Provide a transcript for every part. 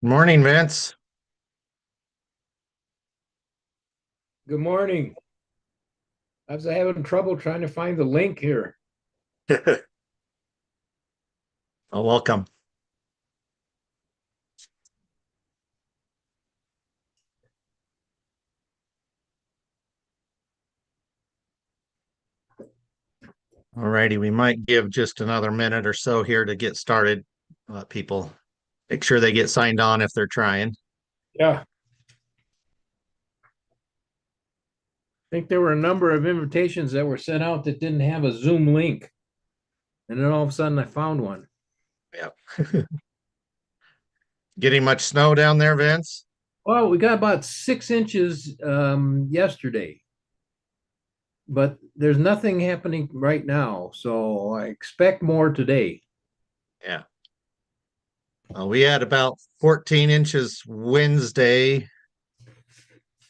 Morning, Vince. Good morning. I was having trouble trying to find the link here. Oh, welcome. All righty, we might give just another minute or so here to get started. Let people make sure they get signed on if they're trying. Yeah, I think there were a number of invitations that were sent out that didn't have a Zoom link. And then all of a sudden I found one. Yeah. Getting much snow down there, Vince? Well, we got about 6 inches yesterday, but there's nothing happening right now. So I expect more today. Yeah. We had about 14 inches Wednesday.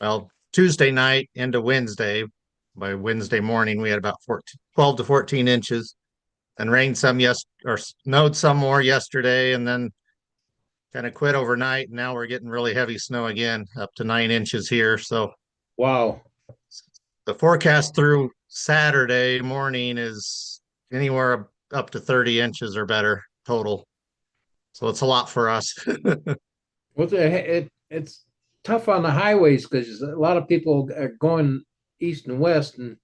Well, Tuesday night into Wednesday. By Wednesday morning, we had about 12 to 14 inches and rained some or snowed some more yesterday, and then kind of quit overnight. And now we're getting really heavy snow again, up to 9 inches here. So Wow. the forecast through Saturday morning is anywhere up to 30 inches or better total. So it's a lot for us. It's tough on the highways because a lot of people are going east and west, and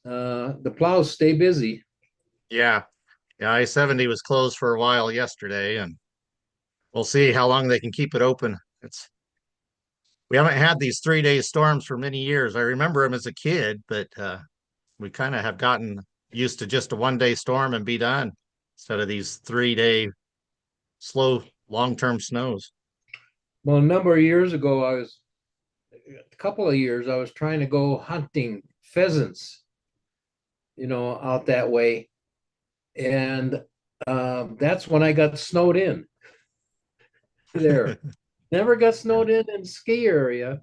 the plows stay busy. Yeah. Yeah. I-70 was closed for a while yesterday, and we'll see how long they can keep it open. We haven't had these 3 day storms for many years. I remember them as a kid, but we kind of have gotten used to just a 1 day storm and be done instead of these 3 day slow long-term snows. Well, a number of years ago, a couple of years, I was trying to go hunting pheasants, out that way. And that's when I got snowed in there. Never got snowed in the ski area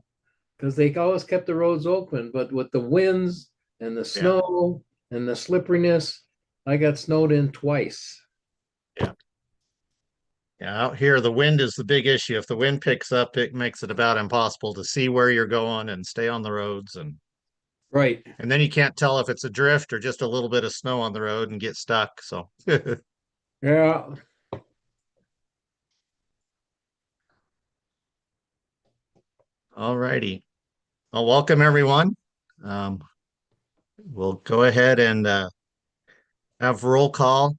because they always kept the roads open. But with the winds and the Yeah, snow and the slipperiness, I got snowed in twice. yeah. Yeah, out here the wind is the big issue. If the wind picks up, it makes it about impossible to see where you're going and stay on the roads, Right. and then you can't tell if it's a drift or just a little bit of snow on the road and get stuck. So Yeah. all righty. Well, welcome everyone. Um, we'll go ahead and have roll call.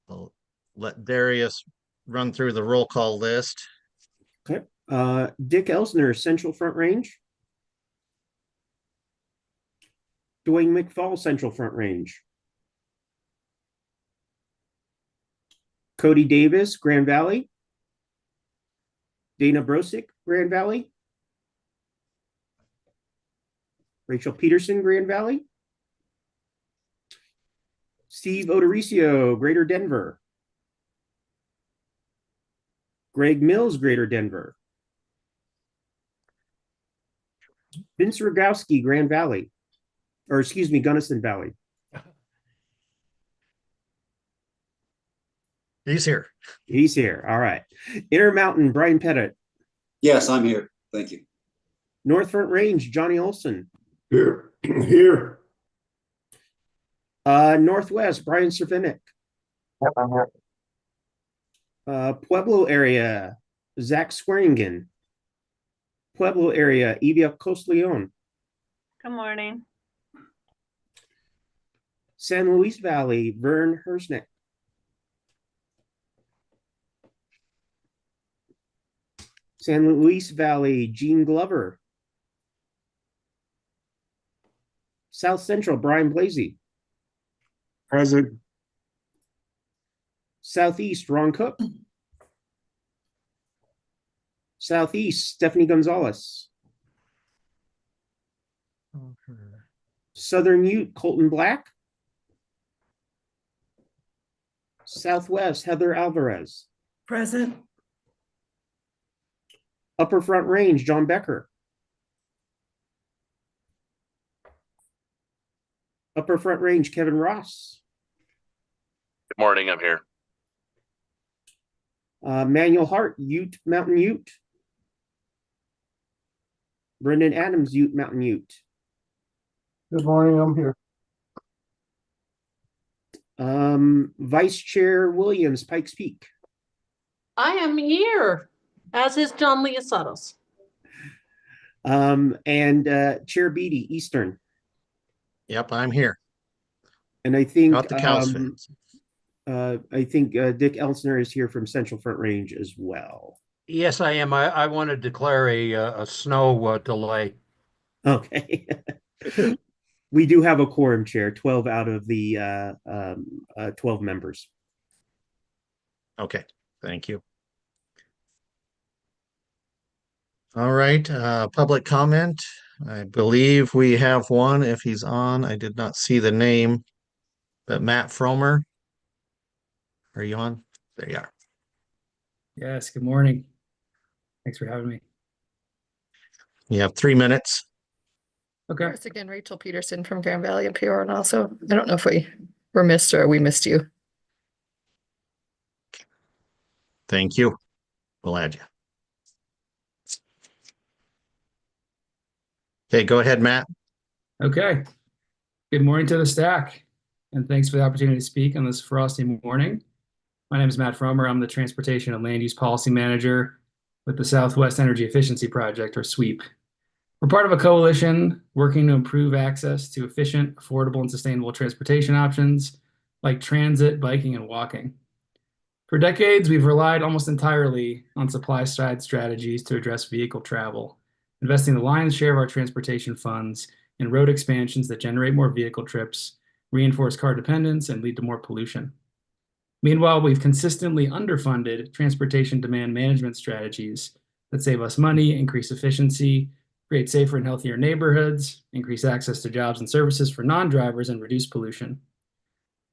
I'll let Darius run through the roll call list. Okay. Dick Elsner, Central Front Range. Dwayne McFall, Central Front Range. Cody Davis, Grand Valley. Dana Brosick, Grand Valley. Rachel Peterson, Grand Valley. Steve Odoricio, Greater Denver. Greg Mills, Greater Denver. Vince Rogowski, Grand Valley. Or excuse me, Gunnison Valley. He's here. He's here. All right. Intermountain, Brian Pettit. Yes, I'm here. Thank you. North Front Range, Johnny Olson. Here. Here. Northwest, Brian Cervinic. Pueblo area, Zach Swearingen. Pueblo area, Evia Costleon. Good morning. San Luis Valley, Vern Hersnick. San Luis Valley, Gene Glover. South Central, Brian Blasey. Present. Southeast, Ron Cook. Southeast, Stephanie Gonzalez. Southern Ute, Colton Black. Southwest, Heather Alvarez. Present. Upper Front Range, John Becker. Upper Front Range, Kevin Ross. Good morning, I'm here. Manuel Hart, Ute, Mountain Ute. Brendan Adams, Ute, Mountain Ute. Good morning, I'm here. Vice Chair Williams, Pikes Peak. I am here, as is John Leosatos. And Chair Beatty, Eastern. Yep, I'm here. And I think Got the cows fed. Dick Elsner is here from Central Front Range as well. Yes, I am. I want to declare a snow delay. Okay. We do have a quorum, Chair, 12 out of the 12 members. Okay, thank you. All right, public comment. I believe we have one if he's on. I did not see the name, but Matt Fromer. Are you on? There you are. Yes, good morning. Thanks for having me. You have 3 minutes. Okay. Once again, Rachel Peterson from Grand Valley up here, and also, I don't know if we were missed or we missed you. Thank you. We'll add you. Okay, go ahead, Matt. Okay. Good morning to the STAC, and thanks for the opportunity to speak on this frosty morning. My name is Matt Fromer. I'm the Transportation and Land Use Policy Manager with the Southwest Energy Efficiency Project, or SWEEP. We're part of a coalition working to improve access to efficient, affordable, and sustainable transportation options like transit, biking, and walking. For decades, we've relied almost entirely on supply-side strategies to address vehicle travel, investing the lion's share of our transportation funds in road expansions that generate more vehicle trips, reinforce car dependence, and lead to more pollution. Meanwhile, we've consistently underfunded transportation demand management strategies that save us money, increase efficiency, create safer and healthier neighborhoods, increase access to jobs and services for non-drivers, and reduce pollution.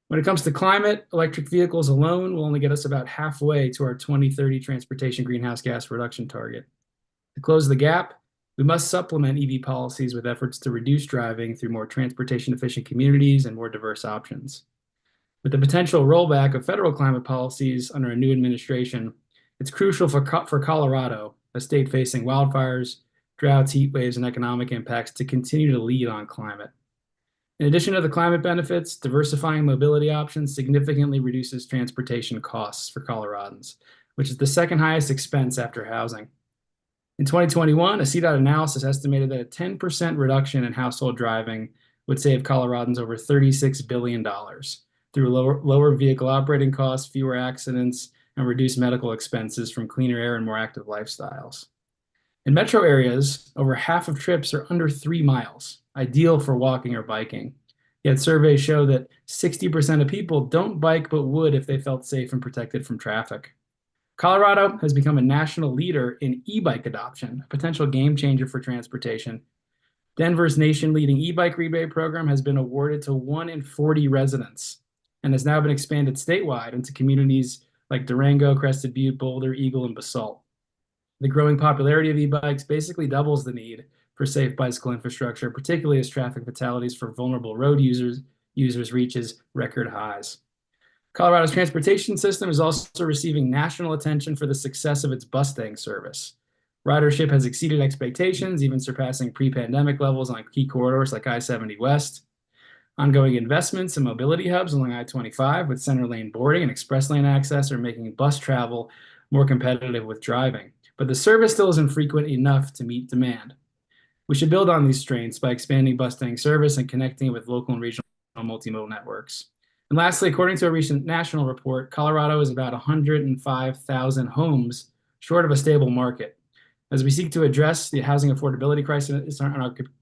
When it comes to climate, electric vehicles alone will only get us about halfway to our 2030 transportation greenhouse gas reduction target. To close the gap, we must supplement EV policies with efforts to reduce driving through more transportation-efficient communities and more diverse options. With the potential rollback of federal climate policies under a new administration, it's crucial for Colorado, a state facing wildfires, droughts, heat waves, and economic impacts, to continue to lead on climate. In addition to the climate benefits, diversifying mobility options significantly reduces transportation costs for Coloradans, which is the second highest expense after housing. In 2021, a CDOT analysis estimated that a 10% reduction in household driving would save Coloradans over $36 billion through lower vehicle operating costs, fewer accidents, and reduced medical expenses from cleaner air and more active lifestyles. In metro areas, over half of trips are under 3 miles, ideal for walking or biking. Yet surveys show that 60% of people don't bike but would if they felt safe and protected from traffic. Colorado has become a national leader in e-bike adoption, a potential game changer for transportation. Denver's nation-leading e-bike rebate program has been awarded to 1 in 40 residents and has now been expanded statewide into communities like Durango, Crested Butte, Boulder, Eagle, and Basalt. The growing popularity of e-bikes basically doubles the need for safe bicycle infrastructure, particularly as traffic fatalities for vulnerable road users reaches record highs. Colorado's transportation system is also receiving national attention for the success of its bus-staying service. Ridership has exceeded expectations, even surpassing pre-pandemic levels on key corridors like I-70 West. Ongoing investments in mobility hubs along I-25 with center lane boarding and express lane access are making bus travel more competitive with driving, but the service still isn't frequent enough to meet demand. We should build on these strengths by expanding bus-staying service and connecting it with local and regional multimodal networks. And lastly, according to a recent national report, Colorado is about 105,000 homes short of a stable market. As we seek to address the housing affordability crisis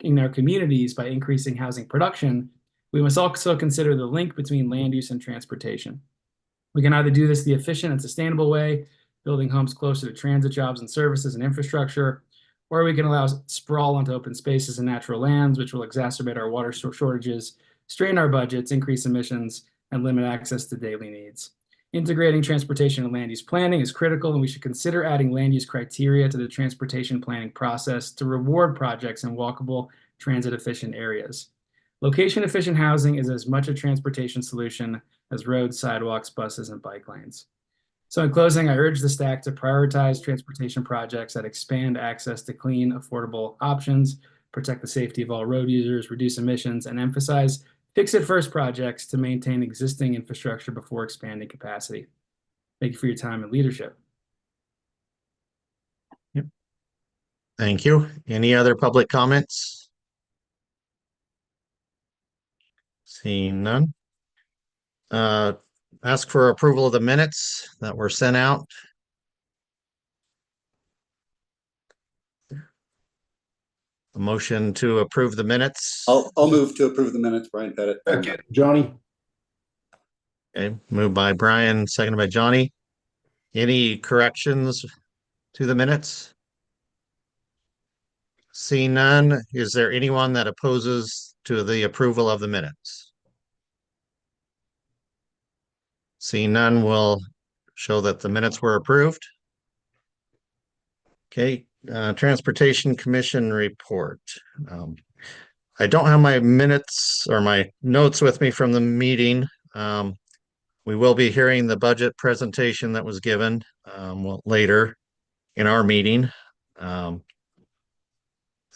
in our communities by increasing housing production, we must also consider the link between land use and transportation. We can either do this the efficient and sustainable way, building homes closer to transit, jobs, and services and infrastructure, or we can allow sprawl onto open spaces and natural lands, which will exacerbate our water shortages, strain our budgets, increase emissions, and limit access to daily needs. Integrating transportation and land use planning is critical, and we should consider adding land use criteria to the transportation planning process to reward projects in walkable, transit-efficient areas. Location-efficient housing is as much a transportation solution as roads, sidewalks, buses, and bike lanes. So in closing, I urge the STAC to prioritize transportation projects that expand access to clean, affordable options, protect the safety of all road users, reduce emissions, and emphasize fix-it-first projects to maintain existing infrastructure before expanding capacity. Thank you for your time and leadership. Thank you. Any other public comments? Seeing none. Ask for approval of the minutes that were sent out. A motion to approve the minutes. I'll move to approve the minutes, Brian Pettit. Johnny, Okay, moved by Brian, seconded by Johnny. Any corrections to the minutes? Seeing none, is there anyone that opposes to the approval of the minutes? Seeing none, will show that the minutes were approved. Okay, Transportation Commission report. I don't have my minutes or my notes with me from the meeting. We will be hearing the budget presentation that was given later in our meeting.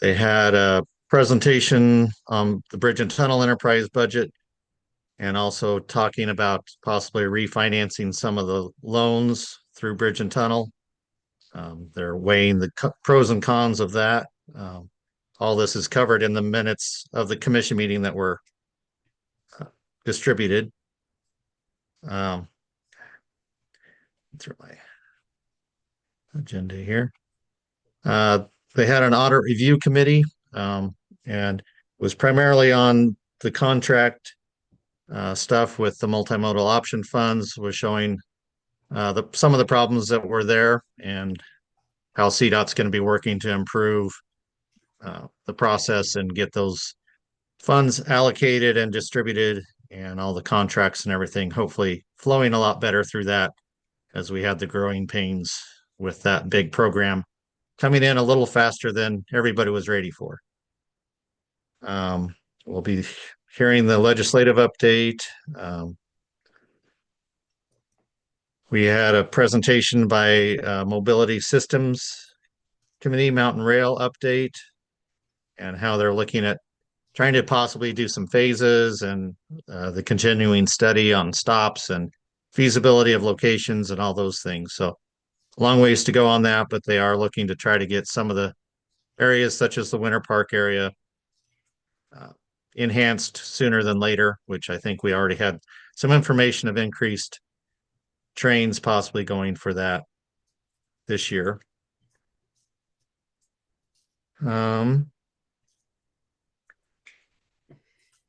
They had a presentation on the Bridge and Tunnel Enterprise budget and also talking about possibly refinancing some of the loans through Bridge and Tunnel. They're weighing the pros and cons of that. All this is covered in the minutes of the commission meeting that were distributed. Through my agenda here. They had an audit review committee and was primarily on the contract stuff with the multimodal option funds, was showing some of the problems that were there and how CDOT's going to be working to improve the process and get those funds allocated and distributed and all the contracts and everything, hopefully flowing a lot better through that as we had the growing pains with that big program coming in a little faster than everybody was ready for. We'll be hearing the legislative update. We had a presentation by Mobility Systems Committee, Mountain Rail update, and how they're looking at trying to possibly do some phases and the continuing study on stops and feasibility of locations and all those things. So long ways to go on that, but they are looking to try to get some of the areas such as the Winter Park area enhanced sooner than later, which I think we already had some information of increased trains possibly going for that this year.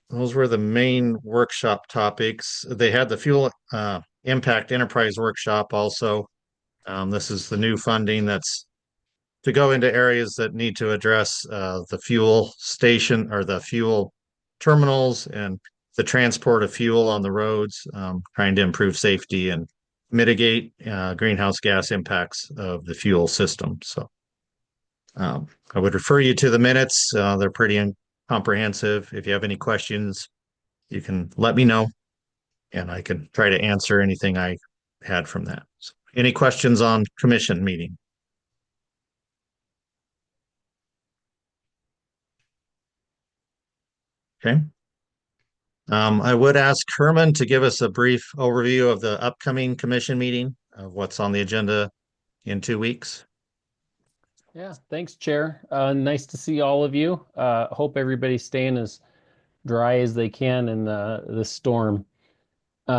Those were the main workshop topics. They had the fuel impact enterprise workshop also. This is the new funding that's to go into areas that need to address the fuel station or the fuel terminals and the transport of fuel on the roads, trying to improve safety and mitigate greenhouse gas impacts of the fuel system. So I would refer you to the minutes. They're pretty comprehensive. If you have any questions, you can let me know and I can try to answer anything I had from that. So, any questions on commission meeting? Okay. I would ask Herman to give us a brief overview of the upcoming commission meeting, of what's on the agenda in 2 weeks. Yeah, thanks, Chair. Nice to see all of you. Hope everybody's staying as dry as they can in the storm.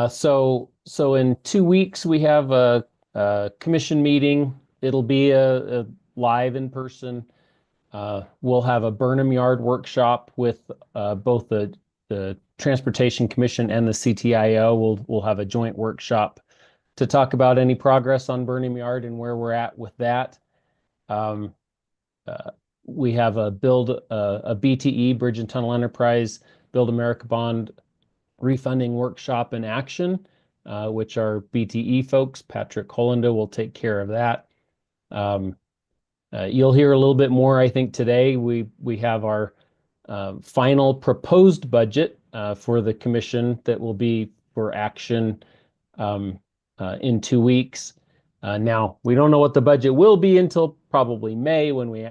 So in 2 weeks, we have a commission meeting. It'll be a live in person. We'll have a Burnham Yard workshop with both the Transportation Commission and the CTIO. We'll have a joint workshop to talk about any progress on Burnham Yard and where we're at with that. We have a BTE, Bridge and Tunnel Enterprise, Build America Bond refunding workshop in action, which our BTE folks, Patrick Hollanda, will take care of that. You'll hear a little bit more, I think, today. We have our final proposed budget for the commission that will be for action in 2 weeks. Now, we don't know what the budget will be until probably May when we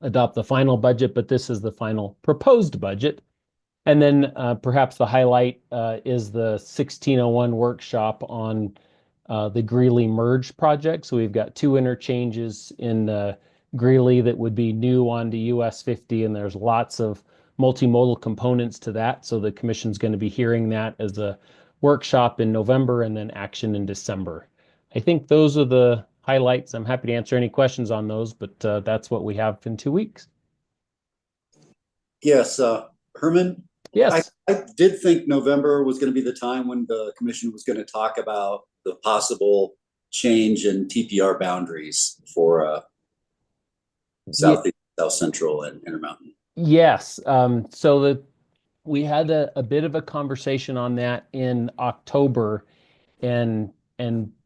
adopt the final budget, but this is the final proposed budget. And then perhaps the highlight is the 1601 workshop on the Greeley merge project. So we've got 2 interchanges in Greeley that would be new onto US 50, and there's lots of multimodal components to that. So the commission's going to be hearing that as a workshop in November and then action in December. I think those are the highlights. I'm happy to answer any questions on those, but that's what we have in 2 weeks. Yes, Herman, Yes. I did think November was going to be the time when the commission was going to talk about the possible change in TPR boundaries for Southeast, South Central, and Intermountain. Yes. So we had a bit of a conversation on that in October, and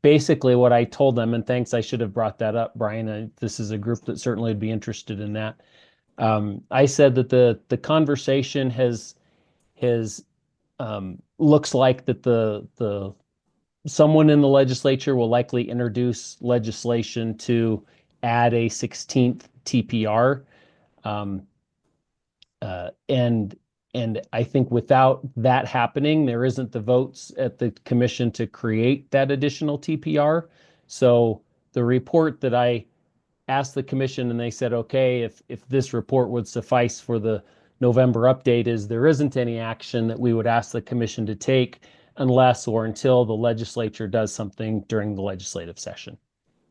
basically what I told them, and thanks, I should have brought that up, Brian. This is a group that certainly would be interested in that. I said that the conversation has looks like that the someone in the legislature will likely introduce legislation to add a 16th TPR. And I think without that happening, there isn't the votes at the commission to create that additional TPR. So the report that I asked the commission and they said, okay, if this report would suffice for the November update, is there isn't any action that we would ask the commission to take unless or until the legislature does something during the legislative session.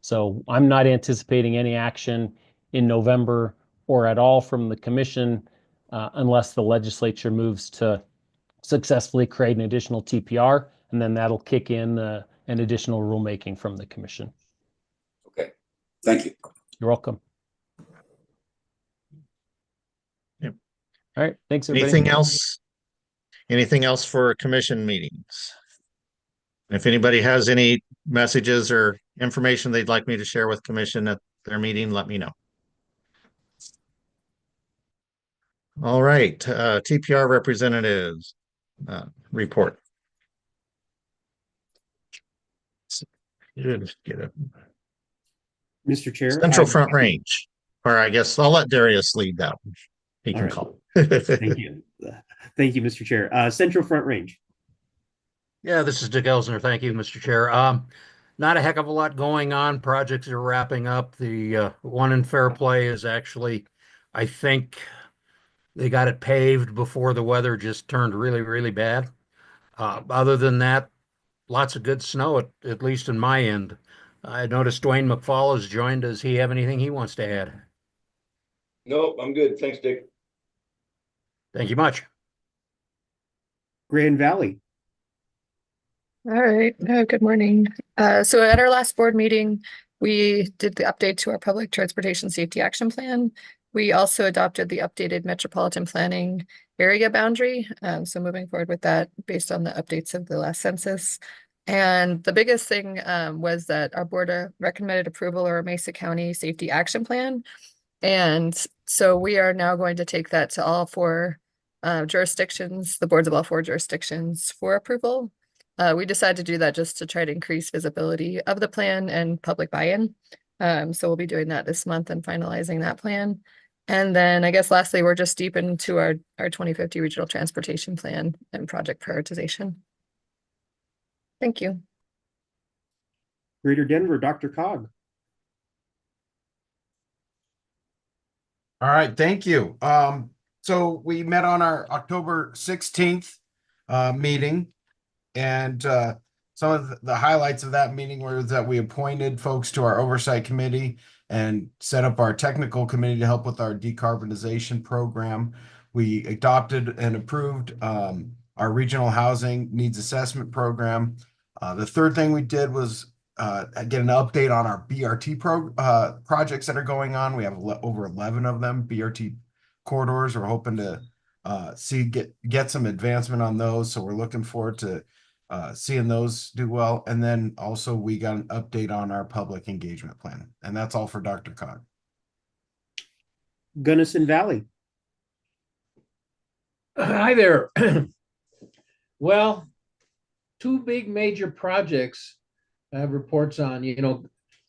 So I'm not anticipating any action in November or at all from the commission unless the legislature moves to successfully create an additional TPR, and then that'll kick in an additional rulemaking from the commission. Okay, thank you. You're welcome. Yep. All right, thanks everybody. Anything else? Anything else for commission meetings? If anybody has any messages or information they'd like me to share with commission at their meeting, let me know. All right, TPR representatives report. Get it. Mr. Chair. Central Front Range, or I guess I'll let Darius lead that one. He can call. Thank you. Thank you, Mr. Chair. Central Front Range. Yeah, this is Dick Elsner. Thank you, Mr. Chair. Not a heck of a lot going on. Projects are wrapping up. The one in Fairplay is actually, I think they got it paved before the weather just turned really, really bad. Other than that, lots of good snow, at least in my end. I noticed Dwayne McFall has joined. Does he have anything he wants to add? Nope, I'm good. Thanks, Dick. Thank you much. Grand Valley. All right. Good morning. So at our last board meeting, we did the update to our public transportation safety action plan. We also adopted the updated metropolitan planning area boundary. So moving forward with that based on the updates of the last census. And the biggest thing was that our board recommended approval of our Mesa County Safety Action Plan. And so we are now going to take that to all 4 jurisdictions, the boards of all 4 jurisdictions for approval. We decided to do that just to try to increase visibility of the plan and public buy-in. So we'll be doing that this month and finalizing that plan. And then I guess lastly, we're just deep into our 2050 regional transportation plan and project prioritization. Thank you. Greater Denver, Dr. Cog. All right, thank you. So we met on our October 16th meeting, and some of the highlights of that meeting were that we appointed folks to our oversight committee and set up our technical committee to help with our decarbonization program. We adopted and approved our regional housing needs assessment program. The third thing we did was get an update on our BRT projects that are going on. We have over 11 of them, BRT corridors. We're hoping to get some advancement on those. So we're looking forward to seeing those do well. And then also we got an update on our public engagement plan. And that's all for Dr. Cog. Gunnison Valley. Hi there. Well, 2 big major projects I have reports on,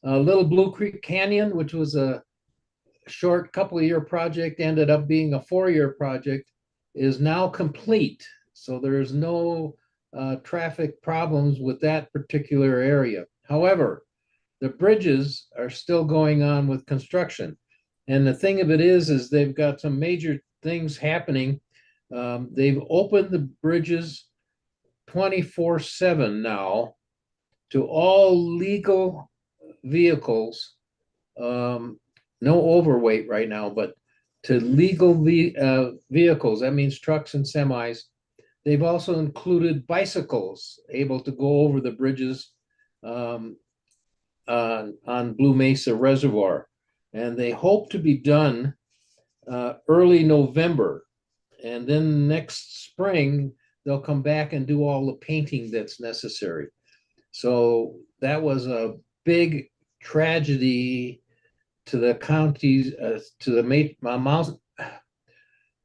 Little Blue Creek Canyon, which was a short couple of year project, ended up being a 4-year project, is now complete. So there's no traffic problems with that particular area. However, the bridges are still going on with construction. And the thing of it is they've got some major things happening. They've opened the bridges 24/7 now to all legal vehicles. No overweight right now, but to legal vehicles. That means trucks and semis. They've also included bicycles able to go over the bridges on Blue Mesa Reservoir. And they hope to be done early November. And then next spring, they'll come back and do all the painting that's necessary. So that was a big tragedy to the counties, to the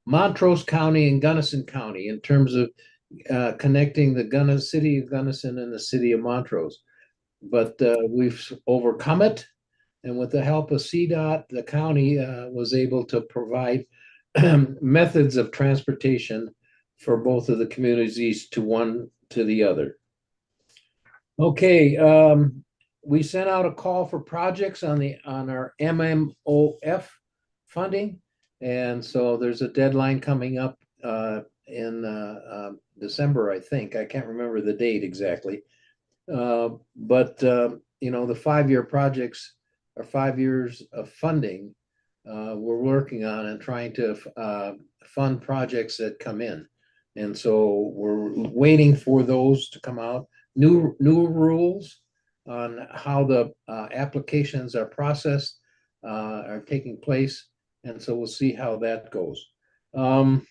Montrose County and Gunnison County in terms of connecting the city of Gunnison and the city of Montrose. But we've overcome it. And with the help of CDOT, the county was able to provide methods of transportation for both of the communities to one to the other. Okay, we sent out a call for projects on our MMOF funding. And so there's a deadline coming up in December, I think. I can't remember the date exactly. But the 5-year projects are 5 years of funding we're working on and trying to fund projects that come in. And so we're waiting for those to come out. New rules on how the applications are processed are taking place. And so we'll see how that goes. Our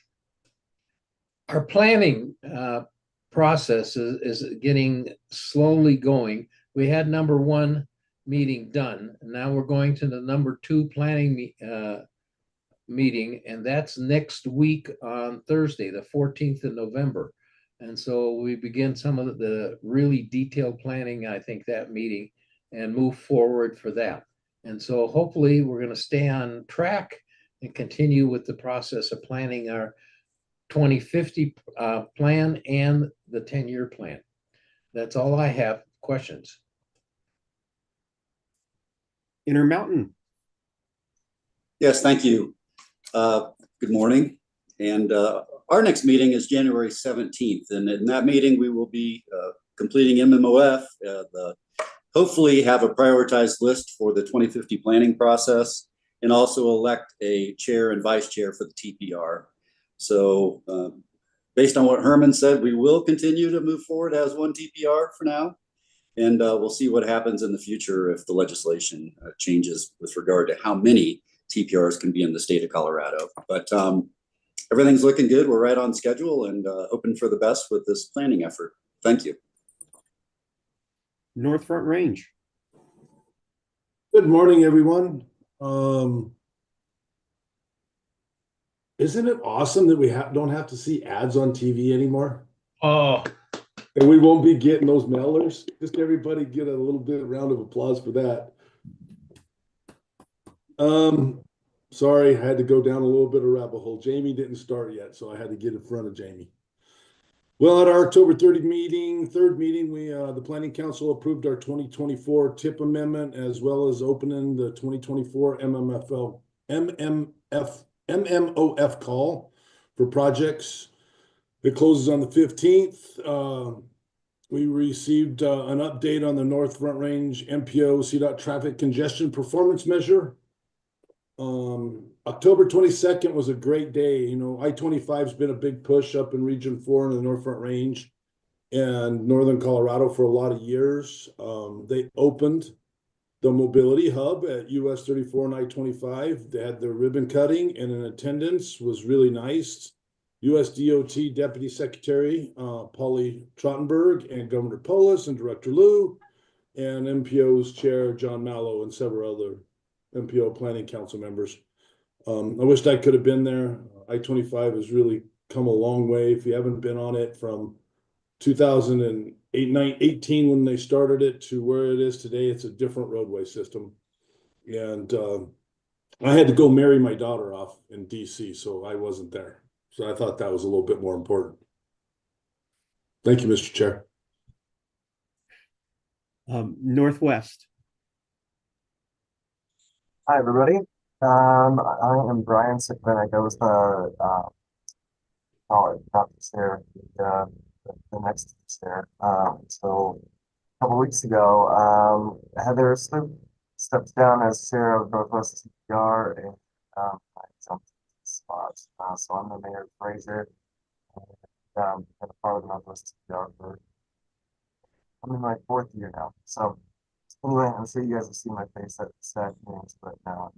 planning process is getting slowly going. We had number 1 meeting done. And now we're going to the number 2 planning meeting, and that's next week on Thursday, the 14th of November. And so we begin some of the really detailed planning, I think, that meeting, and move forward for that. And so hopefully we're going to stay on track and continue with the process of planning our 2050 plan and the 10-year plan. That's all I have. Questions? Intermountain. Yes, thank you. Good morning. And our next meeting is January 17th. And in that meeting, we will be completing MMOF, hopefully have a prioritized list for the 2050 planning process, and also elect a chair and vice chair for the TPR. So based on what Herman said, we will continue to move forward as one TPR for now. And we'll see what happens in the future if the legislation changes with regard to how many TPRs can be in the state of Colorado. But everything's looking good. We're right on schedule and hoping for the best with this planning effort. Thank you. North Front Range. Good morning, everyone. Isn't it awesome that we don't have to see ads on TV anymore? Oh, And we won't be getting those mailers. Just everybody get a little bit of round of applause for that. Sorry, I had to go down a little bit of rabbit hole. Jamie didn't start yet, so I had to get in front of Jamie. Well, at our October 3rd meeting, we the Planning Council approved our 2024 TIP amendment, as well as opening the 2024 MMOF call for projects. It closes on the 15th. We received an update on the North Front Range MPO CDOT traffic congestion performance measure. October 22nd was a great day. You know, I-25 has been a big push up in Region 4 in the North Front Range and Northern Colorado for a lot of years. They opened the mobility hub at US 34 and I-25. They had their ribbon cutting, and in attendance was really nice. US DOT Deputy Secretary Polly Trottenberg and Governor Polis and Director Liu and MPO's Chair John Mallow and several other MPO Planning Council members. I wished I could have been there. I-25 has really come a long way. If you haven't been on it from 2008 18 when they started it to where it is today. It's a different roadway system. And I had to go marry my daughter off in DC, so I wasn't there. So I thought that was a little bit more important. Thank you, Mr. Chair. Northwest. Hi, everybody. I am Brian Sickman. I go with not the chair, the next chair. So a couple weeks ago, Heather Sloop stepped down as chair of Northwest TPR, and I jumped into the spot. So I'm the mayor of Fraser, and been a part of the Northwest TPR for I'm in my 4th year now. So anyway, I'm sure you guys have seen my face at the STAC meetings, but now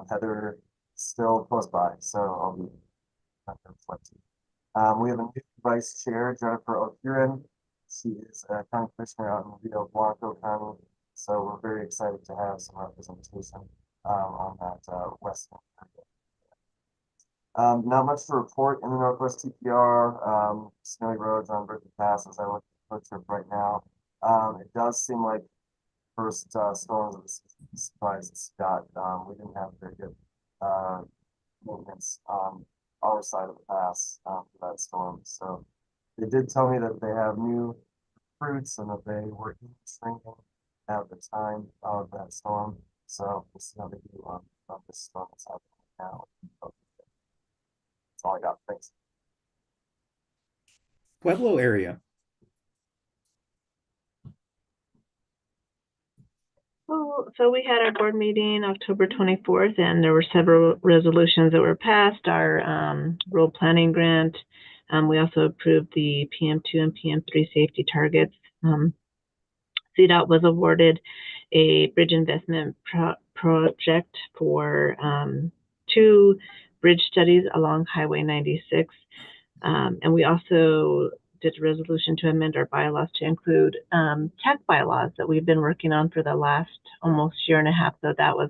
Heather is still close by, so I'll be not gonna reflect you. We have a new vice chair, Jennifer O'Kieran. She is a county commissioner out in Rio Blanco County, so we're very excited to have some representation on that western area. Not much to report in the Northwest TPR. Snowy roads on Britain Pass as I look at the trip right now. It does seem like first storms of the season surprised Scott. We didn't have very good movements on our side of the pass for that storm. So they did tell me that they have new recruits and that they were in training at the time of that storm. So we'll see how they do on this storm that's happening now. That's all I got. Thanks. Pueblo area. So we had our board meeting October 24th, and there were several resolutions that were passed. Our rural planning grant. We also approved the PM2 and PM3 safety targets. CDOT was awarded a bridge investment project for 2 bridge studies along Highway 96. And we also did a resolution to amend our bylaws to include tech bylaws that we've been working on for the last almost year and a half. So that was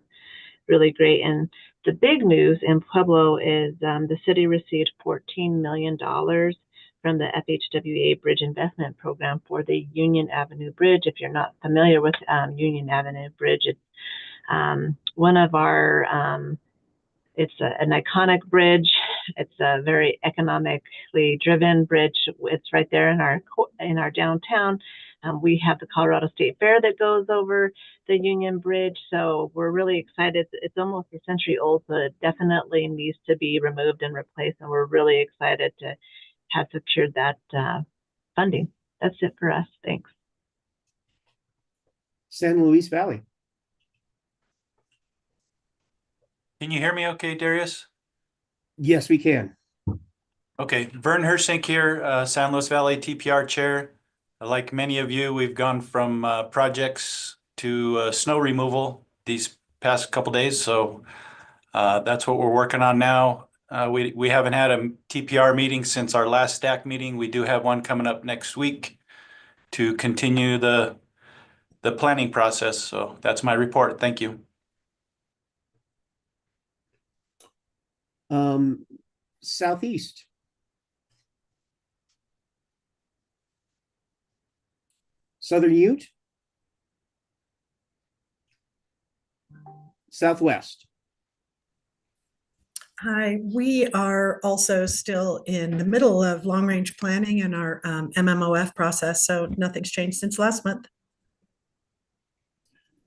really great. And the big news in Pueblo is the city received $14 million from the FHWA Bridge Investment Program for the Union Avenue Bridge. If you're not familiar with Union Avenue Bridge, it's one of our it's an iconic bridge. It's a very economically driven bridge. It's right there in our downtown. We have the Colorado State Fair that goes over the Union Bridge, so we're really excited. It's almost a century old, so it definitely needs to be removed and replaced, and we're really excited to have secured that funding. That's it for us. Thanks. San Luis Valley. Can you hear me okay, Darius? Yes, we can. Okay, Vern Hersink here, San Luis Valley TPR Chair. Like many of you, we've gone from projects to snow removal these past couple days, so that's what we're working on now. We haven't had a TPR meeting since our last STAC meeting. We do have one coming up next week to continue the planning process, so that's my report. Thank you. Southeast. Southern Ute. Southwest. Hi, we are also still in the middle of long-range planning and our MMOF process, so nothing's changed since last month.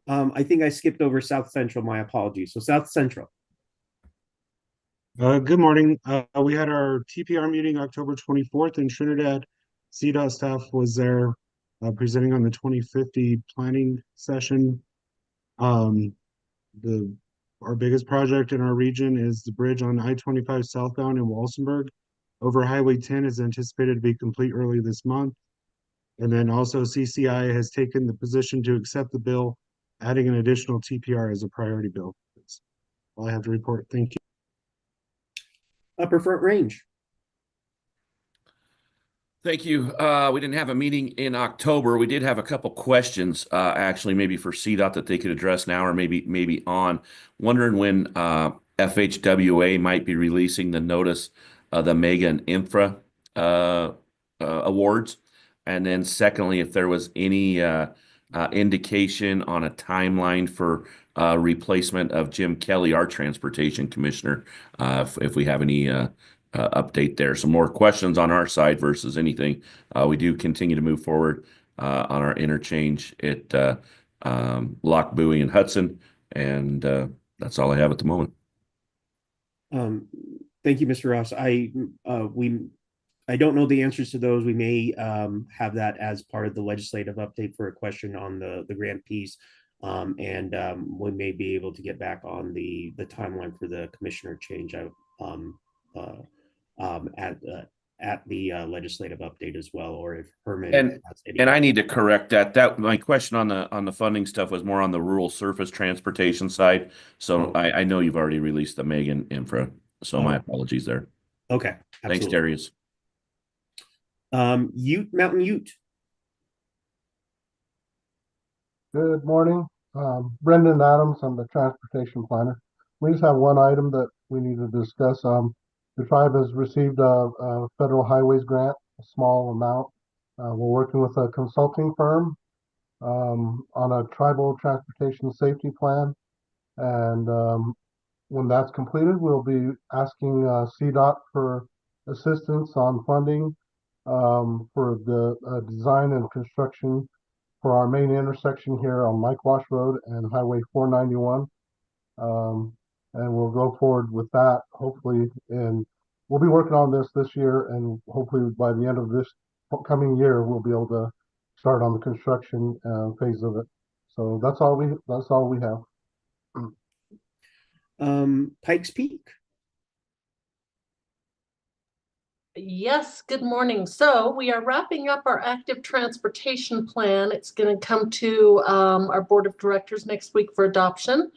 I think I skipped over South Central. My apologies. So South Central. Good morning. We had our TPR meeting October 24th in Trinidad. CDOT staff was there presenting on the 2050 planning session. Our biggest project in our region is the bridge on I-25 southbound in Walsenburg. Over Highway 10 is anticipated to be complete early this month. And then also CCI has taken the position to accept the bill, adding an additional TPR as a priority bill. That's all I have to report. Thank you. Upper Front Range. Thank you. We didn't have a meeting in October. We did have a couple questions, actually, maybe for CDOT that they could address now, or maybe on. Wondering when FHWA might be releasing the notice of the mega and infra awards. And then secondly, if there was any indication on a timeline for replacement of Jim Kelly, our transportation commissioner, if we have any update there. Some more questions on our side versus anything. We do continue to move forward on our interchange at Lock, Bowie, and Hudson. And that's all I have at the moment. Thank you, Mr. Ross. I don't know the answers to those. We may have that as part of the legislative update for a question on the grant piece. We may be able to get back on the timeline for the commissioner change at the legislative update as well, or if Herman has any. And I need to correct that. My question on the funding stuff was more on the rural surface transportation side. So I know you've already released the Megan infra. So my apologies there. Okay. Thanks, Absolutely. Darius. Mountain Ute. Good morning. Brendan Adams, I'm the transportation planner. We just have one item that we need to discuss. The tribe has received a federal highways grant, a small amount. We're working with a consulting firm on a tribal transportation safety plan. And when that's completed, we'll be asking CDOT for assistance on funding for the design and construction for our main intersection here on Mike Wash Road and Highway 491. And we'll go forward with that, hopefully. And we'll be working on this year, and hopefully by the end of this coming year, we'll be able to start on the construction phase of it. So that's all we have. Pikes Peak. Yes, good morning. So we are wrapping up our active transportation plan. It's going to come to our board of directors next week for adoption.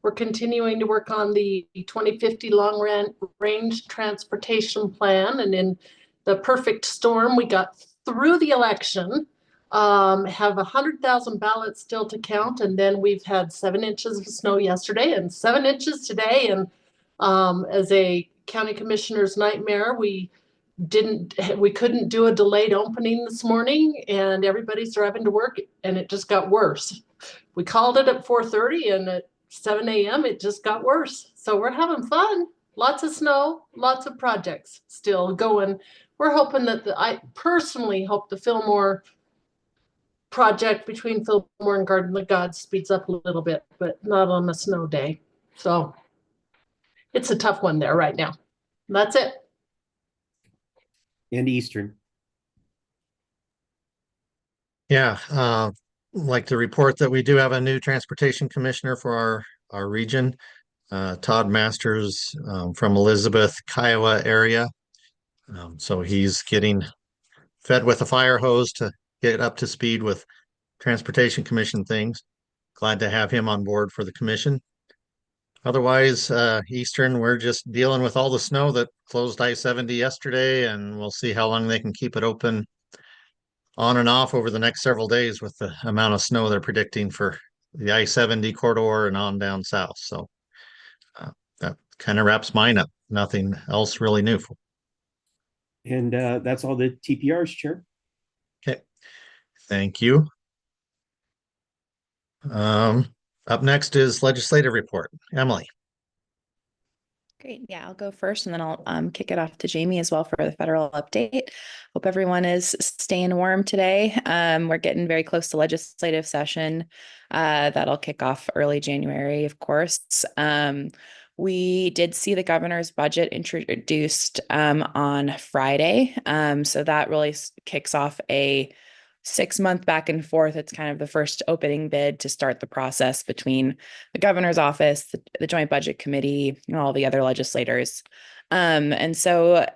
We're continuing to work on the 2050 long range transportation plan. And in the perfect storm, we got through the election, have 100,000 ballots still to count. And then we've had 7 inches of snow yesterday and 7 inches today. And as a county commissioner's nightmare, we couldn't do a delayed opening this morning, and everybody's driving to work, and it just got worse. We called it at 4:30, and at 7 a.m. it just got worse. So we're having fun. Lots of snow, lots of projects still going. We're hoping that I personally hope the Fillmore project between Fillmore and Garden of the Gods speeds up a little bit, but not on a snow day. So it's a tough one there right now. That's it. And Eastern. Yeah, like to report that we do have a new transportation commissioner for our region, Todd Masters from Elizabeth, Kiowa area. So he's getting fed with a fire hose to get up to speed with transportation commission things. Glad to have him on board for the commission. Otherwise, Eastern, we're just dealing with all the snow that closed I-70 yesterday, and we'll see how long they can keep it open on and off over the next several days with the amount of snow they're predicting for the I-70 corridor and on down south. So that kind of wraps mine up. Nothing else really new. And that's all the TPRs, Chair. Okay, thank you. Up next is legislative report. Emily. Great. Yeah, I'll go first and then I'll kick it off to Jamie as well for the federal update. Hope everyone is staying warm today. We're getting very close to legislative session. That'll kick off early January, of course. We did see the governor's budget introduced on Friday. So that really kicks off a 6-month back and forth. It's kind of the first opening bid to start the process between the governor's office, the Joint Budget Committee, and all the other legislators. And so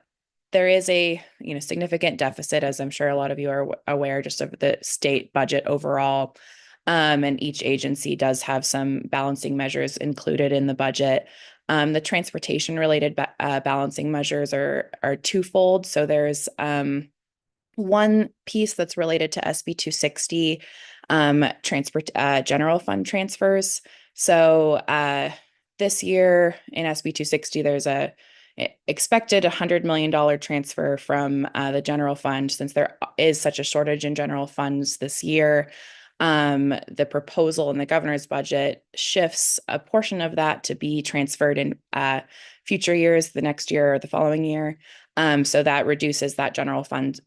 there is a significant deficit, as I'm sure a lot of you are aware, just of the state budget overall. And each agency does have some balancing measures included in the budget. The transportation related balancing measures are twofold. So there's one piece that's related to SB 260 general fund transfers. So this year in SB 260, there's a expected $100 million transfer from the general fund, since there is such a shortage in general funds this year. The proposal in the governor's budget shifts a portion of that to be transferred in future years, the next year or the following year. So that reduces that general fund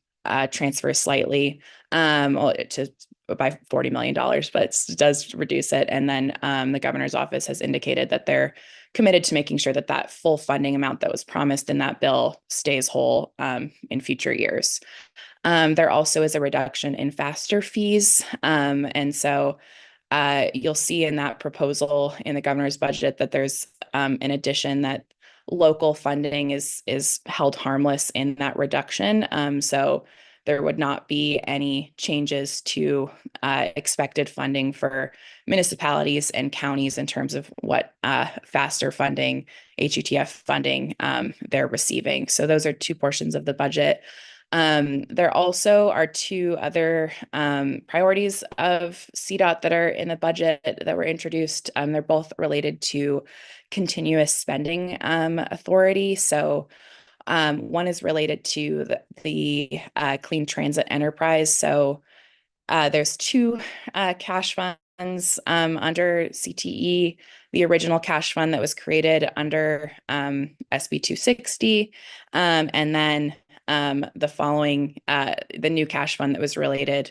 transfer slightly by $40 million, but it does reduce it. And then the governor's office has indicated that they're committed to making sure that that full funding amount that was promised in that bill stays whole in future years. There also is a reduction in faster fees. And so you'll see in that proposal in the governor's budget that there's an addition that local funding is held harmless in that reduction. So there would not be any changes to expected funding for municipalities and counties in terms of what faster funding, HUTF funding they're receiving. So those are two portions of the budget. There also are two other priorities of CDOT that are in the budget that were introduced. They're both related to continuous spending authority. So one is related to the clean transit enterprise. So there's two cash funds under CTE, the original cash fund that was created under SB 260, and then the following, the new cash fund that was created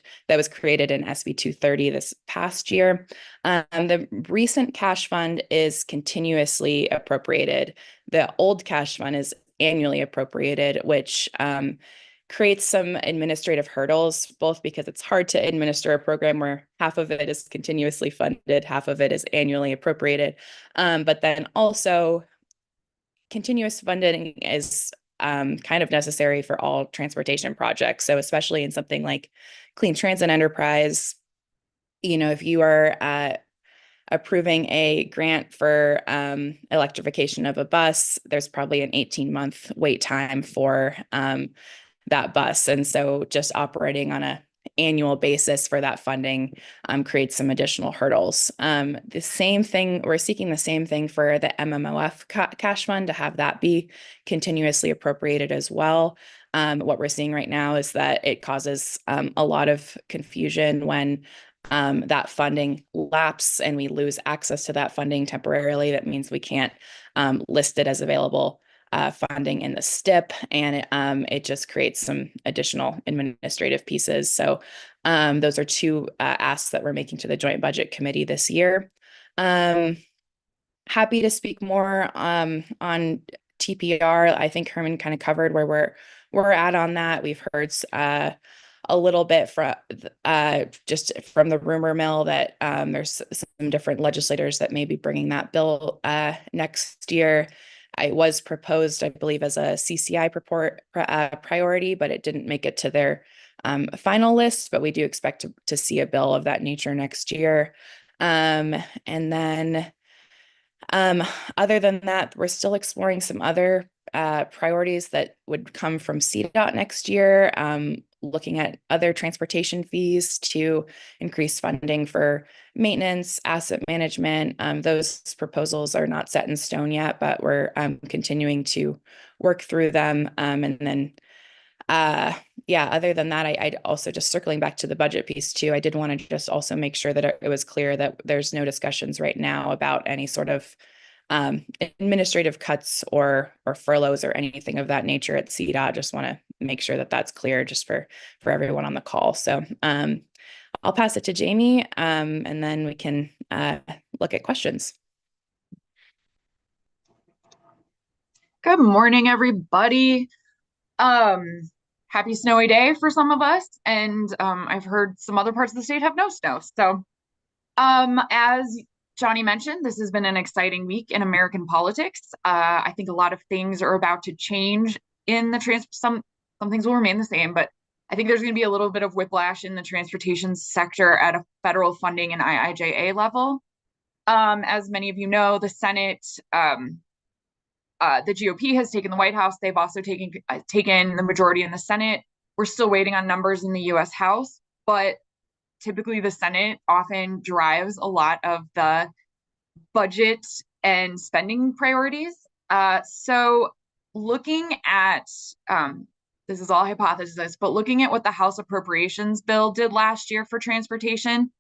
in SB 230 this past year. The recent cash fund is continuously appropriated. The old cash fund is annually appropriated, which creates some administrative hurdles, both because it's hard to administer a program where half of it is continuously funded, half of it is annually appropriated. But then also continuous funding is kind of necessary for all transportation projects. So especially in something like Clean Transit Enterprise, if you are approving a grant for electrification of a bus, there's probably an 18-month wait time for that bus. And so just operating on an annual basis for that funding creates some additional hurdles. The same thing, we're seeking the same thing for the MMOF cash fund, to have that be continuously appropriated as well. What we're seeing right now is that it causes a lot of confusion when that funding lapses and we lose access to that funding temporarily. That means we can't list it as available funding in the STIP, and it just creates some additional administrative pieces. So those are two asks that we're making to the Joint Budget Committee this year. Happy to speak more on TPR. I think Herman kind of covered where we're at on that. We've heard a little bit from just from the rumor mill that there's some different legislators that may be bringing that bill next year. It was proposed, I believe, as a CCI priority, but it didn't make it to their final list. But we do expect to see a bill of that nature next year. And then other than that, we're still exploring some other priorities that would come from CDOT next year, looking at other transportation fees to increase funding for maintenance, asset management. Those proposals are not set in stone yet, but we're continuing to work through them. And then, other than that, I'd also, just circling back to the budget piece too, I did want to just also make sure that it was clear that there's no discussions right now about any sort of administrative cuts or furloughs or anything of that nature at CDOT. Just want to make sure that that's clear just for everyone on the call. So I'll pass it to Jamie, and then we can look at questions. Good morning, everybody. Happy snowy day for some of us, and I've heard some other parts of the state have no snow. So as Johnny mentioned, this has been an exciting week in American politics. I think a lot of things are about to change in the some things will remain the same, but I think there's going to be a little bit of whiplash in the transportation sector at a federal funding and IIJA level. As many of you know, the Senate, the GOP has taken the White House. They've also taken the majority in the Senate. We're still waiting on numbers in the U.S. House, but typically the Senate often drives a lot of the budget and spending priorities. So looking at, this is all hypothesis, but looking at what the House Appropriations Bill did last year for transportation,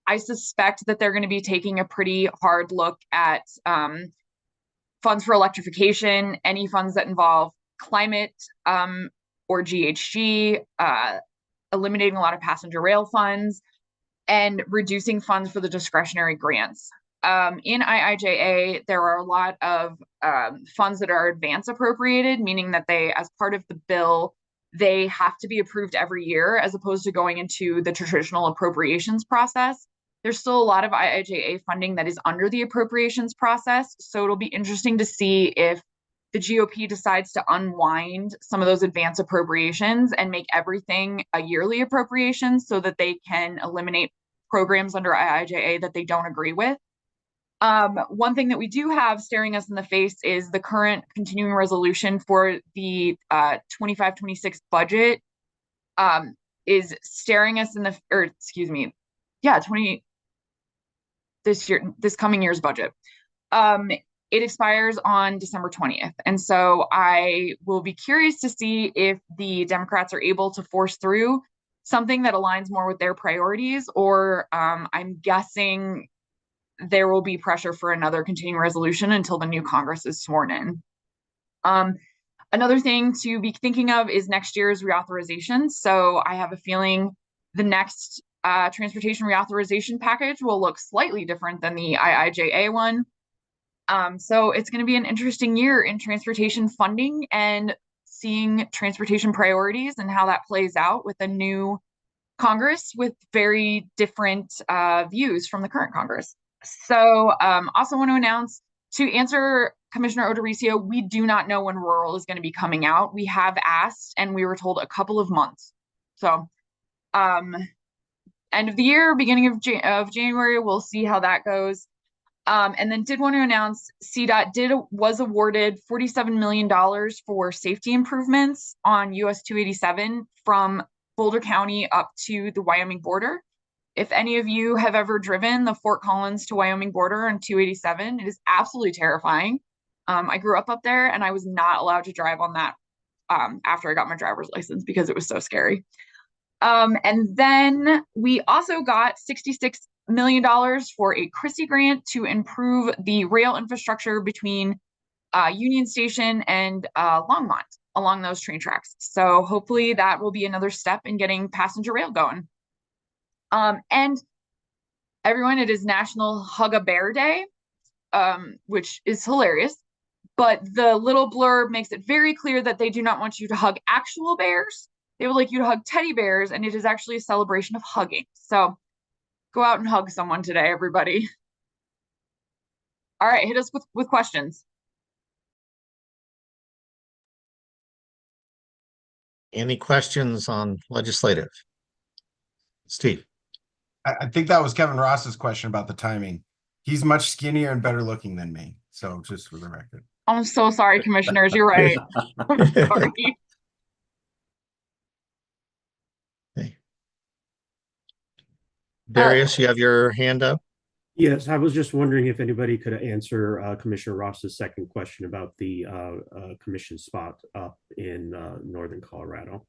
I suspect that they're going to be taking a pretty hard look at funds for electrification, any funds that involve climate or GHG, eliminating a lot of passenger rail funds, and reducing funds for the discretionary grants. In IIJA, there are a lot of funds that are advance appropriated, meaning that they, as part of the bill, they have to be approved every year as opposed to going into the traditional appropriations process. There's still a lot of IIJA funding that is under the appropriations process, so it'll be interesting to see if the GOP decides to unwind some of those advance appropriations and make everything a yearly appropriation so that they can eliminate programs under IIJA that they don't agree with. One thing that we do have staring us in the face is the current continuing resolution for the 25-26 budget is staring us in the, or excuse me, yeah, this coming year's budget. It expires on December 20th. And so I will be curious to see if the Democrats are able to force through something that aligns more with their priorities, or I'm guessing there will be pressure for another continuing resolution until the new Congress is sworn in. Another thing to be thinking of is next year's reauthorization. So I have a feeling the next transportation reauthorization package will look slightly different than the IIJA one. So it's going to be an interesting year in transportation funding and seeing transportation priorities and how that plays out with a new Congress with very different views from the current Congress. So also want to announce, to answer Commissioner Odoricio, we do not know when rural is going to be coming out. We have asked and we were told a couple of months. So end of the year, beginning of January, we'll see how that goes. And then did want to announce CDOT was awarded $47 million for safety improvements on US 287 from Boulder County up to the Wyoming border. If any of you have ever driven the Fort Collins to Wyoming border on 287, it is absolutely terrifying. I grew up there and I was not allowed to drive on that after I got my driver's license because it was so scary. And then we also got $66 million for a Christie grant to improve the rail infrastructure between Union Station and Longmont along those train tracks. So hopefully that will be another step in getting passenger rail going. And everyone, it is National Hug a Bear Day, which is hilarious. But the little blurb makes it very clear that they do not want you to hug actual bears. They would like you to hug teddy bears, and it is actually a celebration of hugging. So go out and hug someone today, everybody. All right, hit us with questions. Any questions on legislative? Steve. I think that was Kevin Ross's question about the timing. He's much skinnier and better looking than me. So just for the record. I'm so sorry, commissioners. You're right. I'm sorry. Okay. Darius, you have your hand up? Yes, I was just wondering if anybody could answer Commissioner Ross's second question about the commission spot up in northern Colorado.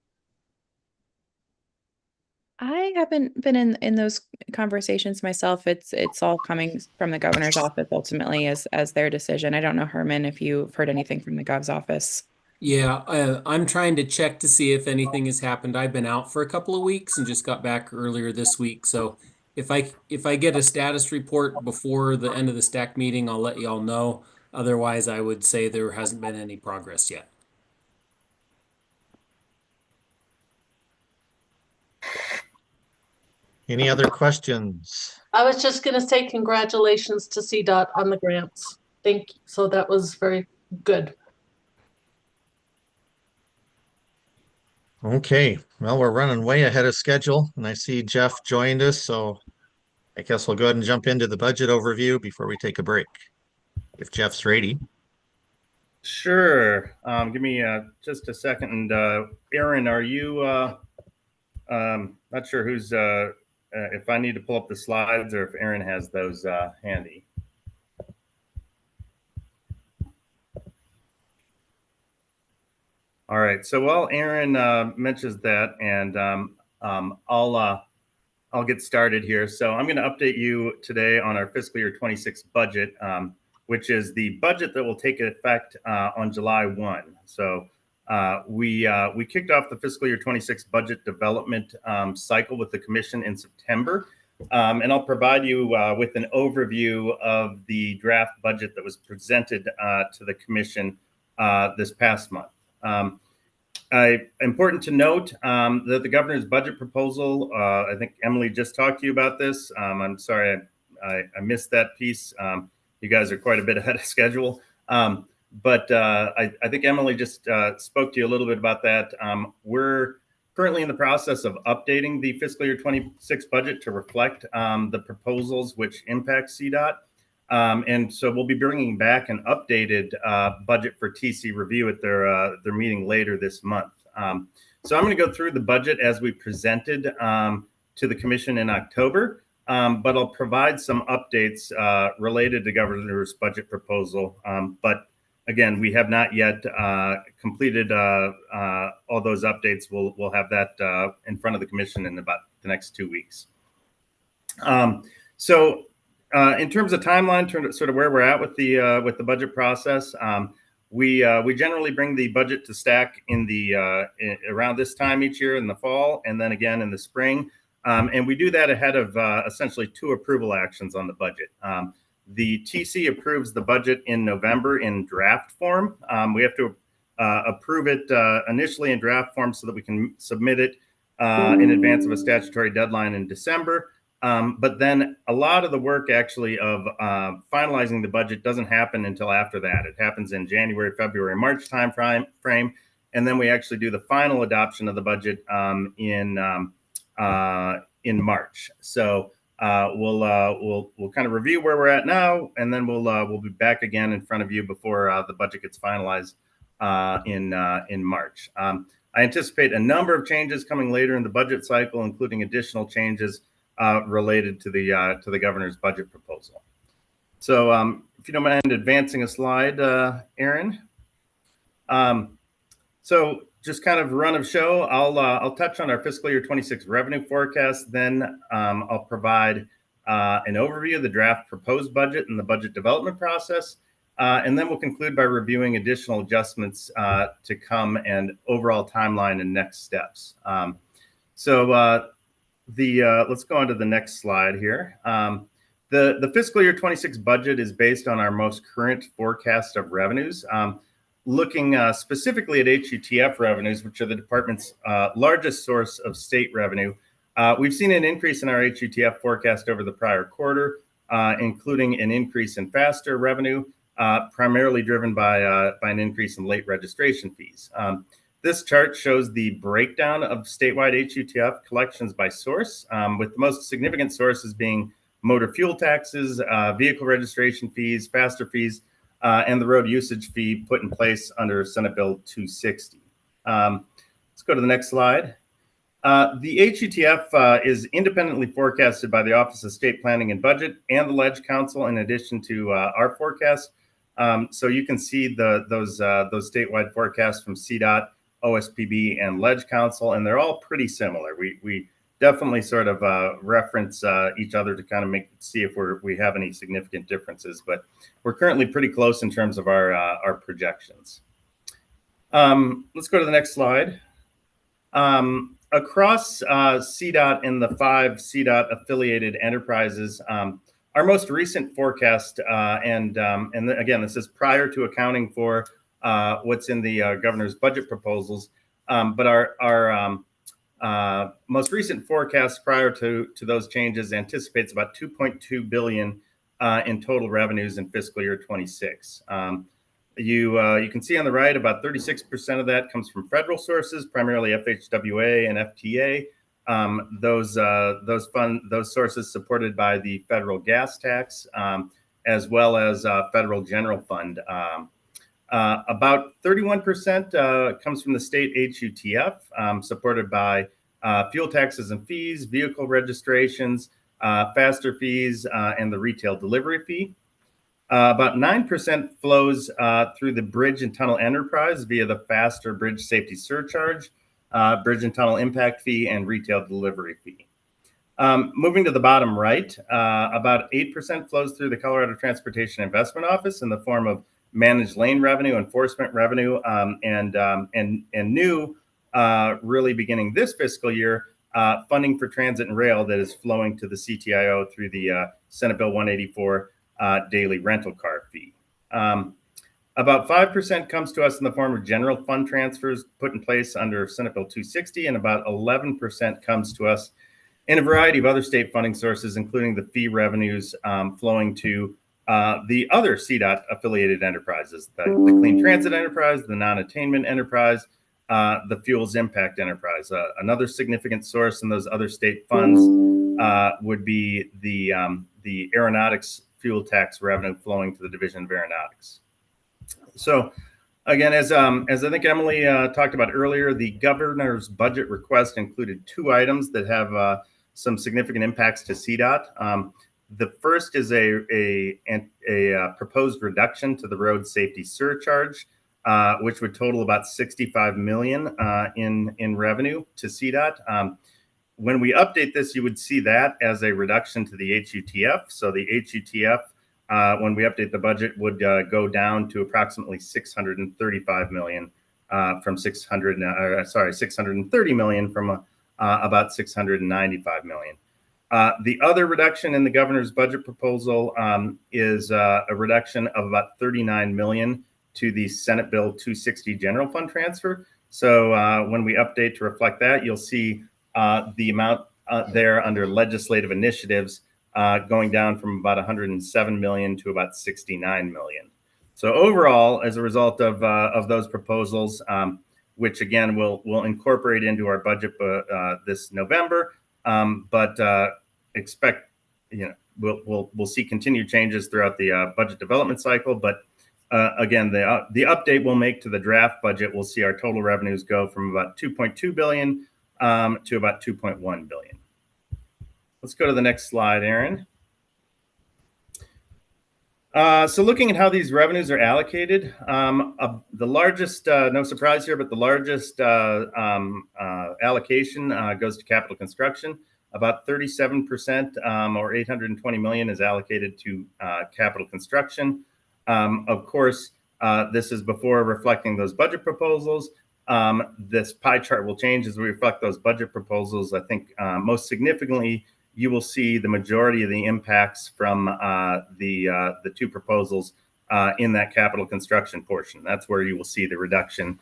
I haven't been in those conversations myself. It's all coming from the governor's office ultimately as their decision. I don't know, Herman, if you've heard anything from the gov's office. Yeah, I'm trying to check to see if anything has happened. I've been out for a couple of weeks and just got back earlier this week. So if I get a status report before the end of the STAC meeting, I'll let you all know. Otherwise, I would say there hasn't been any progress yet. Any other questions? I was just going to say congratulations to CDOT on the grants. Thank you. So that was very good. Okay, well, we're running way ahead of schedule, and I see Jeff joined us, so I guess we'll go ahead and jump into the budget overview before we take a break, if Jeff's ready. Sure. Give me just a second. And Aaron, are you? Not sure who's. If I need to pull up the slides or if Aaron has those handy. All right. So while Aaron mentions that, and I'll get started here. So I'm going to update you today on our fiscal year 26 budget, which is the budget that will take effect on July 1. So we kicked off the fiscal year 26 budget development cycle with the commission in September. And I'll provide you with an overview of the draft budget that was presented to the commission this past month. Important to note that the governor's budget proposal, I think Emily just talked to you about this. I'm sorry I missed that piece. You guys are quite a bit ahead of schedule. But I think Emily just spoke to you a little bit about that. We're currently in the process of updating the fiscal year 26 budget to reflect the proposals which impact CDOT. And so we'll be bringing back an updated budget for TC review at their meeting later this month. So I'm going to go through the budget as we presented to the commission in October, but I'll provide some updates related to governor's budget proposal. But again, we have not yet completed all those updates. We'll have that in front of the commission in about the next 2 weeks. In terms of timeline, sort of where we're at with the budget process, we generally bring the budget to STAC around this time each year in the fall, and then again in the spring. And we do that ahead of essentially 2 approval actions on the budget. The TC approves the budget in November in draft form. We have to approve it initially in draft form so that we can submit it in advance of a statutory deadline in December. But then a lot of the work actually of finalizing the budget doesn't happen until after that. It happens in January, February, March time frame. And then we actually do the final adoption of the budget in March. So we'll kind of review where we're at now, and then we'll be back again in front of you before the budget gets finalized in March. I anticipate a number of changes coming later in the budget cycle, including additional changes related to the governor's budget proposal. So if you don't mind advancing a slide, Aaron. So just kind of run of show, I'll touch on our fiscal year 26 revenue forecast. Then I'll provide an overview of the draft proposed budget and the budget development process. And then we'll conclude by reviewing additional adjustments to come and overall timeline and next steps. Let's go on to the next slide here. The fiscal year 26 budget is based on our most current forecast of revenues. Looking specifically at HUTF revenues, which are the department's largest source of state revenue, we've seen an increase in our HUTF forecast over the prior quarter, including an increase in faster revenue, primarily driven by an increase in late registration fees. This chart shows the breakdown of statewide HUTF collections by source, with the most significant sources being motor fuel taxes, vehicle registration fees, faster fees, and the road usage fee put in place under Senate Bill 260. Let's go to the next slide. The HUTF is independently forecasted by the Office of State Planning and Budget and the Ledge Council, in addition to our forecast. So you can see those statewide forecasts from CDOT, OSPB, and Ledge Council, and they're all pretty similar. We definitely sort of reference each other to kind of see if we have any significant differences, but we're currently pretty close in terms of our projections. Let's go to the next slide. Across CDOT and the 5 CDOT affiliated enterprises, our most recent forecast, and again, this is prior to accounting for what's in the governor's budget proposals, but our most recent forecast prior to those changes anticipates about $2.2 billion in total revenues in fiscal year 26. You can see on the right about 36% of that comes from federal sources, primarily FHWA and FTA. Those sources supported by the federal gas tax, as well as federal general fund. About 31% comes from the state HUTF, supported by fuel taxes and fees, vehicle registrations, faster fees, and the retail delivery fee. About 9% flows through the bridge and tunnel enterprise via the faster bridge safety surcharge, bridge and tunnel impact fee, and retail delivery fee. Moving to the bottom right, about 8% flows through the Colorado Transportation Investment Office in the form of managed lane revenue, enforcement revenue, and new, really beginning this fiscal year, funding for transit and rail that is flowing to the CTIO through the Senate Bill 184 daily rental car fee. About 5% comes to us in the form of general fund transfers put in place under Senate Bill 260, and about 11% comes to us in a variety of other state funding sources, including the fee revenues flowing to the other CDOT affiliated enterprises, the Clean Transit Enterprise, the Non-Attainment Enterprise, the Fuels Impact Enterprise. Another significant source in those other state funds would be the aeronautics fuel tax revenue flowing to the Division of Aeronautics. So again, as I think Emily talked about earlier, the governor's budget request included 2 items that have some significant impacts to CDOT. The first is a proposed reduction to the road safety surcharge, which would total about $65 million in revenue to CDOT. When we update this, you would see that as a reduction to the HUTF. So the HUTF, when we update the budget, would go down to approximately $635 million from $630 million from about $695 million. The other reduction in the governor's budget proposal is a reduction of about $39 million to the Senate Bill 260 general fund transfer. So when we update to reflect that, you'll see the amount there under legislative initiatives going down from about $107 million to about $69 million. So overall, as a result of those proposals, which again we'll incorporate into our budget this November, but expect, we'll see continued changes throughout the budget development cycle. But again, the update we'll make to the draft budget, we'll see our total revenues go from about $2.2 billion to about $2.1 billion. Let's go to the next slide, Aaron. So looking at how these revenues are allocated, the largest, no surprise here, but the largest allocation goes to capital construction. About 37% or $820 million is allocated to capital construction. Of course, this is before reflecting those budget proposals. This pie chart will change as we reflect those budget proposals. I think most significantly, you will see the majority of the impacts from the 2 proposals in that capital construction portion. That's where you will see the reduction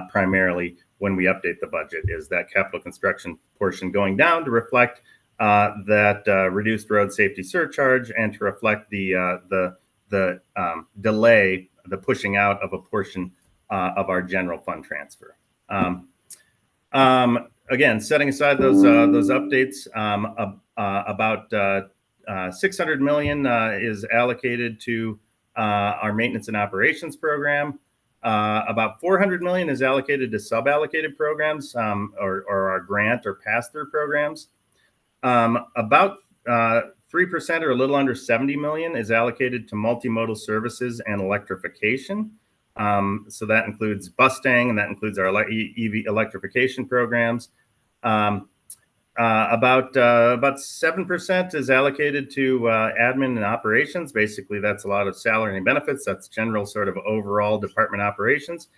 primarily when we update the budget, is that capital construction portion going down to reflect that reduced road safety surcharge and to reflect the delay, the pushing out of a portion of our general fund transfer. Again, setting aside those updates, about $600 million is allocated to our maintenance and operations program. About $400 million is allocated to sub-allocated programs or our grant or pass-through programs. About 3% or a little under $70 million is allocated to multimodal services and electrification. So that includes Bustang, and that includes our EV electrification programs. About 7% is allocated to admin and operations. Basically, that's a lot of salary and benefits. That's general sort of overall department operations.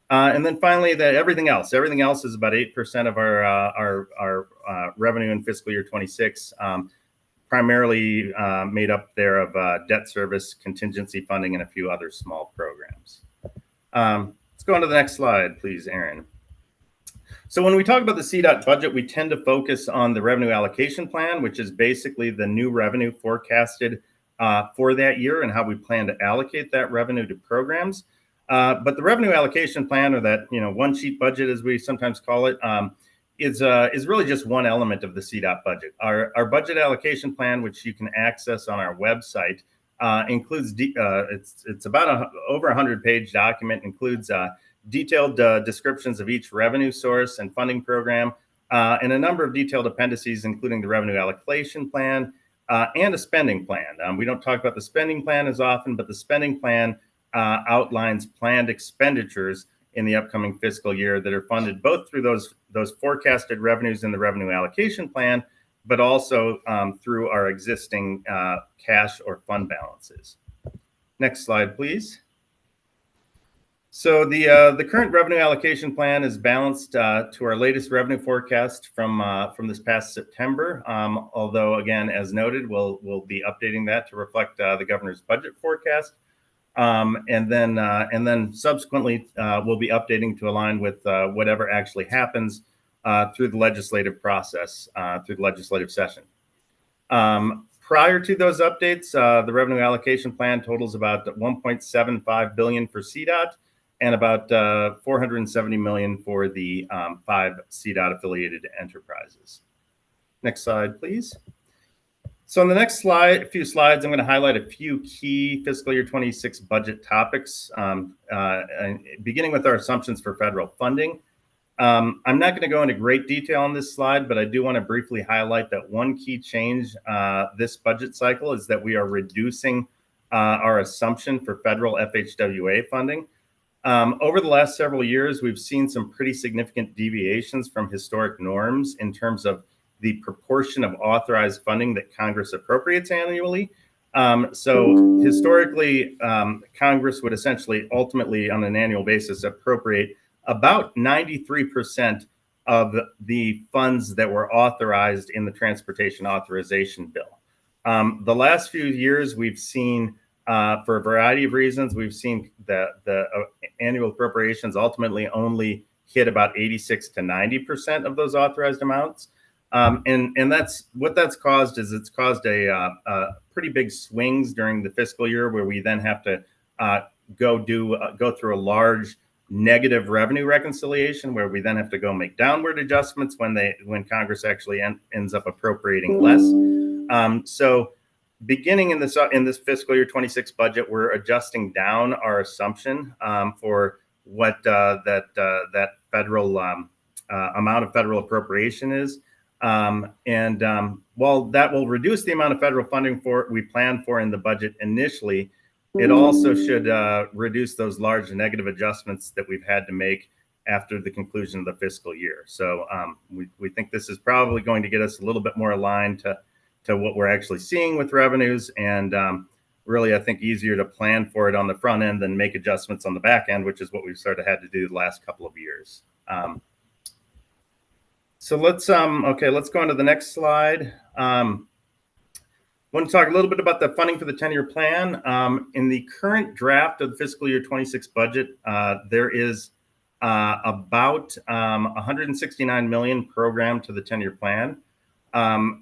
And then finally, everything else. Everything else is about 8% of our revenue in fiscal year 26, primarily made up there of debt service, contingency funding, and a few other small programs. Let's go on to the next slide, please, Aaron. So when we talk about the CDOT budget, we tend to focus on the revenue allocation plan, which is basically the new revenue forecasted for that year and how we plan to allocate that revenue to programs. But the revenue allocation plan, or that one sheet budget as we sometimes call it, is really just one element of the CDOT budget. Our budget allocation plan, which you can access on our website, includes it's about over 100-page document, includes detailed descriptions of each revenue source and funding program, and a number of detailed appendices, including the revenue allocation plan and a spending plan. We don't talk about the spending plan as often, but the spending plan outlines planned expenditures in the upcoming fiscal year that are funded both through those forecasted revenues in the revenue allocation plan, but also through our existing cash or fund balances. Next slide, please. So the current revenue allocation plan is balanced to our latest revenue forecast from this past September. Although again, as noted, we'll be updating that to reflect the governor's budget forecast, and then subsequently we'll be updating to align with whatever actually happens through the legislative process, through the legislative session. Prior to those updates, the revenue allocation plan totals about 1.75 billion for CDOT and about 470 million for the 5 CDOT affiliated enterprises. Next slide, please. So on the next slide, few slides, I'm going to highlight a few key fiscal year 26 budget topics, beginning with our assumptions for federal funding. I'm not going to go into great detail on this slide, but I do want to briefly highlight that one key change this budget cycle is that we are reducing our assumption for federal FHWA funding. Over the last several years, we've seen some pretty significant deviations from historic norms in terms of the proportion of authorized funding that Congress appropriates annually. So historically, Congress would essentially ultimately on an annual basis appropriate about 93% of the funds that were authorized in the transportation authorization bill. The last few years, we've seen, for a variety of reasons, we've seen that the annual appropriations ultimately only hit about 86 to 90% of those authorized amounts. And that's what that's caused is it's caused a pretty big swings during the fiscal year where we then have to go through a large negative revenue reconciliation where we then have to go make downward adjustments when Congress actually ends up appropriating less. So beginning in this fiscal year 26 budget, we're adjusting down our assumption for what that federal amount of federal appropriation is. While that will reduce the amount of federal funding we plan for in the budget initially, it also should reduce those large negative adjustments that we've had to make after the conclusion of the fiscal year. So we think this is probably going to get us a little bit more aligned to what we're actually seeing with revenues, and really, I think easier to plan for it on the front end than make adjustments on the back end, which is what we've sort of had to do the last couple of years. So let's go on to the next slide. I want to talk a little bit about the funding for the 10-year plan. In the current draft of the fiscal year 26 budget, there is about 169 million programmed to the 10-year plan.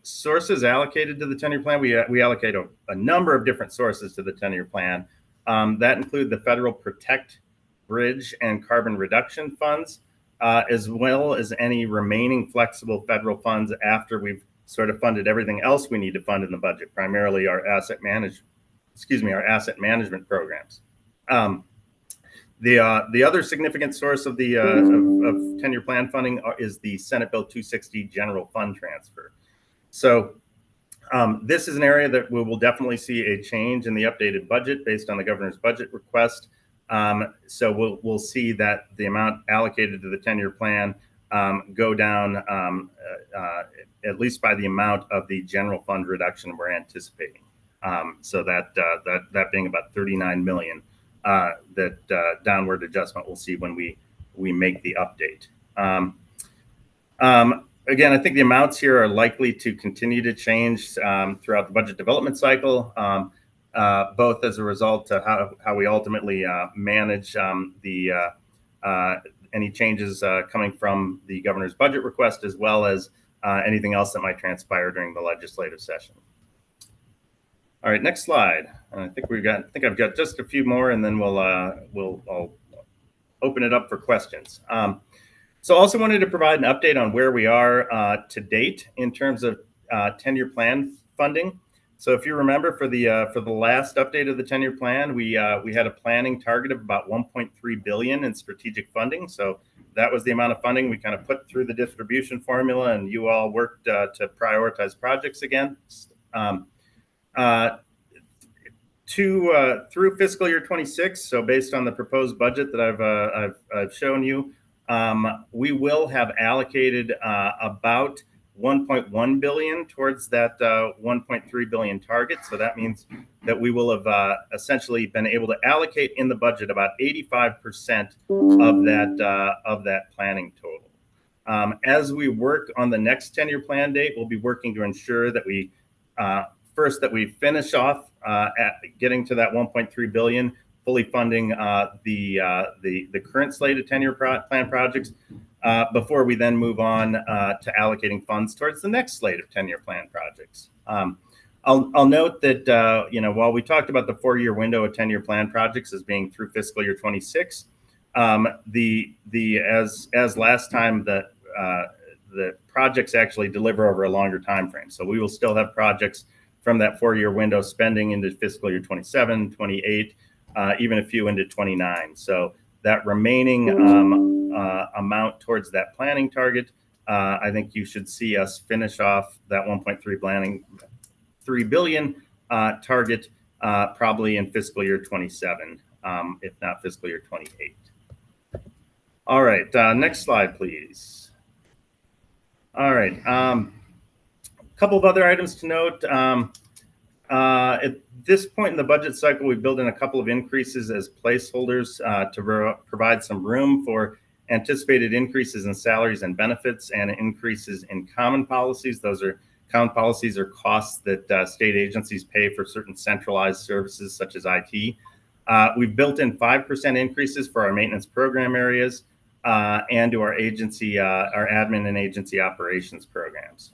Sources allocated to the 10-year plan, we allocate a number of different sources to the 10-year plan. That include the federal Protect, Bridge, and Carbon Reduction funds, as well as any remaining flexible federal funds after we've sort of funded everything else we need to fund in the budget, primarily our asset management programs. The other significant source of the of 10-year plan funding is the Senate Bill 260 general fund transfer. So this is an area that we will definitely see a change in the updated budget based on the governor's budget request. So we'll see that the amount allocated to the 10-year plan go down at least by the amount of the general fund reduction we're anticipating. So that being about 39 million, that downward adjustment we'll see when we make the update. Again, I think the amounts here are likely to continue to change throughout the budget development cycle, both as a result of how we ultimately manage any changes coming from the governor's budget request, as well as anything else that might transpire during the legislative session. All right, next slide. I think I've got just a few more, and then I'll open it up for questions. So also wanted to provide an update on where we are to date in terms of 10-year plan funding. So if you remember, for the last update of the 10-year plan, we had a planning target of about 1.3 billion in strategic funding. So that was the amount of funding we kind of put through the distribution formula, and you all worked to prioritize projects against. Through fiscal year 26, so based on the proposed budget that I've shown you, we will have allocated about 1.1 billion towards that 1.3 billion target. So that means that we will have essentially been able to allocate in the budget about 85% of that planning total. As we work on the next 10-year plan date, we'll be working to ensure that we first that we finish off at getting to that 1.3 billion, fully funding the current slate of 10-year plan projects before we then move on to allocating funds towards the next slate of 10-year plan projects. I'll note that while we talked about the 4-year window of 10-year plan projects as being through fiscal year 26, as last time the projects actually deliver over a longer time frame. So we will still have projects from that 4-year window spending into fiscal year 27, 28, even a few into 29. So that remaining amount towards that planning target, I think you should see us finish off that 3 billion target probably in fiscal year 27, if not fiscal year 28. All right, next slide, please. All right, a couple of other items to note. At this point in the budget cycle, we built in a couple of increases as placeholders to provide some room for anticipated increases in salaries and benefits and increases in common policies. Common policies are costs that state agencies pay for certain centralized services such as IT. We've built in 5% increases for our maintenance program areas and to our agency, our admin and agency operations programs.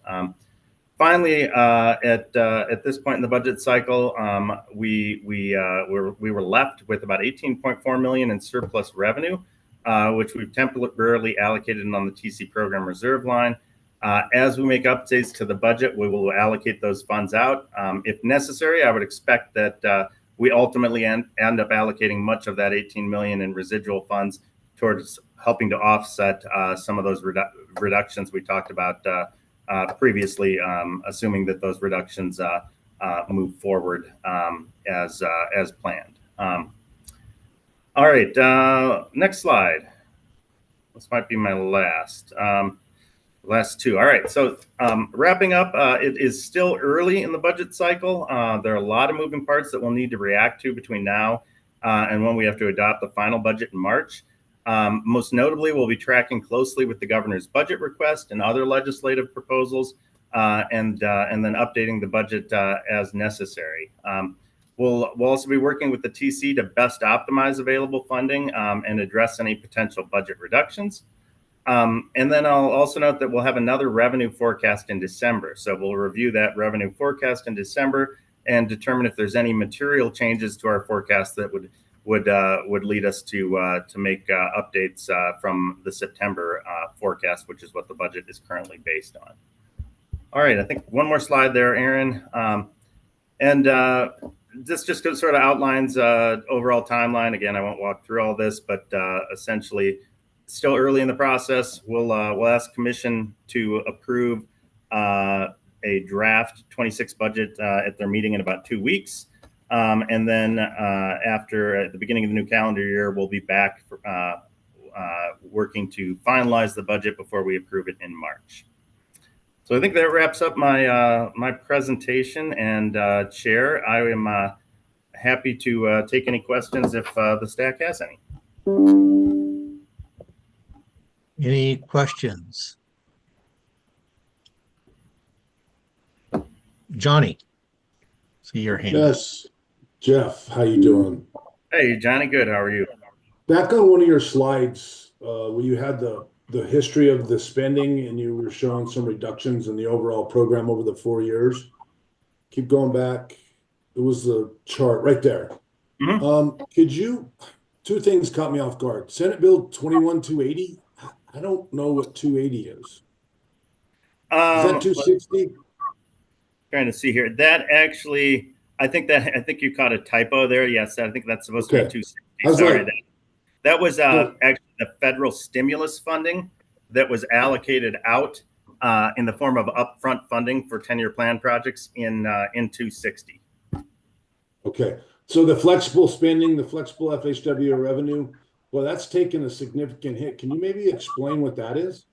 Finally, at this point in the budget cycle, we were left with about 18.4 million in surplus revenue, which we've temporarily allocated on the TC program reserve line. As we make updates to the budget, we will allocate those funds out. If necessary, I would expect that we ultimately end up allocating much of that 18 million in residual funds towards helping to offset some of those reductions we talked about previously, assuming that those reductions move forward as planned. All right, next slide. This might be my last two. All right, so wrapping up, it is still early in the budget cycle. There are a lot of moving parts that we'll need to react to between now and when we have to adopt the final budget in March. Most notably, we'll be tracking closely with the governor's budget request and other legislative proposals, and then updating the budget as necessary. We'll also be working with the TC to best optimize available funding and address any potential budget reductions. And then I'll also note that we'll have another revenue forecast in December. So we'll review that revenue forecast in December and determine if there's any material changes to our forecast that would lead us to make updates from the September forecast, which is what the budget is currently based on. All right, I think one more slide there, Aaron. This just sort of outlines overall timeline. Again, I won't walk through all this, but essentially, still early in the process. We'll ask Commission to approve a draft 26 budget at their meeting in about 2 weeks. And then at the beginning of the new calendar year, we'll be back working to finalize the budget before we approve it in March. So I think that wraps up my presentation. And Chair, I am happy to take any questions if the STAC has any. Any questions? Johnny, see your hand. Yes. Jeff, how you doing? Hey, Johnny, good. How are you? Back on one of your slides, where you had the history of the spending and you were showing some reductions in the overall program over the 4 years. Keep going back. It was the chart right there. Mm-hmm. Could you, two things caught me off guard. Senate Bill 21-280. I don't know what 280 is. Is that 260? Trying to see here. That actually, I think you caught a typo there. Yes, I think that's supposed to be 260. Sorry, that was actually the federal stimulus funding that was allocated out in the form of upfront funding for 10-year plan projects in 260. Okay, so the flexible spending, the flexible FHWA revenue, well, that's taken a significant hit. Can you maybe explain what that is?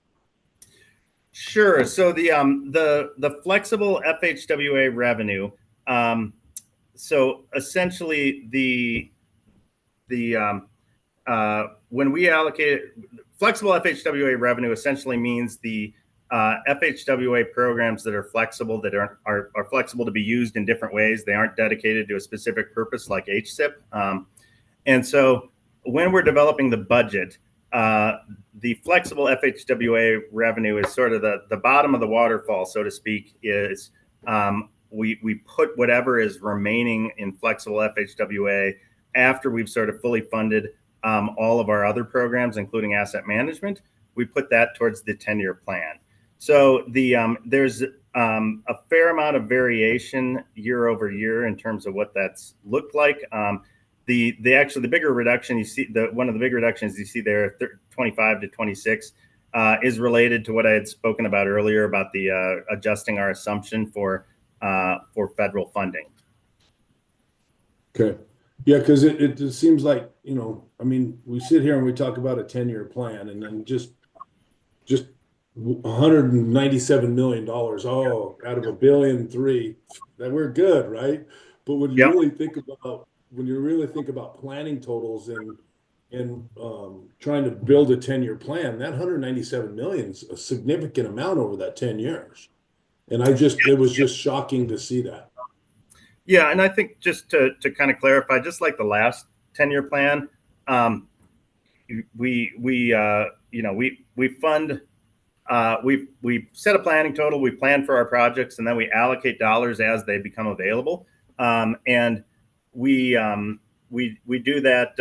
Sure. So the flexible FHWA revenue. So essentially when we allocate flexible FHWA revenue, essentially means the FHWA programs that are flexible, that are flexible to be used in different ways. They aren't dedicated to a specific purpose like HSIP. And so when we're developing the budget, the flexible FHWA revenue is sort of the bottom of the waterfall, so to speak, is we put whatever is remaining in flexible FHWA after we've sort of fully funded all of our other programs, including asset management. We put that towards the 10-year plan. So there's a fair amount of variation year over year in terms of what that's looked like. The bigger reduction you see, one of the big reductions you see there, 25 to 26, is related to what I had spoken about earlier about the adjusting our assumption for federal funding. Okay. Yeah, because it just seems like, I mean, we sit here and we talk about a 10-year plan, and then just $197 million, out of $1.3 billion, that we're good, right? But when you really think about planning totals and trying to build a 10-year plan, that 197 million is a significant amount over that 10 years. And it was just shocking to see that. Yeah, and I think just to kind of clarify, just like the last 10-year plan, we fund, we set a planning total, we plan for our projects, and then we allocate dollars as they become available, and we do that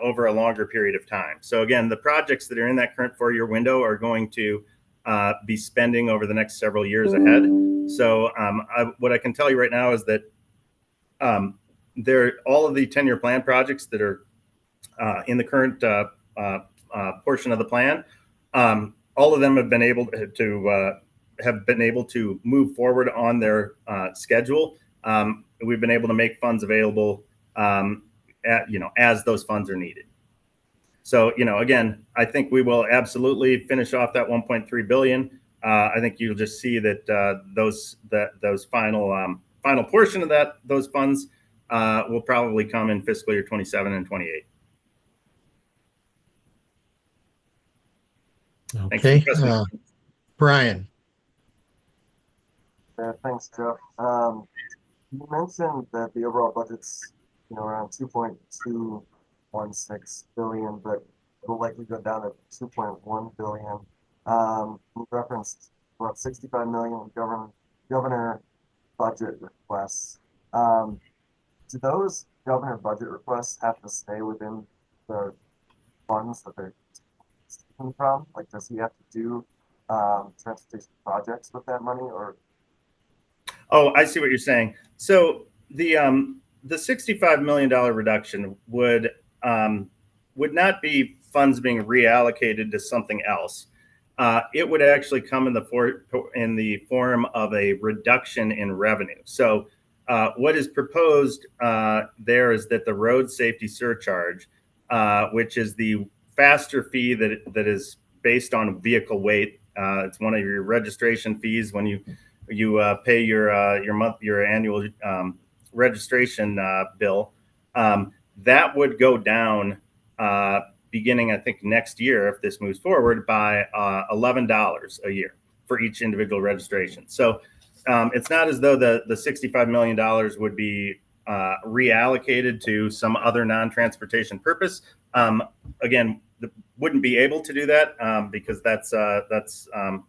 over a longer period of time. So again, the projects that are in that current 4-year window are going to be spending over the next several years ahead. So what I can tell you right now is that all of the 10-year plan projects that are in the current portion of the plan, all of them have been able to move forward on their schedule. We've been able to make funds available as those funds are needed. So again, I think we will absolutely finish off that 1.3 billion. I think you'll just see that those final portion of those funds will probably come in fiscal year 27 and 28. Okay, Brian. Thanks, Jeff. You mentioned that the overall budget's around 2.216 billion, but it'll likely go down to 2.1 billion. You referenced about 65 million governor budget requests. Do those governor budget requests have to stay within the funds that they're taken from? Like, does he have to do transportation projects with that money, or? Oh, I see what you're saying. So the $65 million reduction would not be funds being reallocated to something else. It would actually come in the form of a reduction in revenue. So what is proposed there is that the road safety surcharge, which is the faster fee that is based on vehicle weight, it's one of your registration fees when you pay your annual registration bill, that would go down beginning, I think, next year, if this moves forward, by $11 a year for each individual registration. So it's not as though the $65 million would be reallocated to some other non-transportation purpose. Again, wouldn't be able to do that because that's the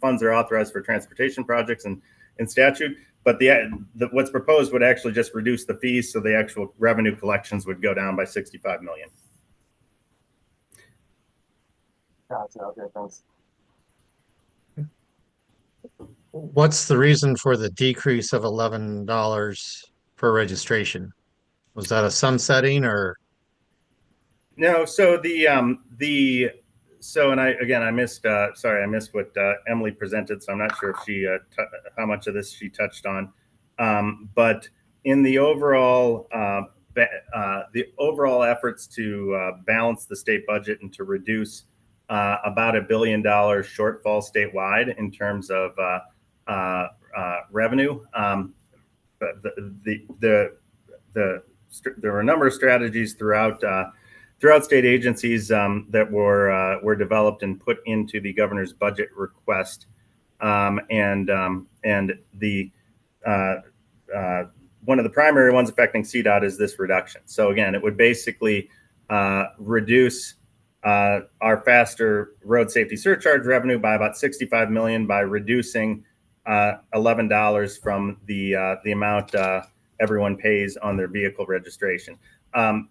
funds are authorized for transportation projects and in statute. But what's proposed would actually just reduce the fees, so the actual revenue collections would go down by 65 million. Gotcha. Okay, thanks. What's the reason for the decrease of $11 per registration? Was that a sunsetting or? No, so I missed what Emily presented, so I'm not sure if how much of this she touched on. But in the overall efforts to balance the state budget and to reduce about $1 billion shortfall statewide in terms of revenue. There were a number of strategies throughout state agencies that were developed and put into the governor's budget request, and the one of the primary ones affecting CDOT is this reduction. So again, it would basically reduce our faster road safety surcharge revenue by about $65 million by reducing $11 from the amount everyone pays on their vehicle registration.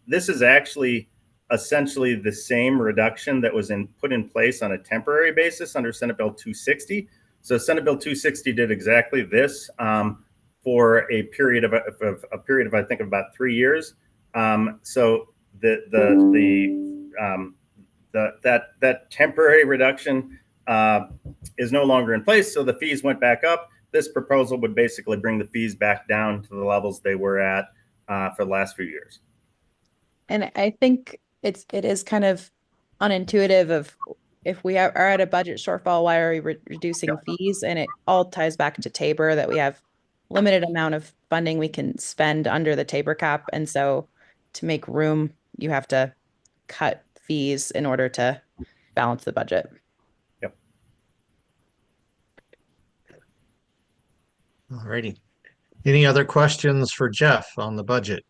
This is actually essentially the same reduction that was put in place on a temporary basis under Senate Bill 260. So Senate Bill 260 did exactly this for a period of I think about 3 years. So that temporary reduction is no longer in place. So the fees went back up. This proposal would basically bring the fees back down to the levels they were at for the last few years. And I think it is kind of unintuitive of if we are at a budget shortfall, why are we reducing fees? And it all ties back to Tabor, that we have limited amount of funding we can spend under the Tabor cap. And so to make room, you have to cut fees in order to balance the budget. Yep. All righty. Any other questions for Jeff on the budget?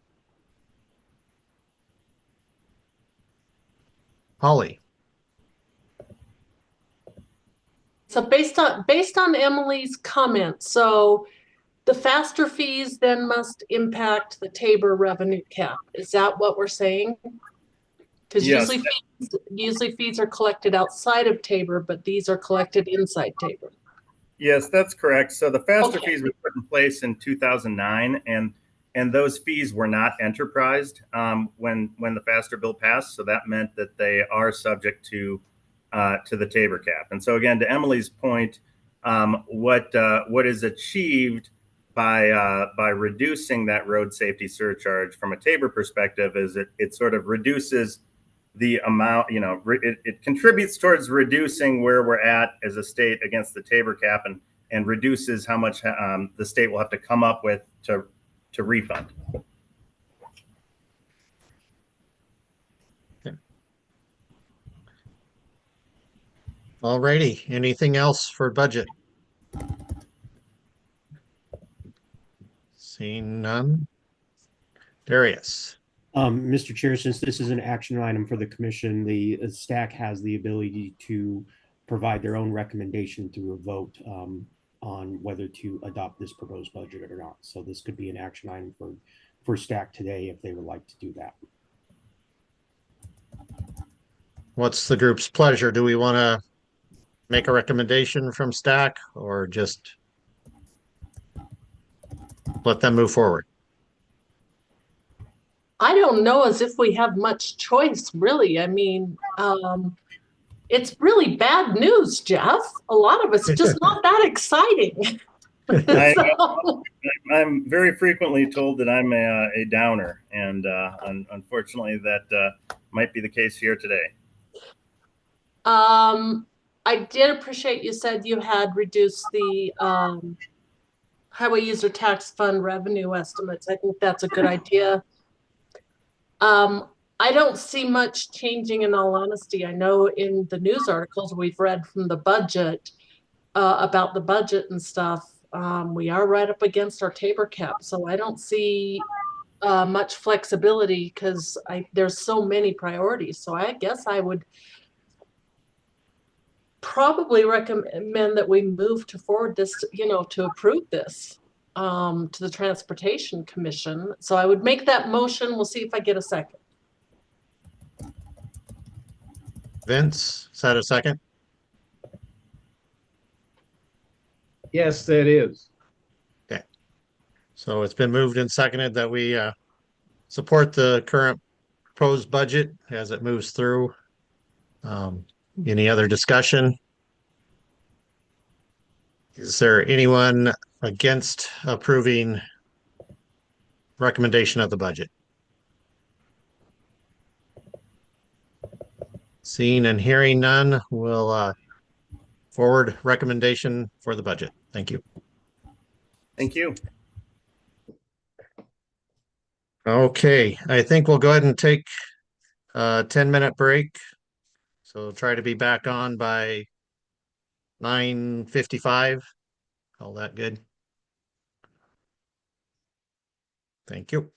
Holly. So based on Emily's comment, so the faster fees then must impact the Tabor revenue cap. Is that what we're saying? Because yes, usually fees are collected outside of Tabor, but these are collected inside Tabor. Yes, that's correct. So the faster fees were put in place in 2009, and those fees were not enterprised when the faster bill passed. So that meant that they are subject to the Tabor cap. And so again, to Emily's point, what is achieved by reducing that road safety surcharge from a Tabor perspective is it sort of reduces the amount, it contributes towards reducing where we're at as a state against the Tabor cap, and reduces how much the state will have to come up with to refund. Okay. All righty. Anything else for budget? Seeing none. Darius. Mr. Chair, since this is an action item for the commission, the STAC has the ability to provide their own recommendation through a vote on whether to adopt this proposed budget or not. So this could be an action item for STAC today if they would like to do that. What's the group's pleasure? Do we want to make a recommendation from STAC or just let them move forward? I don't know as if we have much choice, really. I mean, it's really bad news, Jeff. A lot of it's just not that exciting. I'm very frequently told that I'm a downer, and unfortunately that might be the case here today. I did appreciate you said you had reduced the highway user tax fund revenue estimates. I think that's a good idea. I don't see much changing, in all honesty. I know in the news articles we've read from the budget about the budget and stuff, we are right up against our Tabor cap. So I don't see much flexibility because there's so many priorities. So I guess I would probably recommend that we move to forward this, to approve this to the Transportation Commission. So I would make that motion. We'll see if I get a second. Vince, is that a second? Yes, that is. Okay. So it's been moved and seconded that we support the current proposed budget as it moves through. Any other discussion? Is there anyone against approving recommendation of the budget? Seeing and hearing none, we'll forward recommendation for the budget. Thank you. Thank you. Okay, I think we'll go ahead and take a 10-minute break. So try to be back on by 9:55. All that good. Thank you.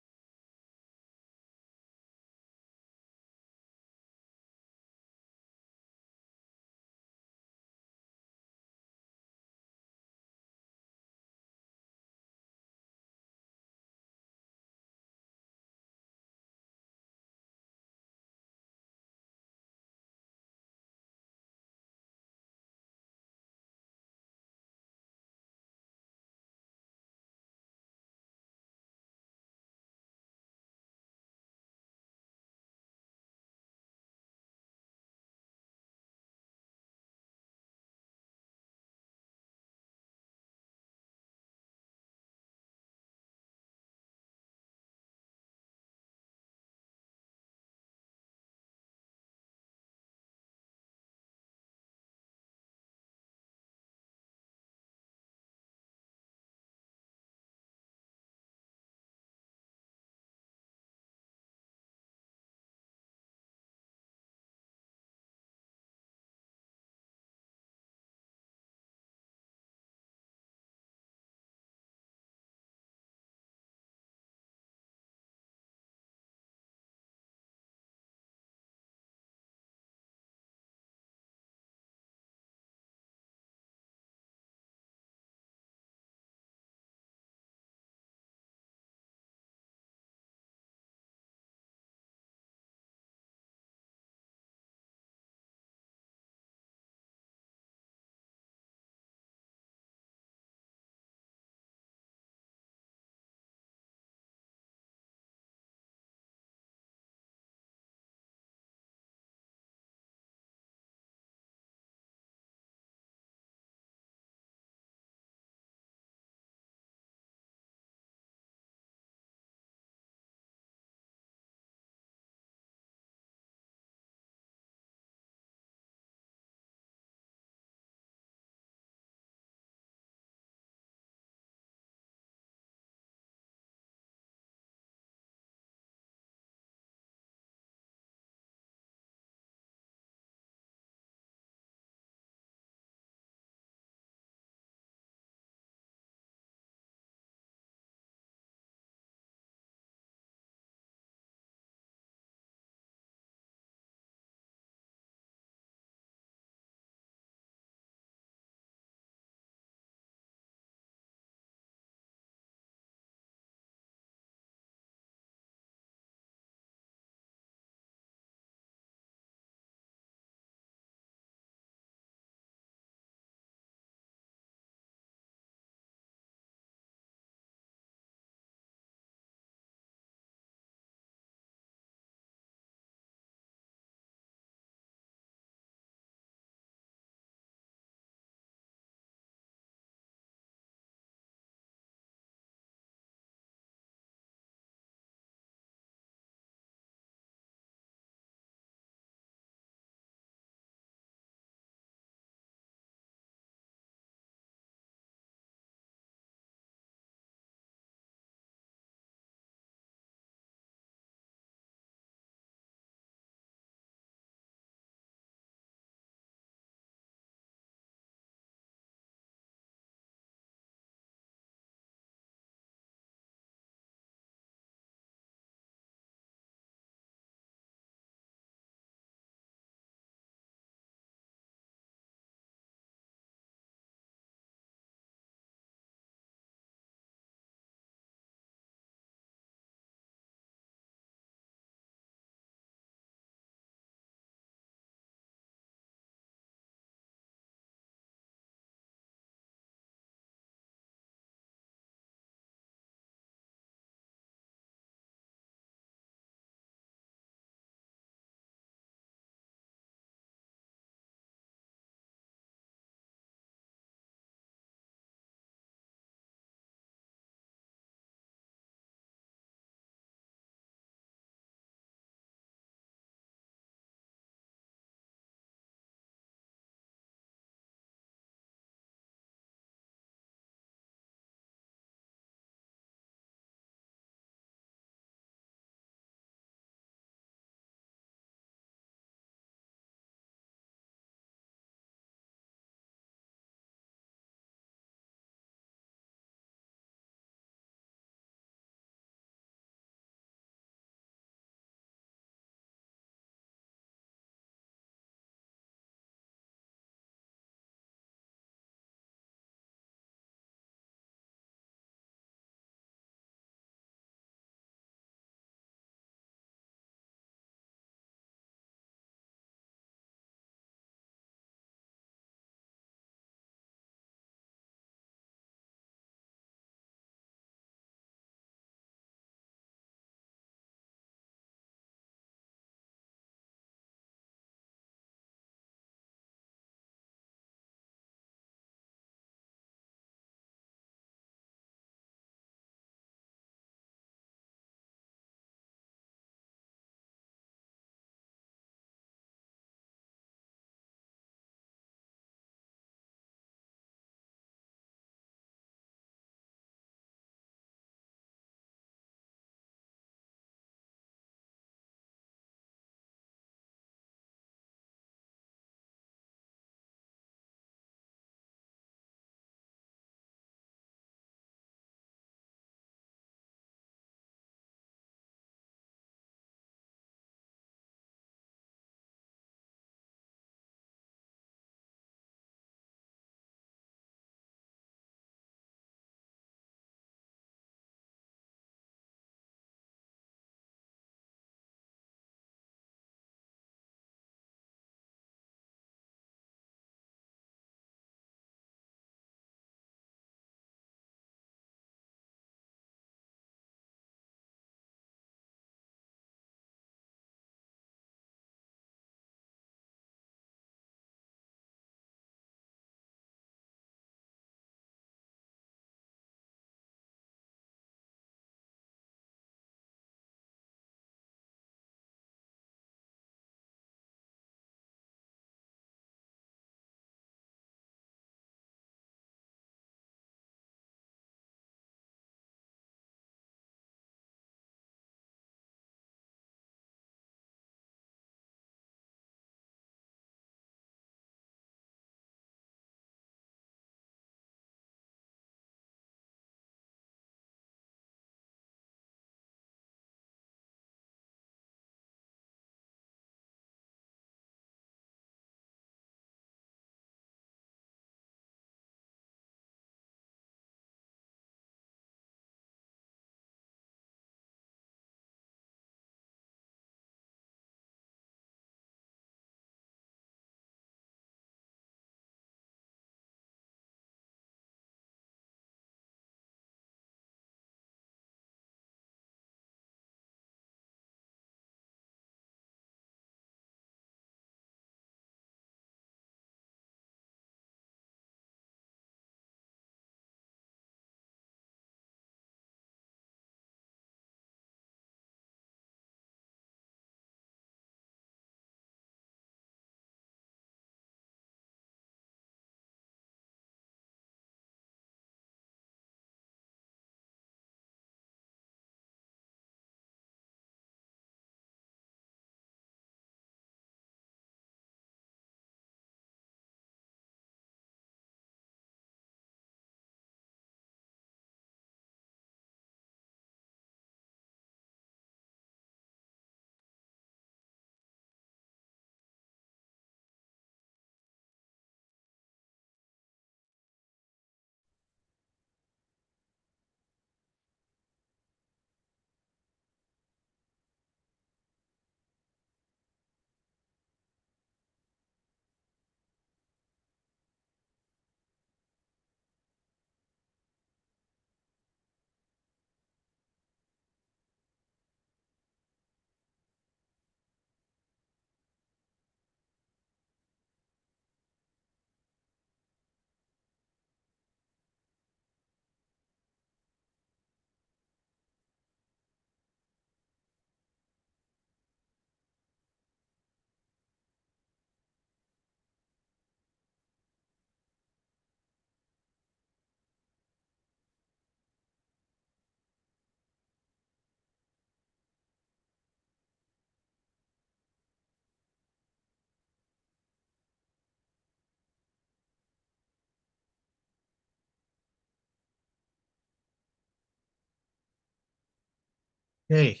Okay.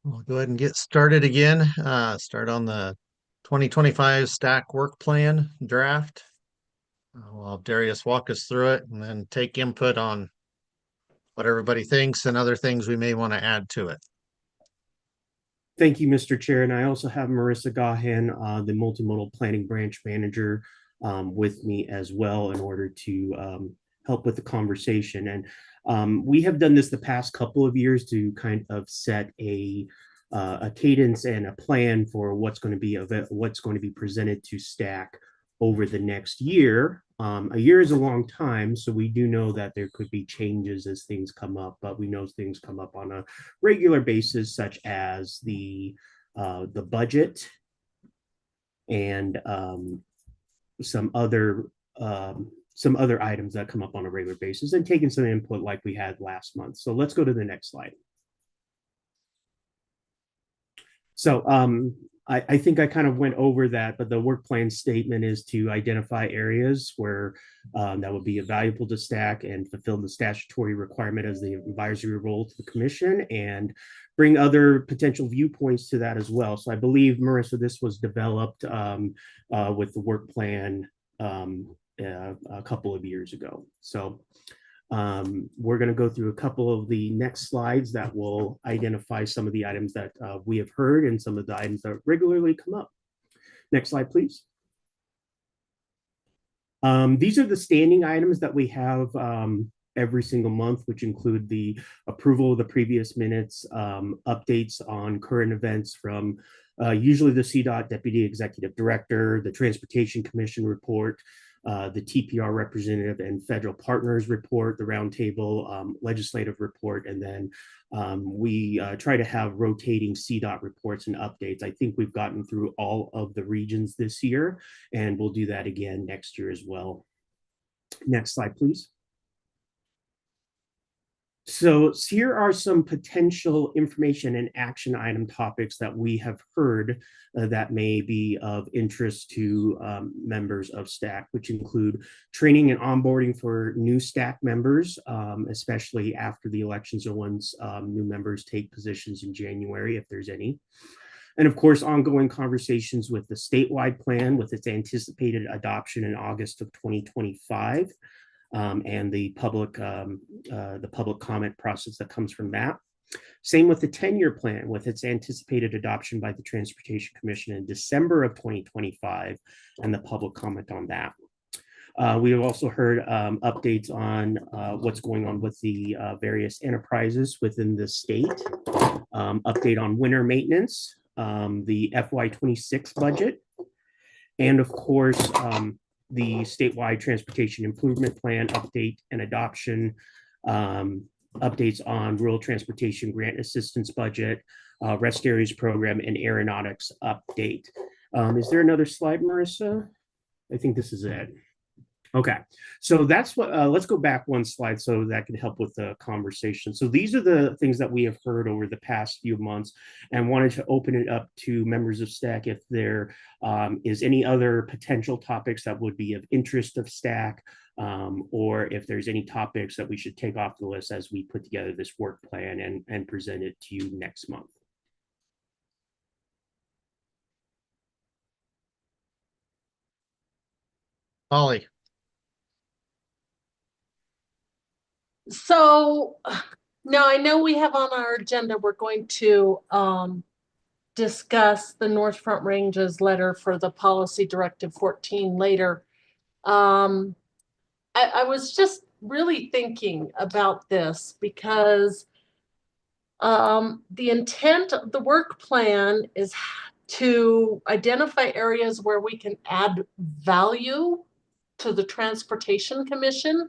We'll go ahead and get started again. Start on the 2025 STAC work plan draft. We'll have Darius walk us through it and then take input on what everybody thinks and other things we may want to add to it. Thank you, Mr. Chair. And I also have Marissa Gahan, the multimodal planning branch manager, with me as well in order to help with the conversation. And we have done this the past couple of years to kind of set a cadence and a plan for what's going to be presented to STAC over the next year. A year is a long time, so we do know that there could be changes as things come up, but we know things come up on a regular basis, such as the budget and some other items that come up on a regular basis, and taking some input like we had last month. So let's go to the next slide. So I think I kind of went over that, but the work plan statement is to identify areas where that would be valuable to STAC and fulfill the statutory requirement as the advisory role to the commission, and bring other potential viewpoints to that as well. So I believe, Marissa, this was developed with the work plan a couple of years ago. So we're going to go through a couple of the next slides that will identify some of the items that we have heard and some of the items that regularly come up. Next slide, please. These are the standing items that we have every single month, which include the approval of the previous minutes, updates on current events from usually the CDOT Deputy Executive Director, the Transportation Commission report, the TPR representative and federal partners report, the roundtable legislative report, and then we try to have rotating CDOT reports and updates. I think we've gotten through all of the regions this year, and we'll do that again next year as well. Next slide, please. So here are some potential information and action item topics that we have heard that may be of interest to members of STAC, which include training and onboarding for new STAC members, especially after the elections or once new members take positions in January, if there's any. And of course, ongoing conversations with the statewide plan with its anticipated adoption in August of 2025. And the public comment process that comes from that. Same with the 10-year plan with its anticipated adoption by the Transportation Commission in December of 2025 and the public comment on that. We have also heard updates on what's going on with the various enterprises within the state, update on winter maintenance, the FY26 budget, and of course, the statewide transportation improvement plan update and adoption, updates on rural transportation grant assistance budget, rest areas program, and aeronautics update. Is there another slide, Marissa? I think this is it. Okay, so that's what, let's go back one slide so that can help with the conversation. So these are the things that we have heard over the past few months, and wanted to open it up to members of STAC if there is any other potential topics that would be of interest of STAC, or if there's any topics that we should take off the list as we put together this work plan and present it to you next month. Holly. So now I know we have on our agenda, we're going to discuss the North Front Range's letter for the Policy Directive 14 later. I was just really thinking about this because the intent of the work plan is to identify areas where we can add value to the Transportation Commission.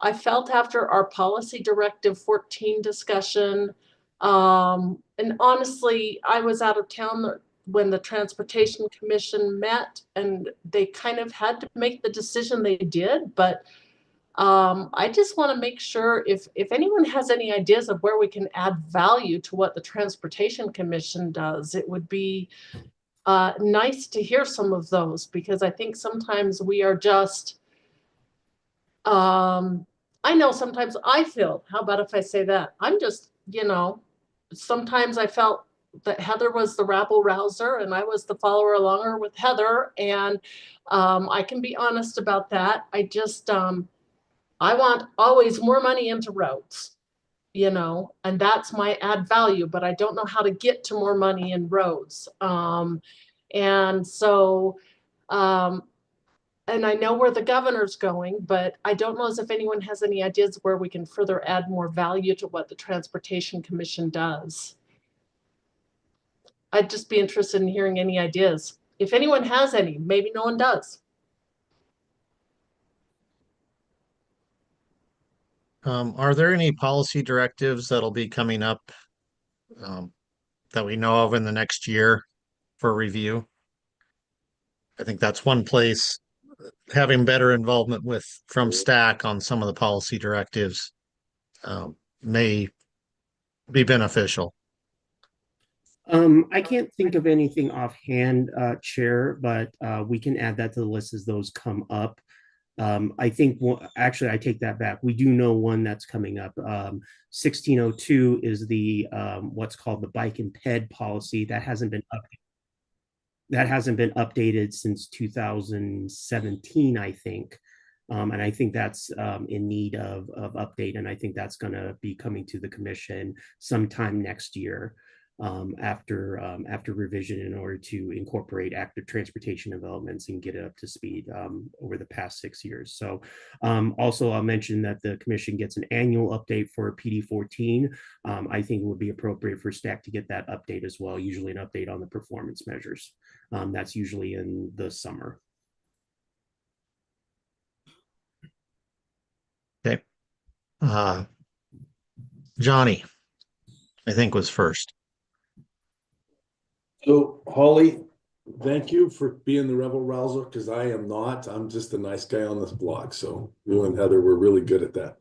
I felt after our Policy Directive 14 discussion, and honestly, I was out of town when the Transportation Commission met, and they kind of had to make the decision they did. But I just want to make sure if anyone has any ideas of where we can add value to what the Transportation Commission does, it would be nice to hear some of those, because I think sometimes we are just I know sometimes I feel, how about if I say that? I'm just, sometimes I felt that Heather was the rabble rouser and I was the follower alonger with Heather. And I can be honest about that. I just, I want always more money into roads, and that's my add value, but I don't know how to get to more money in roads. And so, and I know where the governor's going, but I don't know as if anyone has any ideas where we can further add more value to what the Transportation Commission does. I'd just be interested in hearing any ideas. If anyone has any, maybe no one does. Are there any policy directives that'll be coming up that we know of in the next year for review? I think that's one place having better involvement from STAC on some of the policy directives may be beneficial. I can't think of anything offhand, Chair, but we can add that to the list as those come up. I think, actually, I take that back. We do know one that's coming up. 1602 is the what's called the bike and ped policy that hasn't been updated. That hasn't been updated since 2017, I think. And I think that's in need of update. And I think that's going to be coming to the commission sometime next year after revision in order to incorporate active transportation developments and get it up to speed over the past 6 years. So also I'll mention that the commission gets an annual update for PD 14. I think it would be appropriate for STAC to get that update as well, usually an update on the performance measures. That's usually in the summer. Okay. Johnny, I think, was first. So Holly, thank you for being the rebel rouser, because I am not. I'm just a nice guy on this block. So you and Heather were really good at that.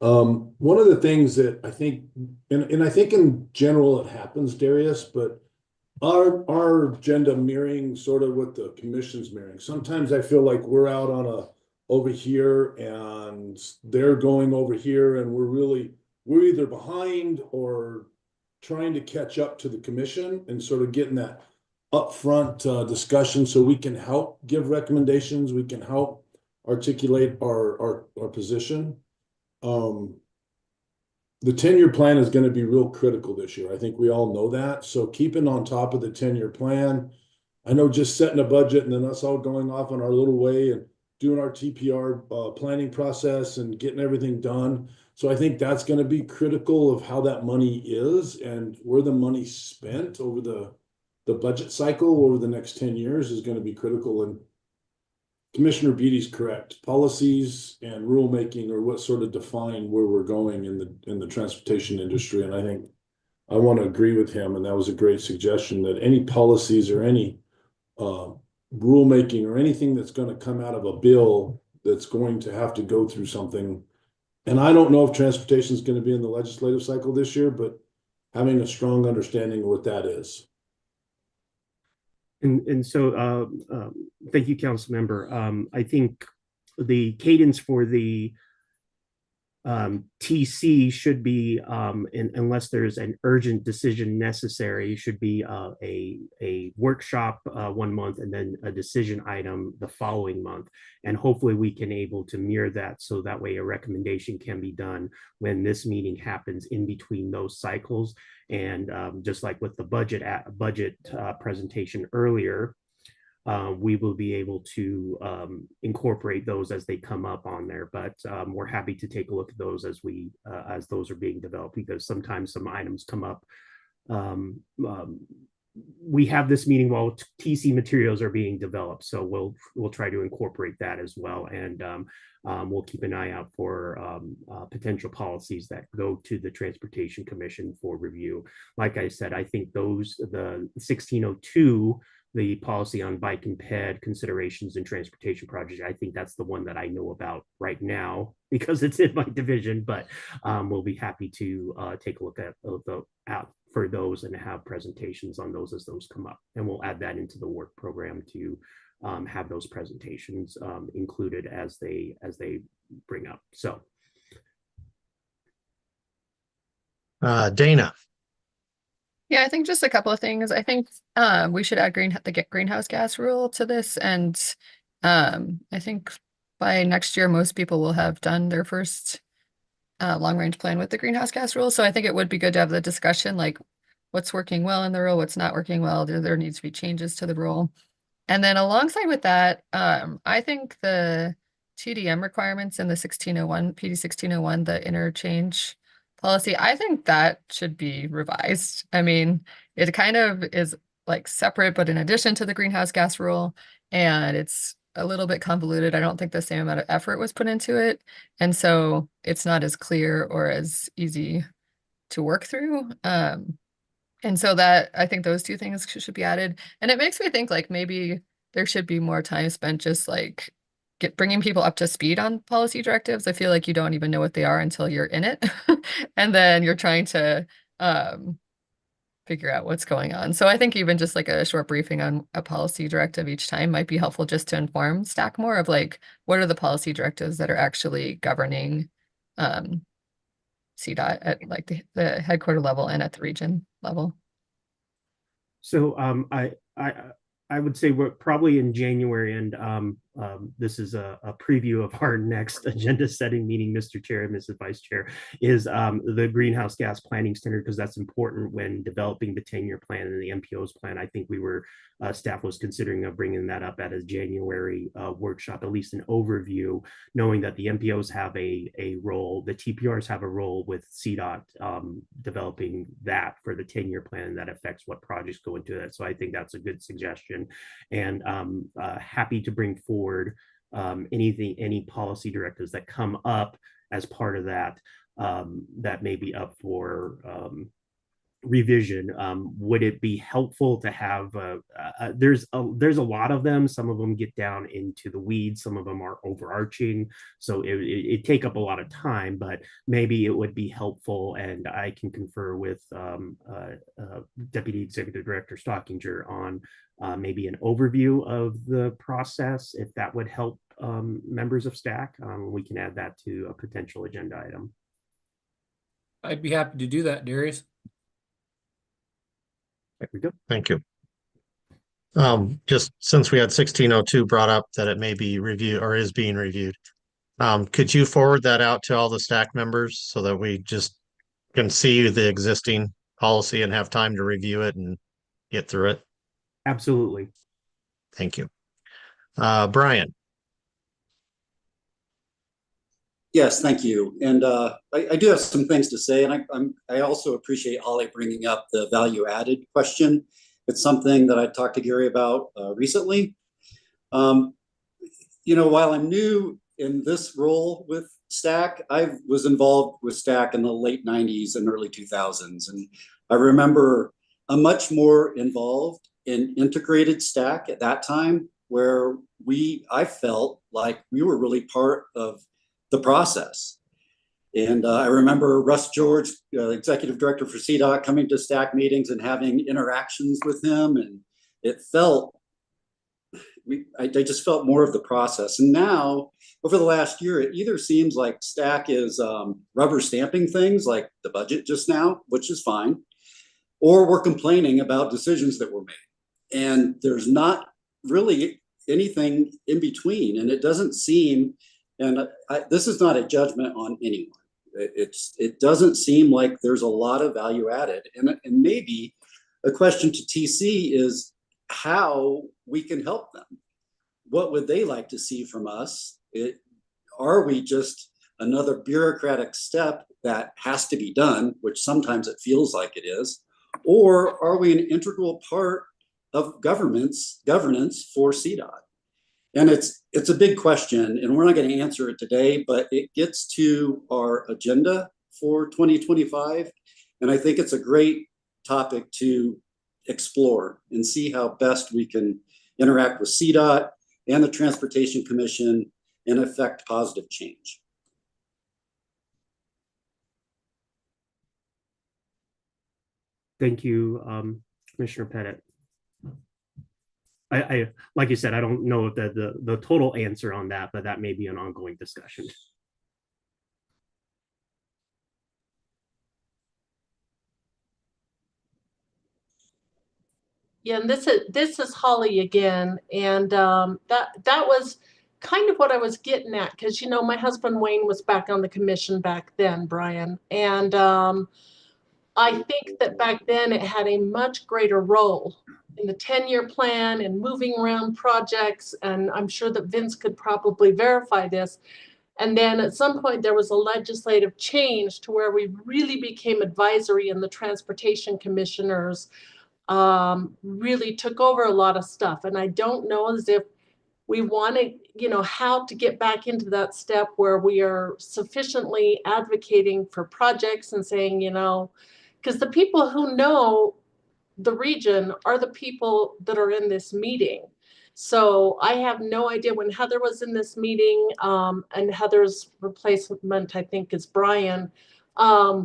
One of the things that I think, and I think in general it happens, Darius, but our agenda mirroring sort of what the commission's mirroring. Sometimes I feel like we're out on over here and they're going over here, and we're either behind or trying to catch up to the commission and sort of getting that upfront discussion so we can help give recommendations, we can help articulate our position. The 10-year plan is going to be real critical this year. I think we all know that. So keeping on top of the 10-year plan, I know just setting a budget and then us all going off on our little way and doing our TPR planning process and getting everything done. So I think that's going to be critical of how that money is and where the money's spent over the budget cycle over the next 10 years is going to be critical. And Commissioner Beatty's correct. Policies and rulemaking are what sort of define where we're going in the transportation industry. And I think I want to agree with him. And that was a great suggestion that any policies or any rulemaking or anything that's going to come out of a bill that's going to have to go through something. And I don't know if transportation is going to be in the legislative cycle this year, but having a strong understanding of what that is. And so thank you, council member. I think the cadence for the TC should be, unless there's an urgent decision necessary, should be a workshop 1 month and then a decision item the following month. And hopefully we can able to mirror that so that way a recommendation can be done when this meeting happens in between those cycles. And just like with the budget presentation earlier, we will be able to incorporate those as they come up on there. But we're happy to take a look at those as those are being developed, because sometimes some items come up. We have this meeting while TC materials are being developed, so we'll try to incorporate that as well. And we'll keep an eye out for potential policies that go to the Transportation Commission for review. Like I said, I think the 1602, the policy on bike and ped considerations and transportation projects, I think that's the one that I know about right now because it's in my division, but we'll be happy to take a look at for those and have presentations on those as those come up. And we'll add that into the work program to have those presentations included as they bring up. So Dana. Yeah, I think just a couple of things. I think we should add the greenhouse gas rule to this, and I think by next year most people will have done their first long range plan with the greenhouse gas rule. So I think it would be good to have the discussion like what's working well in the rule, what's not working well. There needs to be changes to the rule. And then alongside with that, I think the TDM requirements in the 1601, PD 1601, the interchange policy, I think that should be revised. I mean, it kind of is like separate, but in addition to the greenhouse gas rule, and it's a little bit convoluted. I don't think the same amount of effort was put into it. And so it's not as clear or as easy to work through. And so that I think those two things should be added. And it makes me think like maybe there should be more time spent just like bringing people up to speed on policy directives. I feel like you don't even know what they are until you're in it. And then you're trying to figure out what's going on. So I think even just like a short briefing on a policy directive each time might be helpful just to inform STAC more of like, what are the policy directives that are actually governing CDOT at like the headquarter level and at the region level. So I would say we're probably in January, and this is a preview of our next agenda setting meeting, Mr. Chair and Mrs. Vice Chair, is the greenhouse gas planning standard, because that's important when developing the 10-year plan and the MPO's plan. I think staff was considering bringing that up at a January workshop, at least an overview, knowing that the MPOs have a role, the TPRs have a role with CDOT developing that for the 10-year plan, and that affects what projects go into that. So I think that's a good suggestion, and happy to bring forward any policy directives that come up as part of that that may be up for revision. Would it be helpful to have there's a lot of them. Some of them get down into the weeds, some of them are overarching, so it take up a lot of time, but maybe it would be helpful, and I can confer with Deputy Executive Director Stockinger on maybe an overview of the process, if that would help members of STAC. We can add that to a potential agenda item. I'd be happy to do that, Darius. There we go. Thank you. Just since we had 1602 brought up that it may be reviewed or is being reviewed, could you forward that out to all the STAC members so that we just can see the existing policy and have time to review it and get through it? Absolutely. Thank you. Brian. Yes, thank you. And I do have some things to say, and I also appreciate Holly bringing up the value added question. It's something that I talked to Gary about recently. While I'm new in this role with STAC, I was involved with STAC in the late 90s and early 2000s. And I remember I'm much more involved in integrated STAC at that time, where I felt like we were really part of the process. And I remember Russ George, executive director for CDOT, coming to STAC meetings and having interactions with him. And it felt, I just felt more of the process. And now, over the last year, it either seems like STAC is rubber stamping things like the budget just now, which is fine, or we're complaining about decisions that were made. And there's not really anything in between. And it doesn't seem, and this is not a judgment on anyone. It doesn't seem like there's a lot of value added. And maybe a question to TC is how we can help them. What would they like to see from us? Are we just another bureaucratic step that has to be done, which sometimes it feels like it is? Or are we an integral part of governance for CDOT? And it's a big question, and we're not going to answer it today, but it gets to our agenda for 2025. And I think it's a great topic to explore and see how best we can interact with CDOT and the Transportation Commission and affect positive change. Thank you, Commissioner Pettit. I like you said, I don't know if the total answer on that, but that may be an ongoing discussion. Yeah, and this is Holly again, and that was kind of what I was getting at, because you know my husband Wayne was back on the commission back then, Brian, and I think that back then it had a much greater role in the 10-year plan and moving around projects, and I'm sure that Vince could probably verify this. And then at some point there was a legislative change to where we really became advisory, and the transportation commissioners really took over a lot of stuff. And I don't know as if we want to, you know, how to get back into that step where we are sufficiently advocating for projects and saying, you know, because the people who know the region are the people that are in this meeting. So I have no idea. When Heather was in this meeting, and Heather's replacement, I think, is Brian. I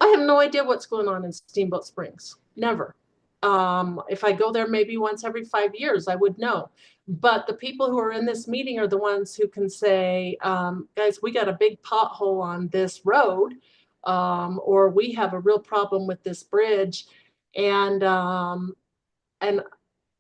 have no idea what's going on in Steamboat Springs. Never. If I go there maybe once every 5 years, I would know. But the people who are in this meeting are the ones who can say, guys, we got a big pothole on this road, or we have a real problem with this bridge. And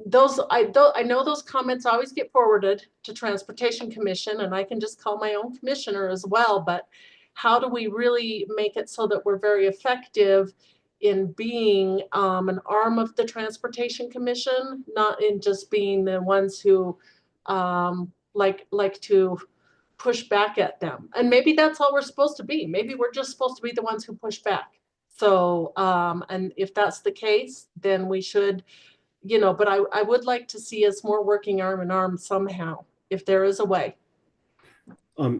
those I know those comments always get forwarded to Transportation Commission, and I can just call my own commissioner as well. But how do we really make it so that we're very effective in being an arm of the Transportation Commission, not in just being the ones who like to push back at them? And maybe that's all we're supposed to be. Maybe we're just supposed to be the ones who push back. So and if that's the case, then we should, you know, but I would like to see us more working arm in arm somehow, if there is a way.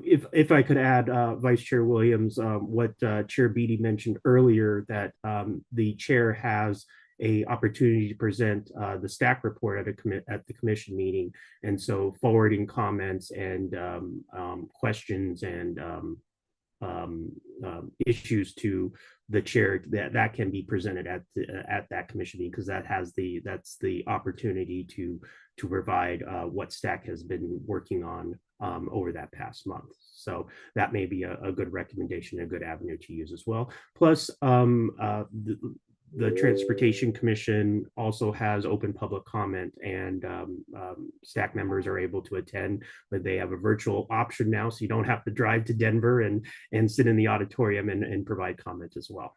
If I could add, Vice Chair Williams, what Chair Beatty mentioned earlier, that the chair has a opportunity to present the STAC report at the commission meeting, and so forwarding comments and questions and issues to the chair, that can be presented at that commission meeting, because that's the opportunity to provide what STAC has been working on over that past month. So that may be a good recommendation, a good avenue to use as well. Plus, the Transportation Commission also has open public comment, and STAC members are able to attend, but they have a virtual option now, so you don't have to drive to Denver and sit in the auditorium and provide comment as well.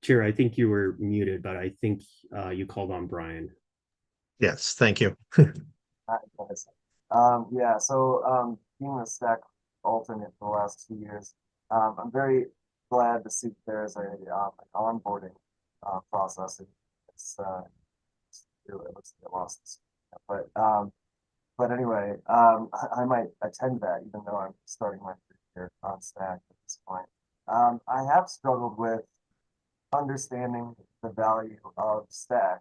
Chair, I think you were muted, but I think you called on Brian. Yes, thank you. Yeah, so being a STAC alternate for the last 2 years, I'm very glad to see there's an onboarding process. It looks like I lost this, but anyway, I might attend that, even though I'm starting my career on STAC at this point. I have struggled with understanding the value of STAC,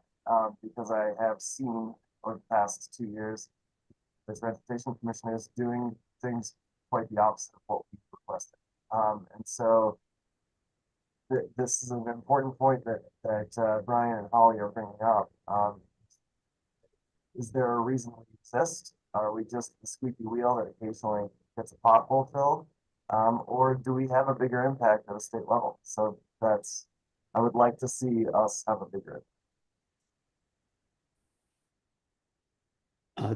because I have seen over the past 2 years the Transportation Commission is doing things quite the opposite of what we requested. And so this is an important point that Brian and Holly are bringing up. Is there a reason we exist? Are we just the squeaky wheel that occasionally gets a pothole filled? Or do we have a bigger impact at a state level? So I would like to see us have a bigger impact.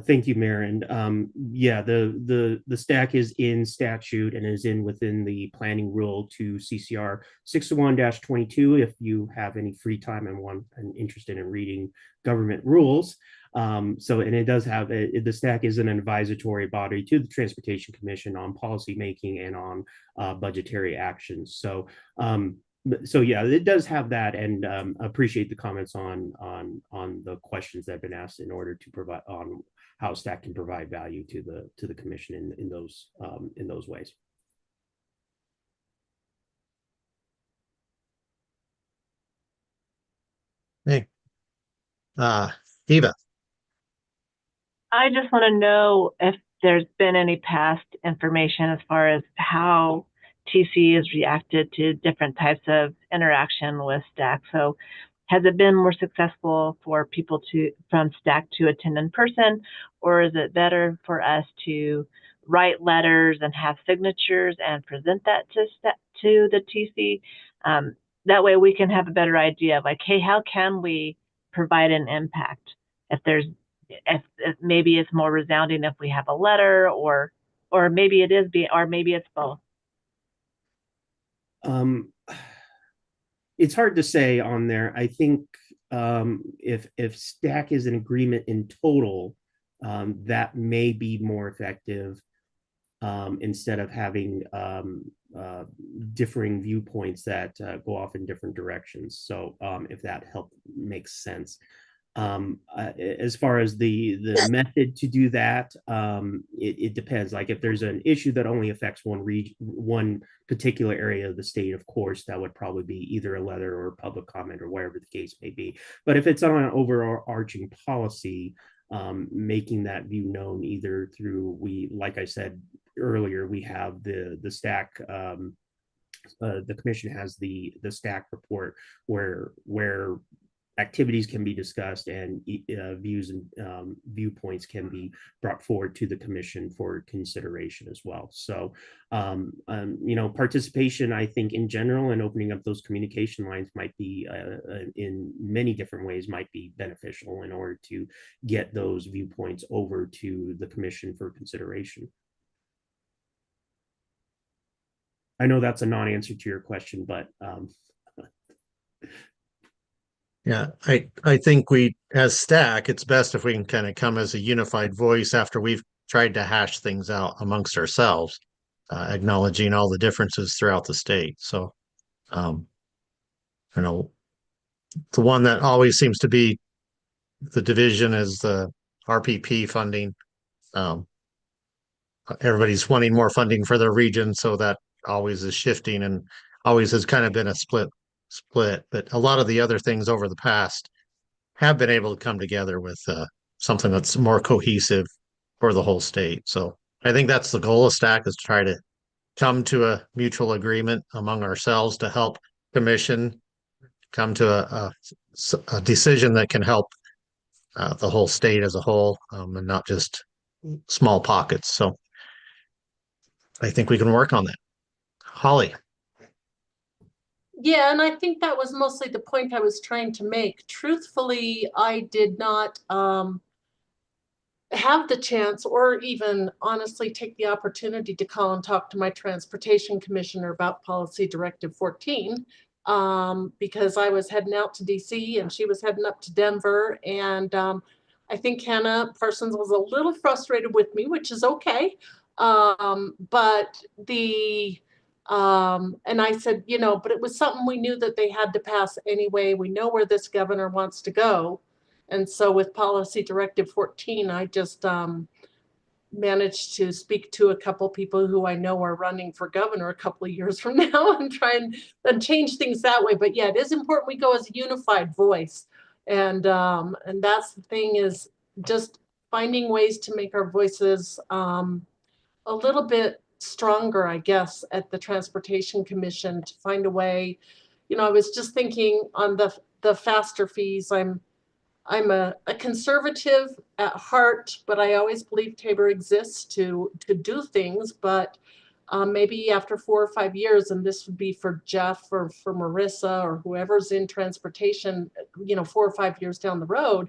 Thank you, Mayor. And yeah, the STAC is in statute and is within the planning rule to CCR 601-22. If you have any free time and interested in reading government rules. And it does have the STAC is an advisory body to the Transportation Commission on policy making and on budgetary actions. So yeah, it does have that, and appreciate the comments on the questions that have been asked in order to provide on how STAC can provide value to the commission in those ways. Hey, Eva. I just want to know if there's been any past information as far as how TC has reacted to different types of interaction with STAC. So has it been more successful for people from STAC to attend in person, or is it better for us to write letters and have signatures and present that to the TC. That way we can have a better idea of like, hey, how can we provide an impact? If maybe it's more resounding if we have a letter, or maybe it is or maybe it's both. It's hard to say on there. I think if STAC is an agreement in total, that may be more effective instead of having differing viewpoints that go off in different directions. So if that makes sense. As far as the method to do that, it depends. Like if there's an issue that only affects one particular area of the state, of course, that would probably be either a letter or public comment or whatever the case may be. But if it's on an overarching policy, making that view known either through like I said earlier, we have the STAC. The commission has the STAC report where activities can be discussed and views and viewpoints can be brought forward to the commission for consideration as well. So, participation, I think in general, and opening up those communication lines might be in many different ways might be beneficial in order to get those viewpoints over to the commission for consideration. I know that's a non-answer to your question, but yeah, I think we, as STAC, it's best if we can kind of come as a unified voice after we've tried to hash things out amongst ourselves, acknowledging all the differences throughout the state. So, the one that always seems to be the division is the RPP funding. Everybody's wanting more funding for their region, so that always is shifting and always has kind of been a split. But a lot of the other things over the past have been able to come together with something that's more cohesive for the whole state. So I think that's the goal of STAC, is to try to come to a mutual agreement among ourselves to help commission come to a decision that can help the whole state as a whole, and not just small pockets. So I think we can work on that. Holly. Yeah, and I think that was mostly the point I was trying to make. Truthfully, I did not have the chance or even honestly take the opportunity to call and talk to my transportation commissioner about policy directive 14 because I was heading out to DC and she was heading up to Denver. And I think Hannah Parsons was a little frustrated with me, which is okay. But and I said, but it was something we knew that they had to pass anyway. We know where this governor wants to go. And so with policy directive 14, I just managed to speak to a couple people who I know are running for governor a couple of years from now and try and change things that way. But yeah, it is important we go as a unified voice. And that's the thing, is just finding ways to make our voices a little bit stronger, I guess, at the Transportation Commission, to find a way. I was just thinking on the faster fees. I'm a conservative at heart, but I always believe Tabor exists to do things. But maybe after 4 or 5 years, and this would be for Jeff or for Marissa or whoever's in transportation, 4 or 5 years down the road,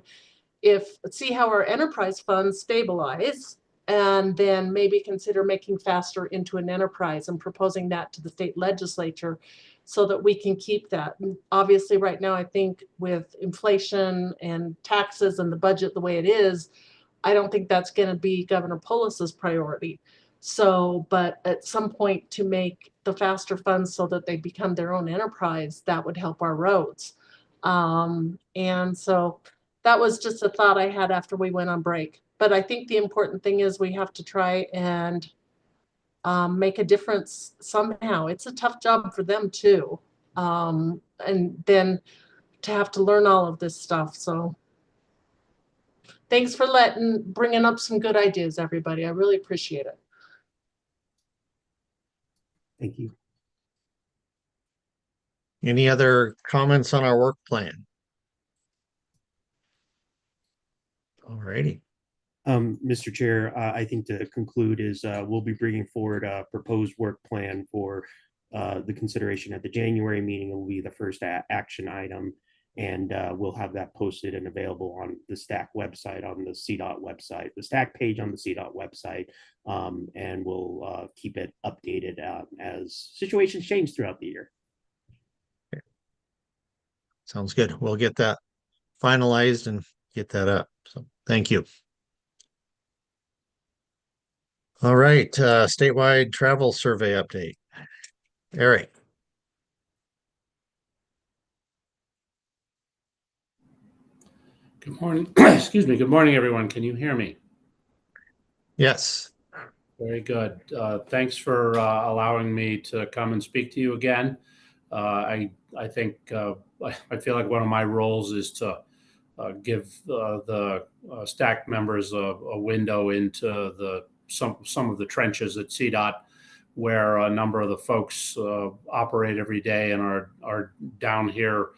see how our enterprise funds stabilize, and then maybe consider making faster into an enterprise and proposing that to the state legislature so that we can keep that. And obviously right now, I think with inflation and taxes and the budget the way it is, I don't think that's going to be Governor Polis's priority. So, but at some point to make the faster funds so that they become their own enterprise, that would help our roads. And so that was just a thought I had after we went on break. But I think the important thing is we have to try and make a difference somehow. It's a tough job for them too. And then to have to learn all of this stuff. So thanks for bringing up some good ideas, everybody. I really appreciate it. Thank you. Any other comments on our work plan? All righty. Mr. Chair, I think to conclude is we'll be bringing forward a proposed work plan for the consideration at the January meeting. It will be the first action item, and we'll have that posted and available on the STAC website, on the CDOT website, the STAC page on the CDOT website, and we'll keep it updated as situations change throughout the year. Sounds good. We'll get that finalized and get that up. So thank you. All right, statewide travel survey update. Eric. Good morning. Excuse me. Good morning, everyone. Can you hear me? Yes. Very good. Thanks for allowing me to come and speak to you again. I think I feel like one of my roles is to give the STAC members a window into some of the trenches at CDOT, where a number of the folks operate every day and are down here,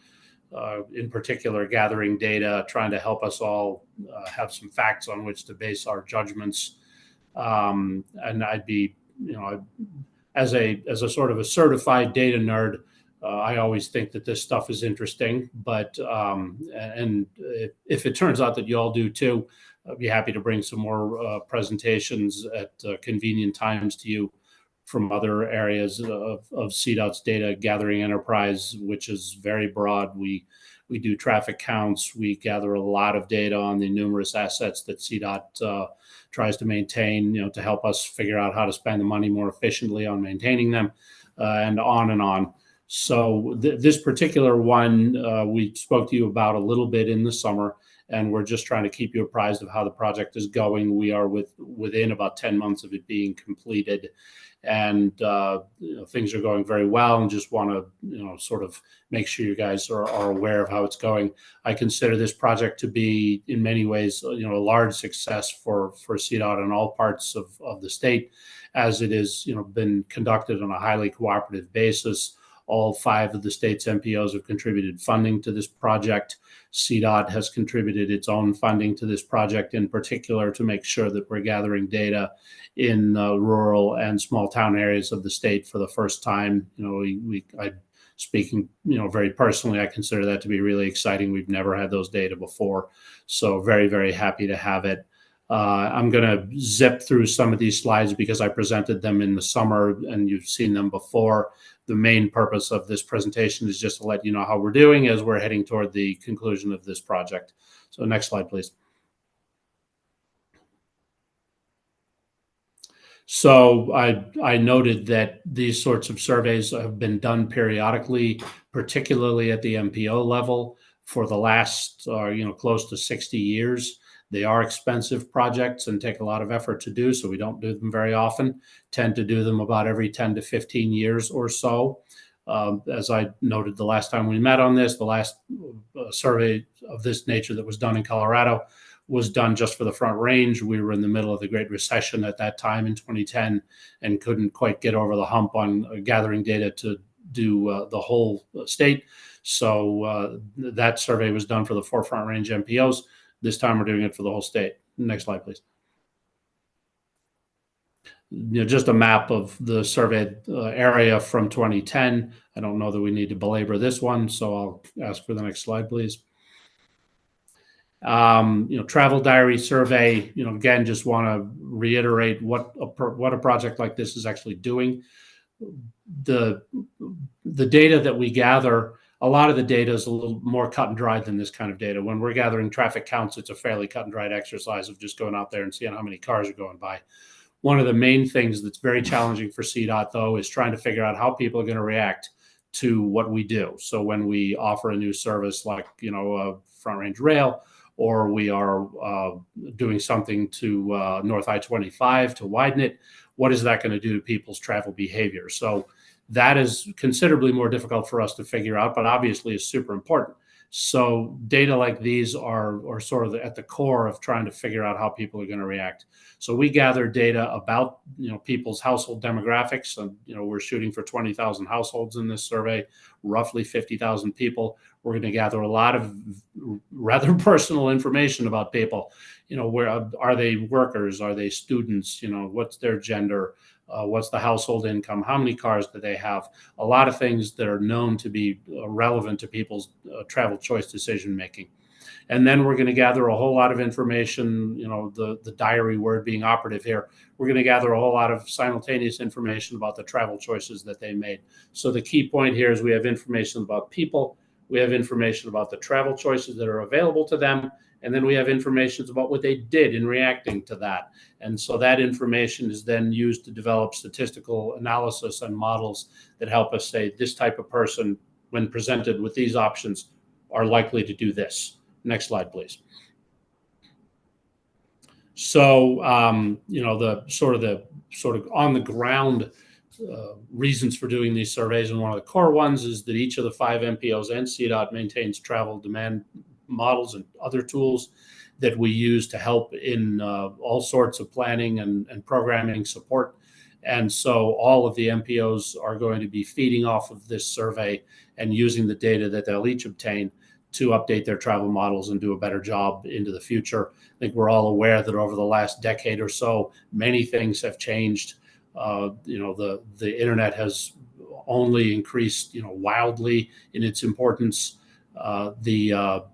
in particular, gathering data, trying to help us all have some facts on which to base our judgments. And I'd be, as a sort of a certified data nerd, I always think that this stuff is interesting, but and if it turns out that you all do too, I'd be happy to bring some more presentations at convenient times to you from other areas of CDOT's data gathering enterprise, which is very broad. We do traffic counts. We gather a lot of data on the numerous assets that CDOT tries to maintain, to help us figure out how to spend the money more efficiently on maintaining them, and on and on. So this particular one, we spoke to you about a little bit in the summer, and we're just trying to keep you apprised of how the project is going. We are within about 10 months of it being completed, and things are going very well, and just want to sort of make sure you guys are aware of how it's going. I consider this project to be in many ways a large success for CDOT in all parts of the state, as it is been conducted on a highly cooperative basis. All 5 of the state's MPOs have contributed funding to this project. CDOT has contributed its own funding to this project, in particular to make sure that we're gathering data in rural and small town areas of the state for the first time. Speaking, very personally, I consider that to be really exciting. We've never had those data before, so very, very happy to have it. I'm going to zip through some of these slides because I presented them in the summer and you've seen them before. The main purpose of this presentation is just to let you know how we're doing as we're heading toward the conclusion of this project. So next slide, please. So I noted that these sorts of surveys have been done periodically, particularly at the MPO level, for the last close to 60 years. They are expensive projects and take a lot of effort to do, so we don't do them very often. Tend to do them about every 10 to 15 years or so. As I noted the last time we met on this, the last survey of this nature that was done in Colorado was done just for the Front Range. We were in the middle of the Great Recession at that time in 2010 and couldn't quite get over the hump on gathering data to do the whole state. So that survey was done for the 4 Front Range MPOs. This time we're doing it for the whole state. Next slide, please. Just a map of the surveyed area from 2010. I don't know that we need to belabor this one, so I'll ask for the next slide, please. Travel diary survey, again, just want to reiterate what a project like this is actually doing. The data that we gather, a lot of the data is a little more cut and dried than this kind of data. When we're gathering traffic counts, it's a fairly cut and dried exercise of just going out there and seeing how many cars are going by. One of the main things that's very challenging for CDOT, though, is trying to figure out how people are going to react to what we do. So when we offer a new service like, Front Range Rail, or we are doing something to North I-25 to widen it, what is that going to do to people's travel behavior? So that is considerably more difficult for us to figure out, but obviously is super important. So data like these are sort of at the core of trying to figure out how people are going to react. So we gather data about, people's household demographics. And, we're shooting for 20,000 households in this survey, roughly 50,000 people. We're going to gather a lot of rather personal information about people. Where are they workers? Are they students? What's their gender? What's the household income? How many cars do they have? A lot of things that are known to be relevant to people's travel choice decision making. And then we're going to gather a whole lot of information, the diary word being operative here. We're going to gather a whole lot of simultaneous information about the travel choices that they made. So the key point here is we have information about people, we have information about the travel choices that are available to them, and then we have information about what they did in reacting to that. And so that information is then used to develop statistical analysis and models that help us say this type of person, when presented with these options, are likely to do this. Next slide, please. So, the sort of on the ground reasons for doing these surveys, and one of the core ones is that each of the 5 MPOs and CDOT maintains travel demand models and other tools that we use to help in all sorts of planning and programming support. And so all of the MPOs are going to be feeding off of this survey and using the data that they'll each obtain to update their travel models and do a better job into the future. I think we're all aware that over the last decade or so, many things have changed. The internet has only increased, wildly in its importance. The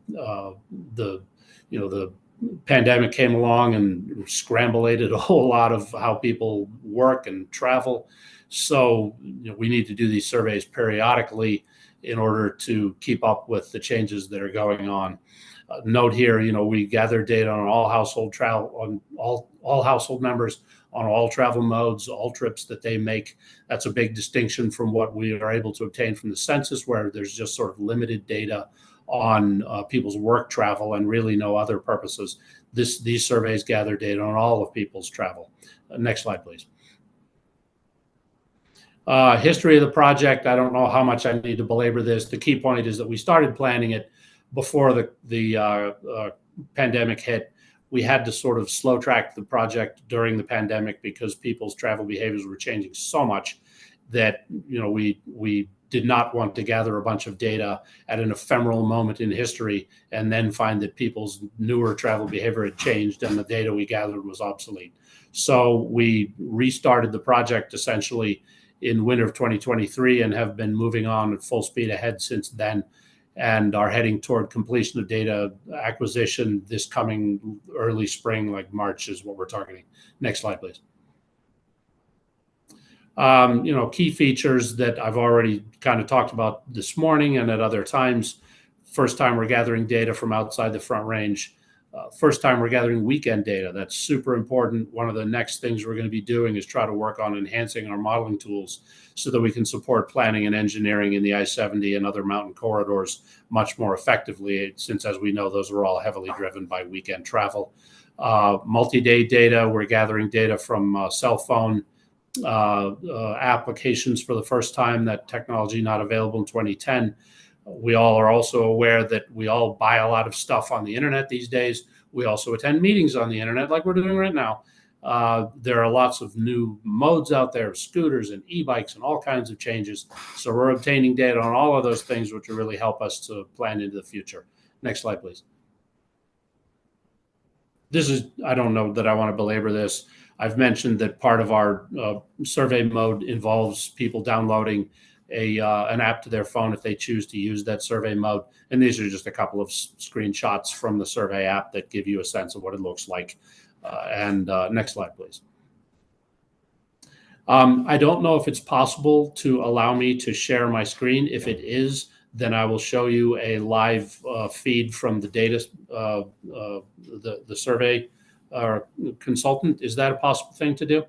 pandemic came along and scrambulated a whole lot of how people work and travel. So we need to do these surveys periodically in order to keep up with the changes that are going on. Note here, we gather data on all household travel, on all household members, on all travel modes, all trips that they make. That's a big distinction from what we are able to obtain from the census, where there's just sort of limited data on people's work travel and really no other purposes. These surveys gather data on all of people's travel. Next slide, please. History of the project, I don't know how much I need to belabor this. The key point is that we started planning it before the pandemic hit. We had to sort of slow track the project during the pandemic because people's travel behaviors were changing so much that we did not want to gather a bunch of data at an ephemeral moment in history and then find that people's newer travel behavior had changed and the data we gathered was obsolete. So we restarted the project essentially in winter of 2023 and have been moving on at full speed ahead since then, and are heading toward completion of data acquisition this coming early spring, like March is what we're targeting. Next slide, please. Key features that I've already kind of talked about this morning and at other times. First time we're gathering data from outside the Front Range. First time we're gathering weekend data. That's super important. One of the next things we're going to be doing is try to work on enhancing our modeling tools so that we can support planning and engineering in the I-70 and other mountain corridors much more effectively, since, as we know, those are all heavily driven by weekend travel. Multi-day data, we're gathering data from cell phone applications for the first time. That technology not available in 2010. We all are also aware that we all buy a lot of stuff on the internet these days. We also attend meetings on the internet like we're doing right now. There are lots of new modes out there, scooters and e-bikes and all kinds of changes. So we're obtaining data on all of those things, which will really help us to plan into the future. Next slide, please. I don't know that I want to belabor this. I've mentioned that part of our survey mode involves people downloading an app to their phone if they choose to use that survey mode. And these are just a couple of screenshots from the survey app that give you a sense of what it looks like. Next slide, please. I don't know if it's possible to allow me to share my screen. If it is, then I will show you a live feed from the data, the survey consultant. Is that a possible thing to do?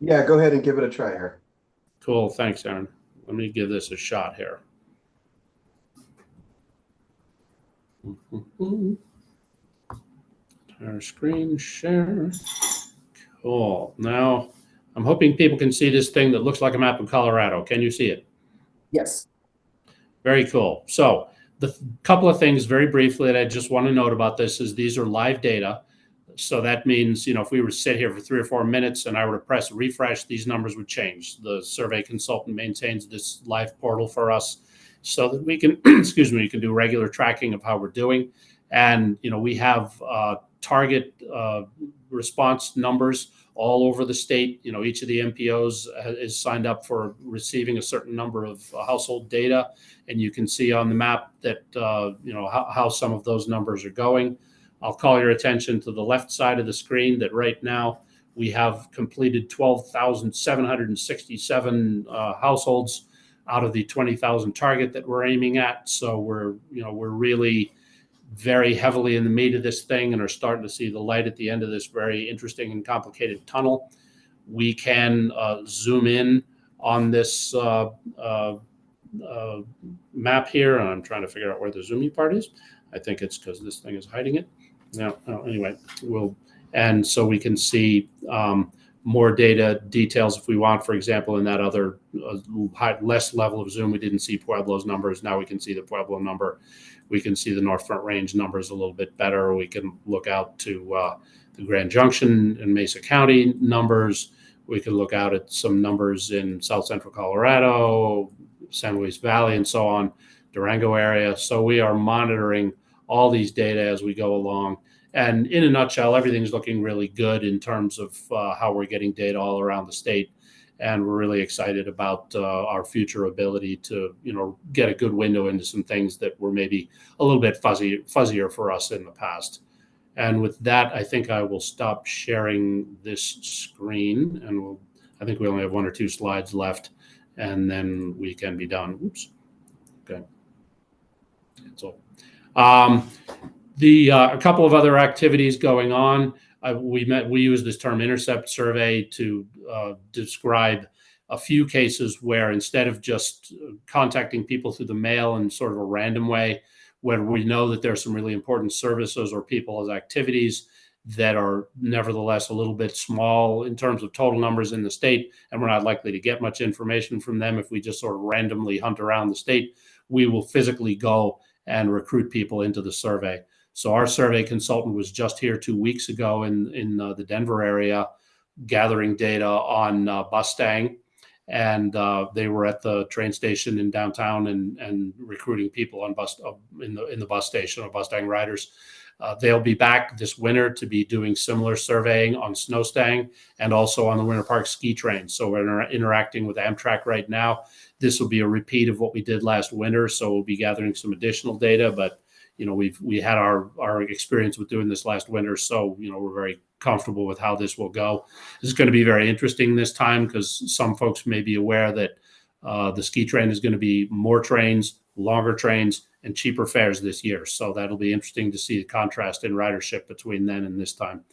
Yeah, go ahead and give it a try here. Cool. Thanks, Aaron. Let me give this a shot here. Our screen share. Cool. Now, I'm hoping people can see this thing that looks like a map of Colorado. Can you see it? Yes. Very cool. So the couple of things very briefly that I just want to note about this is these are live data. So that means, if we were to sit here for 3 or 4 minutes and I were to press refresh, these numbers would change. The survey consultant maintains this live portal for us so that we can, excuse me, we can do regular tracking of how we're doing. And, we have target response numbers all over the state. Each of the MPOs is signed up for receiving a certain number of household data. And you can see on the map that, how some of those numbers are going. I'll call your attention to the left side of the screen that right now we have completed 12,767 households out of the 20,000 target that we're aiming at. So we're really very heavily in the meat of this thing and are starting to see the light at the end of this very interesting and complicated tunnel. We can zoom in on this map here. I'm trying to figure out where the zoomy part is. I think it's because this thing is hiding it. No, anyway, and so we can see more data details if we want. For example, in that other less level of zoom, we didn't see Pueblo's numbers. Now we can see the Pueblo number. We can see the North Front Range numbers a little bit better. We can look out to the Grand Junction and Mesa County numbers. We can look out at some numbers in South Central Colorado, San Luis Valley, and so on, Durango area. So we are monitoring all these data as we go along. And in a nutshell, everything's looking really good in terms of how we're getting data all around the state. And we're really excited about our future ability to, get a good window into some things that were maybe a little bit fuzzier for us in the past. And with that, I think I will stop sharing this screen. And I think we only have 1 or 2 slides left, and then we can be done. Oops. Okay. That's all. A couple of other activities going on. We use this term intercept survey to describe a few cases where instead of just contacting people through the mail in sort of a random way, where we know that there are some really important services or people as activities that are nevertheless a little bit small in terms of total numbers in the state, and we're not likely to get much information from them if we just sort of randomly hunt around the state, we will physically go and recruit people into the survey. So our survey consultant was just here 2 weeks ago in the Denver area, gathering data on Mustang, and they were at the train station in downtown and recruiting people on in the bus station, or Mustang riders. They'll be back this winter to be doing similar surveying on Snowstang and also on the Winter Park ski train. So we're interacting with Amtrak right now. This will be a repeat of what we did last winter. So we'll be gathering some additional data, but we had our experience with doing this last winter. So, we're very comfortable with how this will go. This is going to be very interesting this time because some folks may be aware that the ski train is going to be more trains, longer trains, and cheaper fares this year. So that'll be interesting to see the contrast in ridership between then and this time.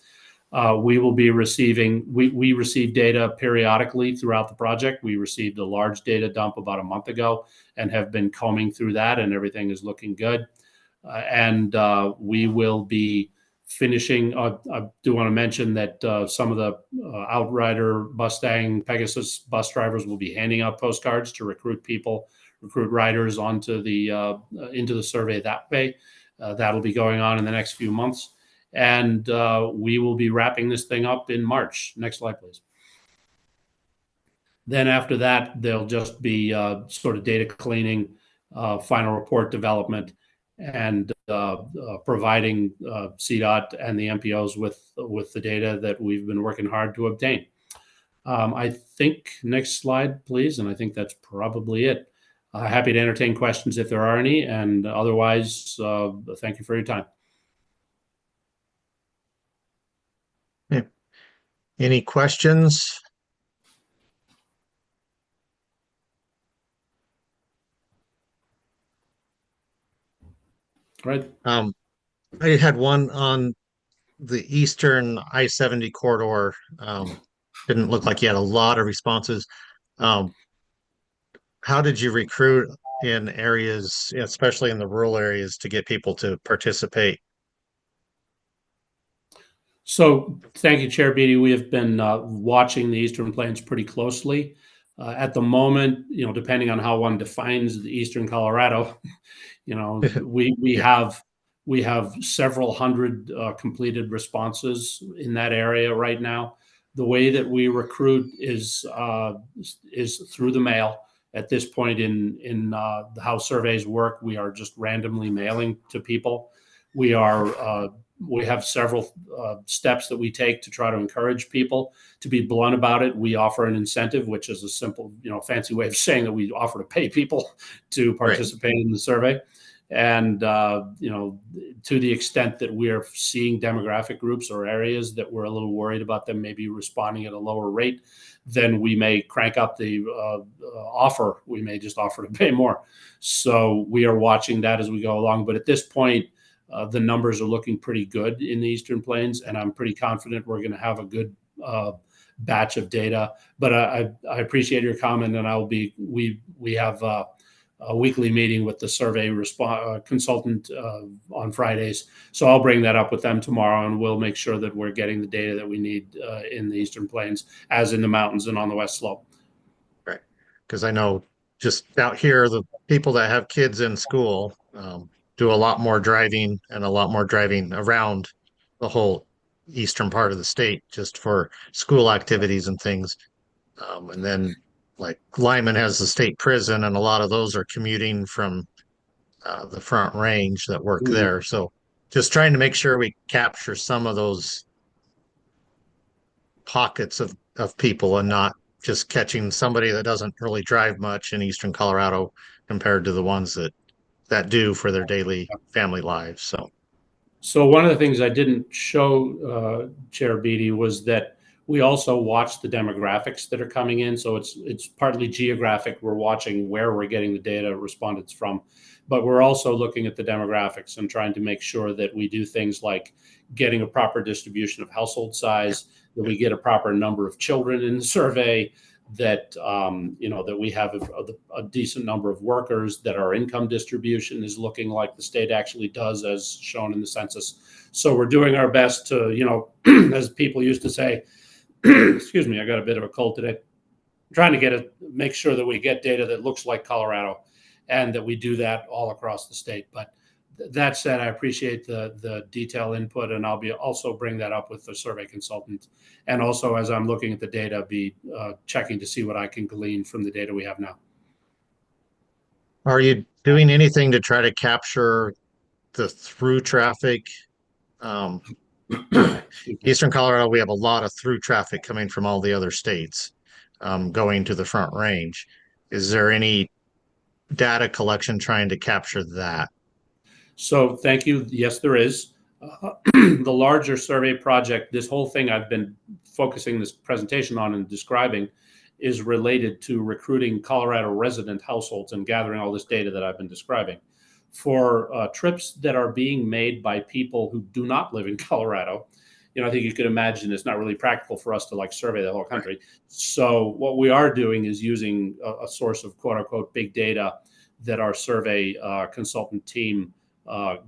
We will be receiving, we receive data periodically throughout the project. We received a large data dump about a month ago and have been combing through that, and everything is looking good. And we will be finishing. I do want to mention that some of the Outrider, Mustang, Pegasus bus drivers will be handing out postcards to recruit riders onto into the survey that way. That'll be going on in the next few months. And we will be wrapping this thing up in March. Next slide, please. Then after that, there'll just be sort of data cleaning, final report development, and providing CDOT and the MPOs with the data that we've been working hard to obtain. I think next slide, please. And I think that's probably it. Happy to entertain questions if there are any, and otherwise, thank you for your time. Any questions? Right. I had one on the eastern I-70 corridor. Didn't look like you had a lot of responses. How did you recruit in areas, especially in the rural areas, to get people to participate? So thank you, Chair Beatty. We have been watching the Eastern Plains pretty closely. At the moment, depending on how one defines the Eastern Colorado, we have several hundred completed responses in that area right now. The way that we recruit is through the mail. At this point in how surveys work, we are just randomly mailing to people. We have several steps that we take to try to encourage people. To be blunt about it, we offer an incentive, which is a simple, fancy way of saying that we offer to pay people to participate in the survey. And, to the extent that we're seeing demographic groups or areas that we're a little worried about them maybe responding at a lower rate, then we may crank up the offer. We may just offer to pay more. So we are watching that as we go along. But at this point, the numbers are looking pretty good in the Eastern Plains, and I'm pretty confident we're going to have a good batch of data. But I appreciate your comment, and we have a weekly meeting with the survey consultant on Fridays. So I'll bring that up with them tomorrow, and we'll make sure that we're getting the data that we need in the Eastern Plains, as in the mountains and on the West Slope. Right. Because I know just out here, the people that have kids in school do a lot more driving and a lot more driving around the whole eastern part of the state just for school activities and things. And then like Lyman has the state prison, and a lot of those are commuting from the Front Range that work there. So just trying to make sure we capture some of those pockets of people and not just catching somebody that doesn't really drive much in eastern Colorado compared to the ones that do for their daily family lives. So one of the things I didn't show, Chair Beatty, was that we also watch the demographics that are coming in. So it's partly geographic. We're watching where we're getting the data respondents from, but we're also looking at the demographics and trying to make sure that we do things like getting a proper distribution of household size, that we get a proper number of children in the survey, that that we have a decent number of workers, that our income distribution is looking like the state actually does, as shown in the census. So we're doing our best to, as people used to say, excuse me, I got a bit of a cold today, trying to make sure that we get data that looks like Colorado, and that we do that all across the state. But that said, I appreciate the detail input, and I'll also bring that up with the survey consultant. And also, as I'm looking at the data, be checking to see what I can glean from the data we have now. Are you doing anything to try to capture the through traffic? Eastern Colorado, we have a lot of through traffic coming from all the other states going to the Front Range. Is there any data collection trying to capture that? So thank you. Yes, there is. The larger survey project, this whole thing I've been focusing this presentation on and describing, is related to recruiting Colorado resident households and gathering all this data that I've been describing. For trips that are being made by people who do not live in Colorado, I think you could imagine it's not really practical for us to survey the whole country. So what we are doing is using a source of quote unquote big data that our survey consultant team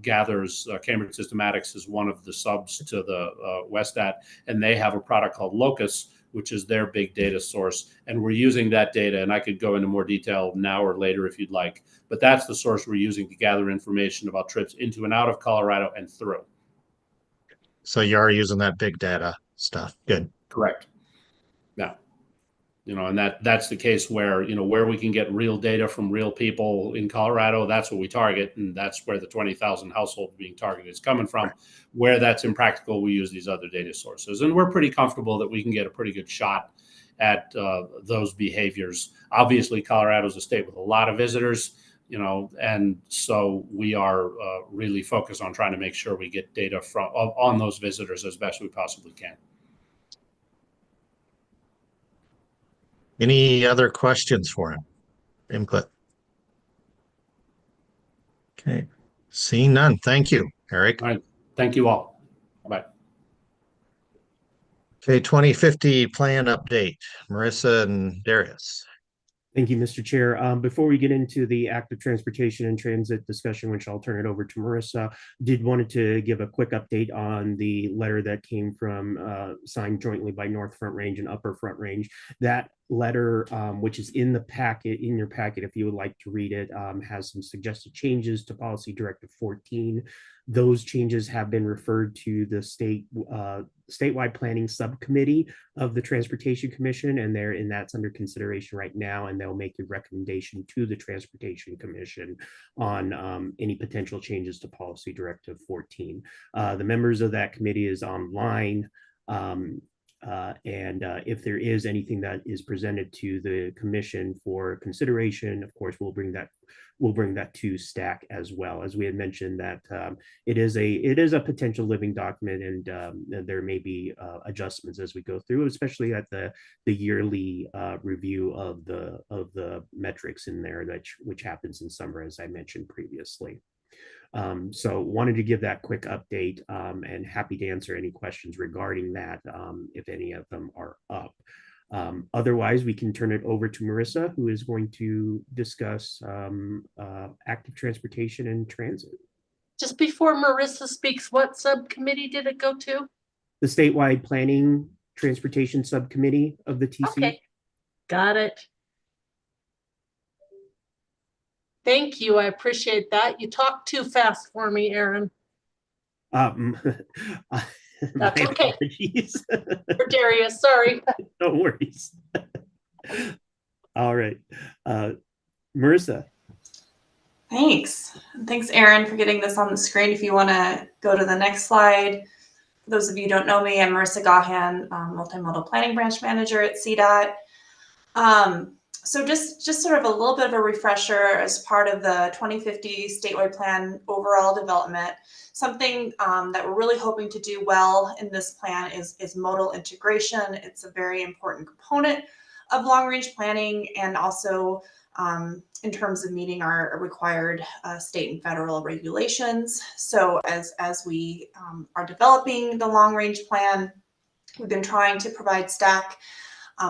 gathers. Cambridge Systematics is one of the subs to the WestStat, and they have a product called Locus, which is their big data source. And we're using that data, and I could go into more detail now or later if you'd like, but that's the source we're using to gather information about trips into and out of Colorado and through. So you are using that big data stuff. Good. Correct. Yeah. And that's the case where, where we can get real data from real people in Colorado, that's what we target. And that's where the 20,000 households being targeted is coming from. Where that's impractical, we use these other data sources. And we're pretty comfortable that we can get a pretty good shot at those behaviors. Obviously, Colorado is a state with a lot of visitors, and so we are really focused on trying to make sure we get data on those visitors as best we possibly can. Any other questions for him? Input? Okay. Seeing none. Thank you, Eric. All right. Thank you all. Bye. Okay, 2050 plan update. Marissa and Darius. Thank you, Mr. Chair. Before we get into the active transportation and transit discussion, which I'll turn it over to Marissa, wanted to give a quick update on the letter that came from signed jointly by North Front Range and Upper Front Range. That letter, which is in the packet, in your packet, if you would like to read it, has some suggested changes to Policy Directive 14. Those changes have been referred to the statewide planning subcommittee of the Transportation Commission, and that's under consideration right now, and they'll make a recommendation to the Transportation Commission on any potential changes to Policy Directive 14. The members of that committee is online. If there is anything that is presented to the commission for consideration, of course, we'll bring that to STAC as well. As we had mentioned, that it is a potential living document, and there may be adjustments as we go through, especially at the yearly review of the metrics in there, which happens in summer, as I mentioned previously. So wanted to give that quick update, and happy to answer any questions regarding that if any of them are up. Otherwise, we can turn it over to Marissa, who is going to discuss active transportation and transit. Just before Marissa speaks, what subcommittee did it go to? The statewide planning transportation subcommittee of the TC. Okay, got it. Thank you. I appreciate that. You talk too fast for me, Aaron. That's okay. For Darius, sorry. No worries. All right. Marissa. Thanks. Thanks, Aaron, for getting this on the screen. If you want to go to the next slide. For those of you who don't know me, I'm Marissa Gahan, Multimodal Planning Branch Manager at CDOT. So just sort of a little bit of a refresher as part of the 2050 statewide plan overall development. Something that we're really hoping to do well in this plan is modal integration. It's a very important component of long-range planning, and also in terms of meeting our required state and federal regulations. So as we are developing the long-range plan, we've been trying to provide STAC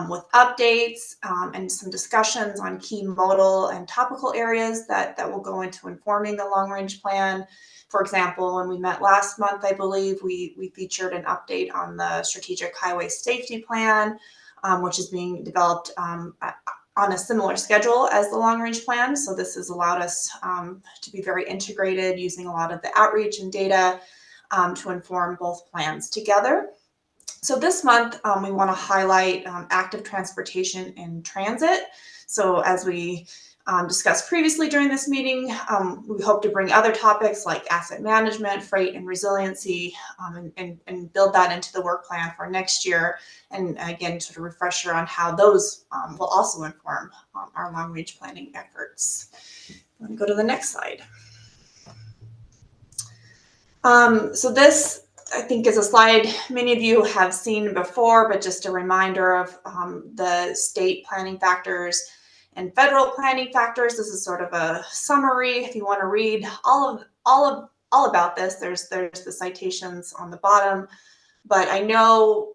with updates and some discussions on key modal and topical areas that will go into informing the long-range plan. For example, when we met last month, I believe we featured an update on the Strategic Highway Safety Plan, which is being developed on a similar schedule as the long-range plan. So this has allowed us to be very integrated, using a lot of the outreach and data to inform both plans together. So this month, we want to highlight active transportation and transit. So as we discussed previously during this meeting, we hope to bring other topics like asset management, freight, and resiliency, and build that into the work plan for next year. And again, sort of refresher on how those will also inform our long-range planning efforts. I'm going to go to the next slide. So this, I think, is a slide many of you have seen before, but just a reminder of the state planning factors and federal planning factors. This is sort of a summary. If you want to read all about this, there's the citations on the bottom. But I know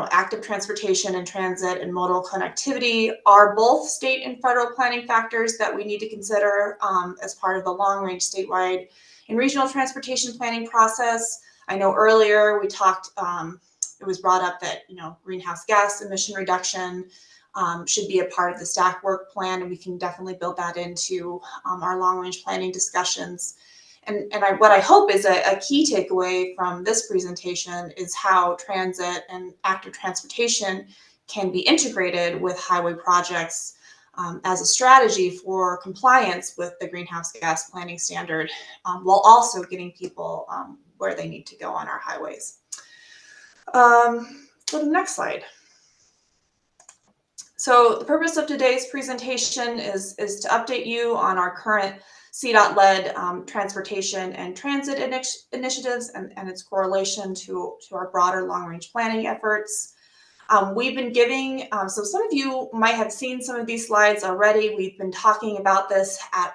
active transportation and transit and modal connectivity are both state and federal planning factors that we need to consider as part of the long-range statewide and regional transportation planning process. I know earlier we talked, it was brought up that, greenhouse gas emission reduction should be a part of the STAC work plan, and we can definitely build that into our long-range planning discussions. And what I hope is a key takeaway from this presentation is how transit and active transportation can be integrated with highway projects as a strategy for compliance with the greenhouse gas planning standard, while also getting people where they need to go on our highways. Go to the next slide. So the purpose of today's presentation is to update you on our current CDOT-led transportation and transit initiatives and its correlation to our broader long-range planning efforts. We've been giving, so some of you might have seen some of these slides already. We've been talking about this at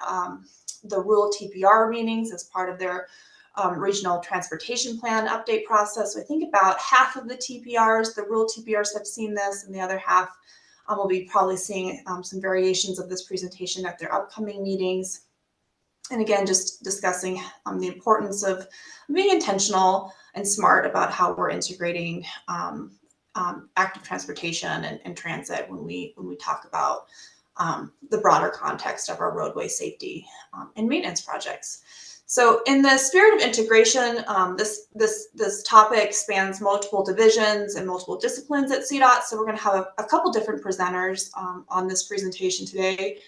the rural TPR meetings as part of their regional transportation plan update process. So I think about half of the TPRs, the rural TPRs, have seen this, and the other half will be probably seeing some variations of this presentation at their upcoming meetings. And again, just discussing the importance of being intentional and smart about how we're integrating active transportation and transit when we talk about the broader context of our roadway safety and maintenance projects. So in the spirit of integration, this topic spans multiple divisions and multiple disciplines at CDOT. So we're going to have a couple different presenters on this presentation today.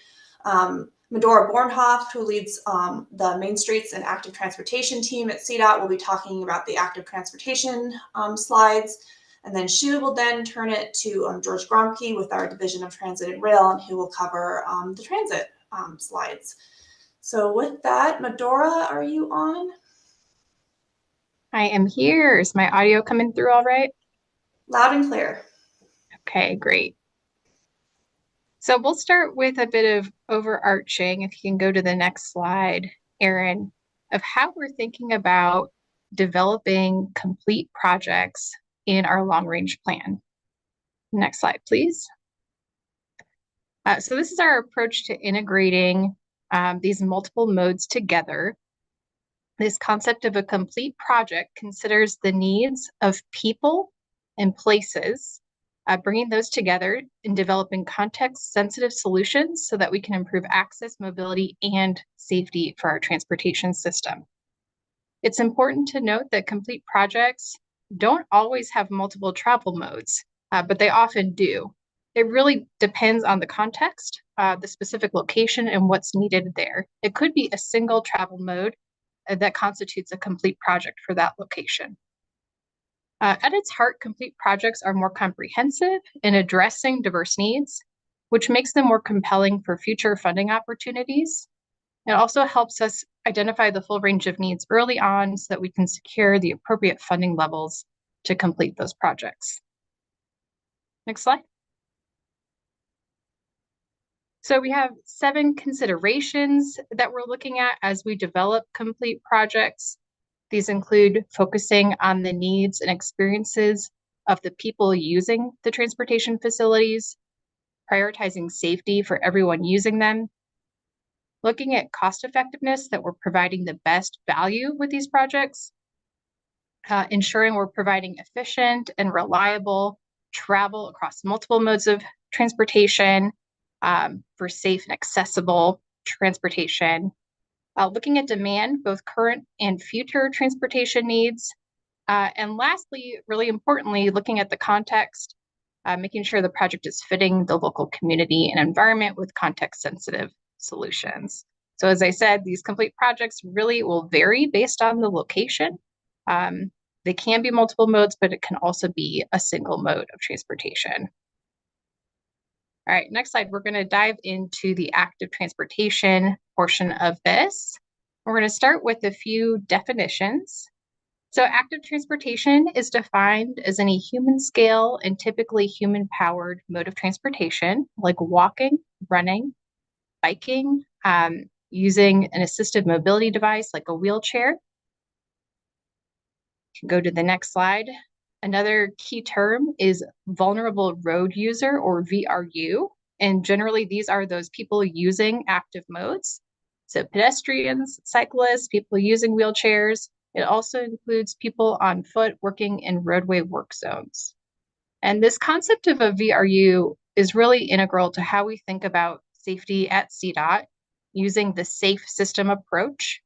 Medora Bornhoff, who leads the Main Streets and Active Transportation team at CDOT, will be talking about the active transportation slides. And then she will then turn it to George Gromke with our Division of Transit and Rail, and who will cover the transit slides. So with that, Medora, are you on? I am here. Is my audio coming through all right? Loud and clear. Okay, great. So we'll start with a bit of overarching, if you can go to the next slide, Erin, of how we're thinking about developing complete projects in our long-range plan. Next slide, please. So this is our approach to integrating these multiple modes together. This concept of a complete project considers the needs of people and places, bringing those together and developing context-sensitive solutions so that we can improve access, mobility, and safety for our transportation system. It's important to note that complete projects don't always have multiple travel modes, but they often do. It really depends on the context, the specific location, and what's needed there. It could be a single travel mode that constitutes a complete project for that location. At its heart, complete projects are more comprehensive in addressing diverse needs, which makes them more compelling for future funding opportunities. It also helps us identify the full range of needs early on so that we can secure the appropriate funding levels to complete those projects. Next slide. So we have 7 considerations that we're looking at as we develop complete projects. These include focusing on the needs and experiences of the people using the transportation facilities, prioritizing safety for everyone using them, looking at cost effectiveness, that we're providing the best value with these projects, ensuring we're providing efficient and reliable travel across multiple modes of transportation, for safe and accessible transportation, looking at demand, both current and future transportation needs, and lastly, really importantly, looking at the context, making sure the project is fitting the local community and environment with context-sensitive solutions. So as I said, these complete projects really will vary based on the location. They can be multiple modes, but it can also be a single mode of transportation. All right, next slide, we're going to dive into the active transportation portion of this. We're going to start with a few definitions. So active transportation is defined as any human scale and typically human powered mode of transportation, like walking, running, biking, using an assistive mobility device like a wheelchair. You can go to the next slide. Another key term is vulnerable road user, or VRU. And generally, these are those people using active modes. So pedestrians, cyclists, people using wheelchairs. It also includes people on foot working in roadway work zones. And this concept of a VRU is really integral to how we think about safety at CDOT using the safe system approach,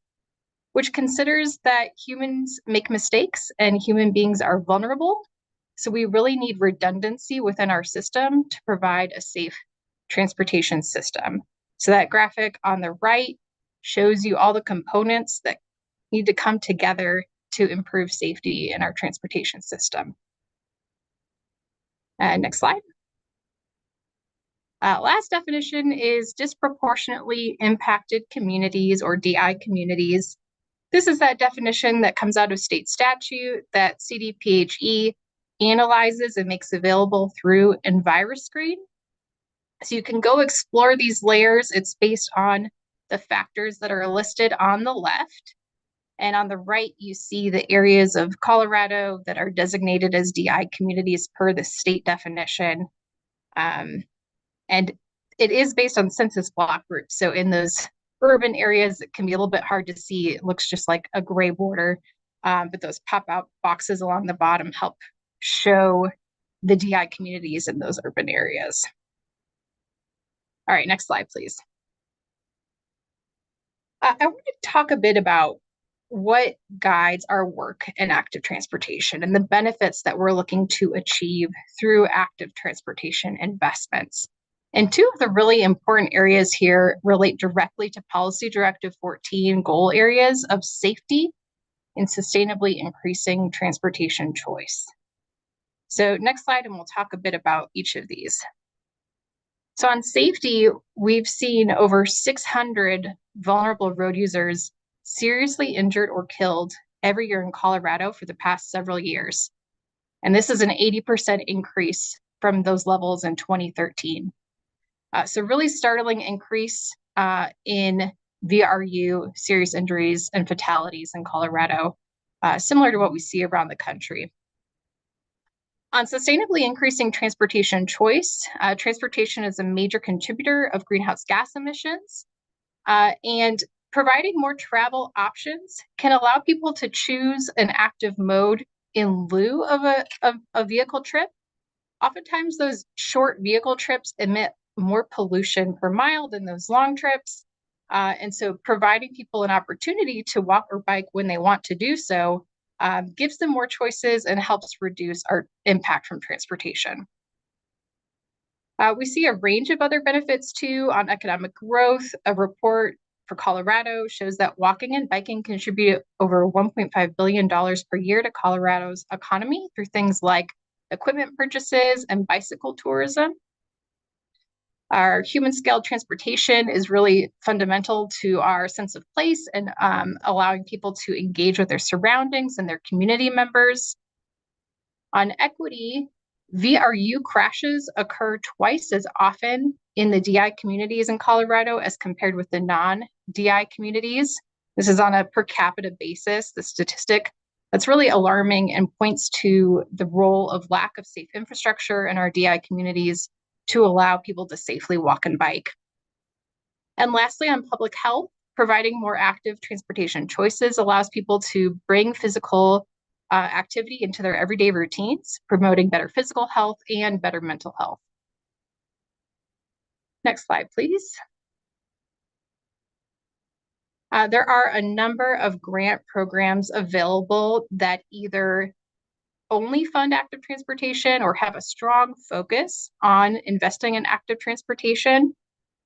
which considers that humans make mistakes and human beings are vulnerable. So we really need redundancy within our system to provide a safe transportation system. So that graphic on the right shows you all the components that need to come together to improve safety in our transportation system. Next slide. Last definition is disproportionately impacted communities, or DI communities. This is that definition that comes out of state statute that CDPHE analyzes and makes available through EnviroScreen. So you can go explore these layers. It's based on the factors that are listed on the left. And on the right, you see the areas of Colorado that are designated as DI communities per the state definition. And it is based on census block groups. So in those urban areas, it can be a little bit hard to see. It looks just like a gray border, but those pop-out boxes along the bottom help show the DI communities in those urban areas. All right, next slide, please. I want to talk a bit about what guides our work in active transportation and the benefits that we're looking to achieve through active transportation investments. And two of the really important areas here relate directly to Policy Directive 14 goal areas of safety and sustainably increasing transportation choice. So next slide, and we'll talk a bit about each of these. So on safety, we've seen over 600 vulnerable road users seriously injured or killed every year in Colorado for the past several years. And this is an 80% increase from those levels in 2013. So really startling increase in VRU, serious injuries and fatalities in Colorado, similar to what we see around the country. On sustainably increasing transportation choice, transportation is a major contributor of greenhouse gas emissions, and providing more travel options can allow people to choose an active mode in lieu of a vehicle trip. Oftentimes, those short vehicle trips emit more pollution per mile than those long trips. And so providing people an opportunity to walk or bike when they want to do so gives them more choices and helps reduce our impact from transportation. We see a range of other benefits too on economic growth. A report for Colorado shows that walking and biking contribute over $1.5 billion per year to Colorado's economy through things like equipment purchases and bicycle tourism. Our human scale transportation is really fundamental to our sense of place and allowing people to engage with their surroundings and their community members. On equity, VRU crashes occur twice as often in the DI communities in Colorado as compared with the non-DI communities. This is on a per capita basis, the statistic that's really alarming and points to the role of lack of safe infrastructure in our DI communities to allow people to safely walk and bike. And lastly, on public health, providing more active transportation choices allows people to bring physical activity into their everyday routines, promoting better physical health and better mental health. Next slide, please. There are a number of grant programs available that either only fund active transportation or have a strong focus on investing in active transportation.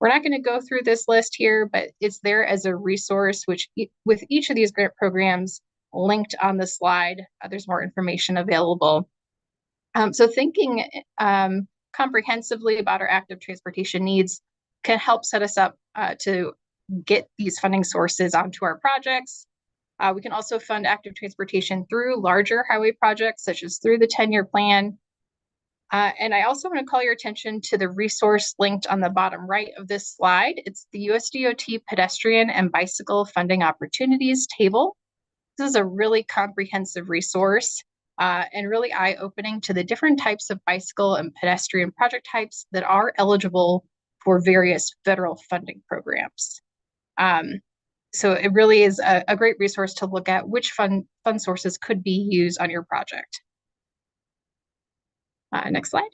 We're not going to go through this list here, but it's there as a resource, which with each of these grant programs linked on the slide, there's more information available. So thinking comprehensively about our active transportation needs can help set us up to get these funding sources onto our projects. We can also fund active transportation through larger highway projects, such as through the 10-year plan. And I also want to call your attention to the resource linked on the bottom right of this slide. It's the USDOT Pedestrian and Bicycle Funding Opportunities Table. This is a really comprehensive resource and really eye-opening to the different types of bicycle and pedestrian project types that are eligible for various federal funding programs. So it really is a great resource to look at which fund sources could be used on your project. Next slide.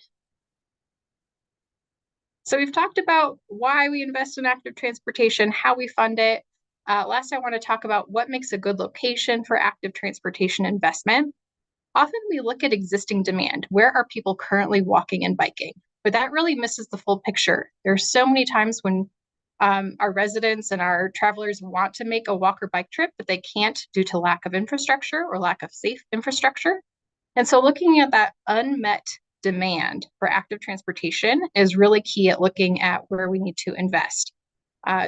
So we've talked about why we invest in active transportation, how we fund it. Last, I want to talk about what makes a good location for active transportation investment. Often we look at existing demand. Where are people currently walking and biking? But that really misses the full picture. There are so many times when our residents and our travelers want to make a walk or bike trip, but they can't due to lack of infrastructure or lack of safe infrastructure. And so looking at that unmet demand for active transportation is really key at looking at where we need to invest.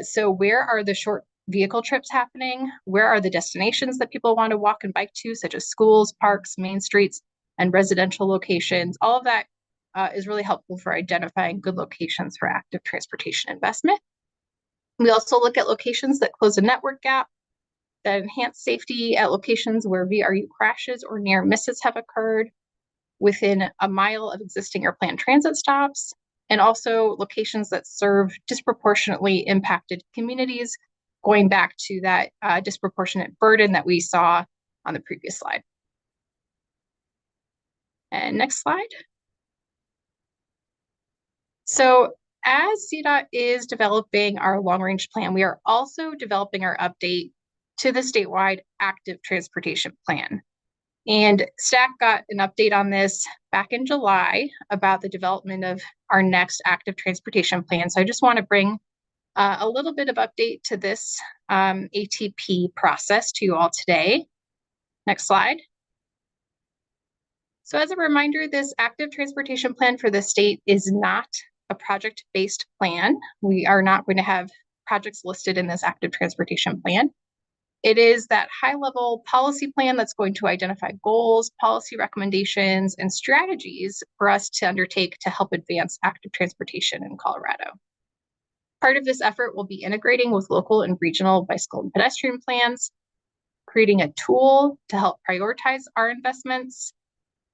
So where are the short vehicle trips happening? Where are the destinations that people want to walk and bike to, such as schools, parks, main streets, and residential locations? All of that is really helpful for identifying good locations for active transportation investment. We also look at locations that close a network gap, that enhance safety at locations where VRU crashes or near misses have occurred within a mile of existing or planned transit stops, and also locations that serve disproportionately impacted communities, going back to that disproportionate burden that we saw on the previous slide. And next slide. So as CDOT is developing our long-range plan, we are also developing our update to the statewide active transportation plan. And STAC got an update on this back in July about the development of our next active transportation plan. So I just want to bring a little bit of update to this ATP process to you all today. Next slide. So as a reminder, this active transportation plan for the state is not a project-based plan. We are not going to have projects listed in this active transportation plan. It is that high-level policy plan that's going to identify goals, policy recommendations, and strategies for us to undertake to help advance active transportation in Colorado. Part of this effort will be integrating with local and regional bicycle and pedestrian plans, creating a tool to help prioritize our investments,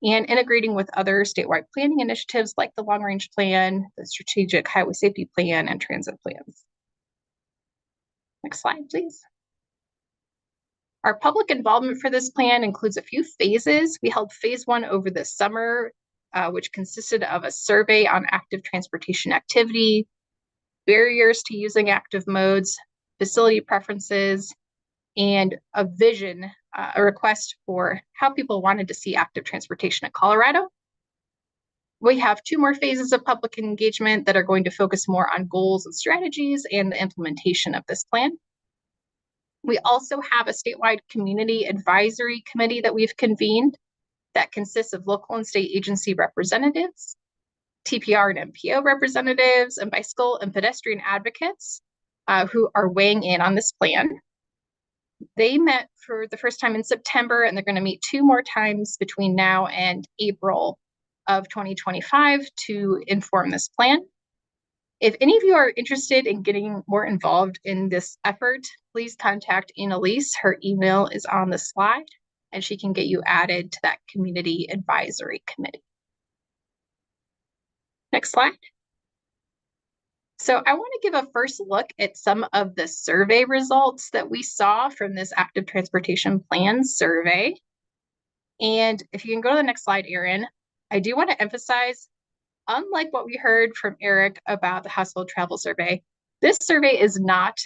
and integrating with other statewide planning initiatives like the Long Range Plan, the Strategic Highway Safety Plan, and transit plans. Next slide, please. Our public involvement for this plan includes a few phases. We held phase 1 over the summer, which consisted of a survey on active transportation activity, barriers to using active modes, facility preferences, and a vision, a request for how people wanted to see active transportation in Colorado. We have 2 more phases of public engagement that are going to focus more on goals and strategies and the implementation of this plan. We also have a statewide community advisory committee that we've convened that consists of local and state agency representatives, TPR and MPO representatives, and bicycle and pedestrian advocates who are weighing in on this plan. They met for the first time in September, and they're going to meet 2 more times between now and April of 2025 to inform this plan. If any of you are interested in getting more involved in this effort, please contact Annalise. Her email is on the slide, and she can get you added to that community advisory committee. Next slide. So I want to give a first look at some of the survey results that we saw from this active transportation plan survey. And if you can go to the next slide, Erin, I do want to emphasize, unlike what we heard from Eric about the household travel survey, this survey is not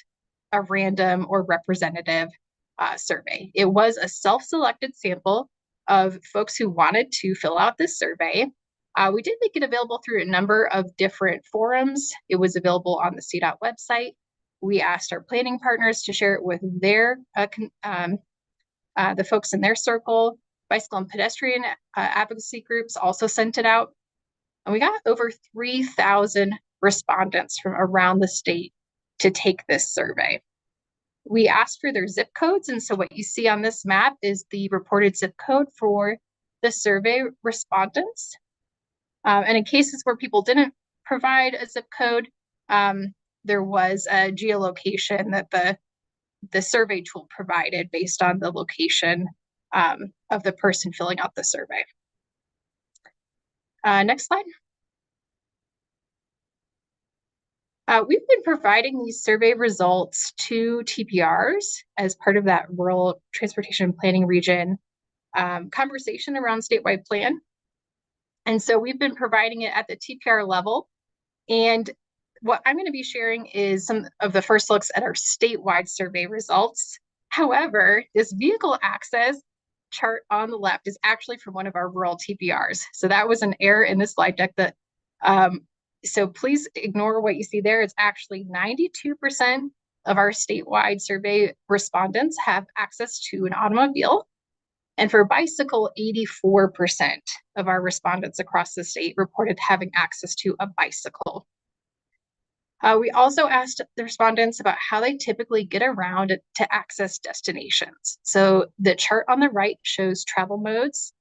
a random or representative survey. It was a self-selected sample of folks who wanted to fill out this survey. We did make it available through a number of different forums. It was available on the CDOT website. We asked our planning partners to share it with their the folks in their circle. Bicycle and pedestrian advocacy groups also sent it out. And we got over 3,000 respondents from around the state to take this survey. We asked for their zip codes, and so what you see on this map is the reported zip code for the survey respondents. And in cases where people didn't provide a zip code, there was a geolocation that the survey tool provided based on the location of the person filling out the survey. Next slide. We've been providing these survey results to TPRs as part of that rural transportation planning region conversation around statewide plan. And so we've been providing it at the TPR level. And what I'm going to be sharing is some of the first looks at our statewide survey results. However, this vehicle access chart on the left is actually from one of our rural TPRs. So that was an error in the slide deck that, so please ignore what you see there. It's actually 92% of our statewide survey respondents have access to an automobile. And for bicycle, 84% of our respondents across the state reported having access to a bicycle. We also asked the respondents about how they typically get around to access destinations. So the chart on the right shows travel modes,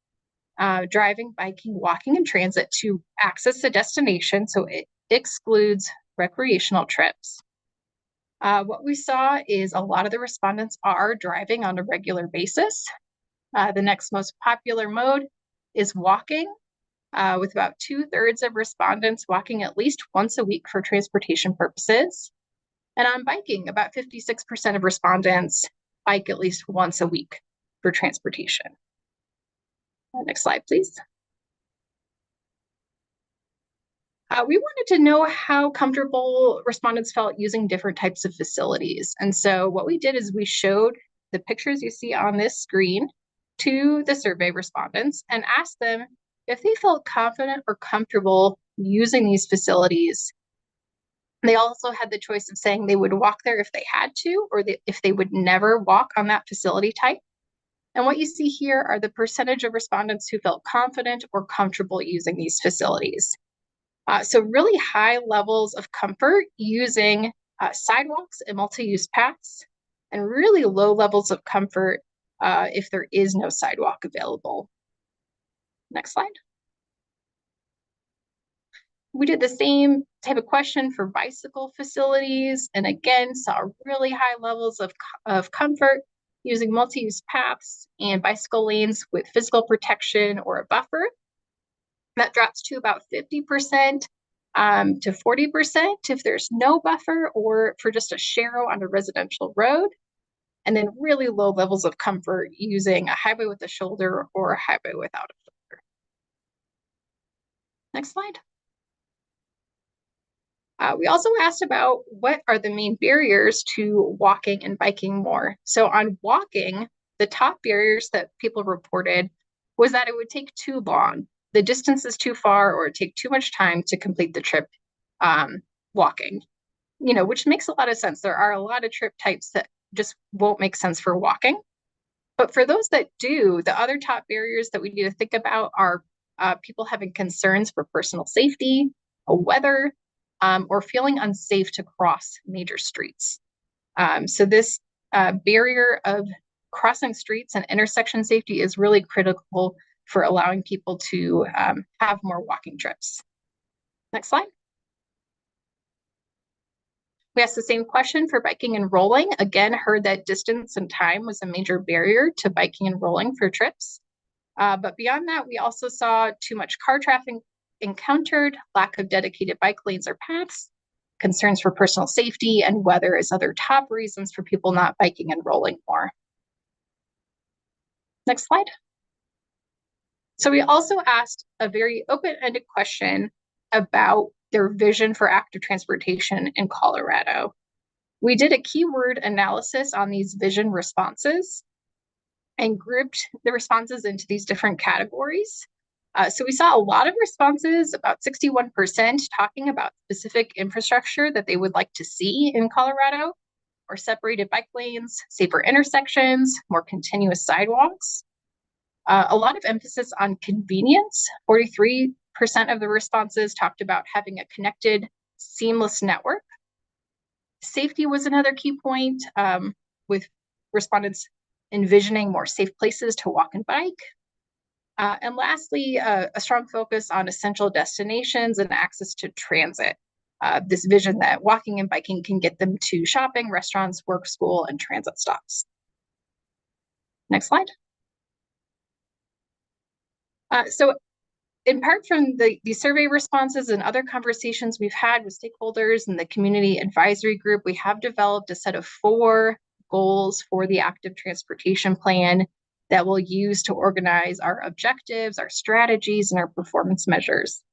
driving, biking, walking, and transit to access the destination. So it excludes recreational trips. What we saw is a lot of the respondents are driving on a regular basis. The next most popular mode is walking, with about 2/3 of respondents walking at least once a week for transportation purposes. And on biking, about 56% of respondents bike at least once a week for transportation. Next slide, please. We wanted to know how comfortable respondents felt using different types of facilities. And so what we did is we showed the pictures you see on this screen to the survey respondents and asked them if they felt confident or comfortable using these facilities. They also had the choice of saying they would walk there if they had to, or if they would never walk on that facility type. And what you see here are the percentage of respondents who felt confident or comfortable using these facilities. So really high levels of comfort using sidewalks and multi-use paths, and really low levels of comfort if there is no sidewalk available. Next slide. We did the same type of question for bicycle facilities, and again, saw really high levels of comfort using multi-use paths and bicycle lanes with physical protection or a buffer. That drops to about 50% to 40% if there's no buffer or for just a sharrow on a residential road. And then really low levels of comfort using a highway with a shoulder or a highway without a shoulder. Next slide. We also asked about what are the main barriers to walking and biking more. So on walking, the top barriers that people reported was that it would take too long. The distance is too far, or it take too much time to complete the trip walking, which makes a lot of sense. There are a lot of trip types that just won't make sense for walking. But for those that do, the other top barriers that we need to think about are people having concerns for personal safety, weather, or feeling unsafe to cross major streets. So this barrier of crossing streets and intersection safety is really critical for allowing people to have more walking trips. Next slide. We asked the same question for biking and rolling. Again, heard that distance and time was a major barrier to biking and rolling for trips. But beyond that, we also saw too much car traffic encountered, lack of dedicated bike lanes or paths, concerns for personal safety, and weather as other top reasons for people not biking and rolling more. Next slide. So we also asked a very open-ended question about their vision for active transportation in Colorado. We did a keyword analysis on these vision responses and grouped the responses into these different categories. So we saw a lot of responses, about 61%, talking about specific infrastructure that they would like to see in Colorado, or separated bike lanes, safer intersections, more continuous sidewalks. A lot of emphasis on convenience. 43% of the responses talked about having a connected, seamless network. Safety was another key point, with respondents envisioning more safe places to walk and bike. And lastly, a strong focus on essential destinations and access to transit. This vision that walking and biking can get them to shopping, restaurants, work, school, and transit stops. Next slide. So in part from the survey responses and other conversations we've had with stakeholders and the community advisory group, we have developed a set of 4 goals for the active transportation plan that we'll use to organize our objectives, our strategies, and our performance measures.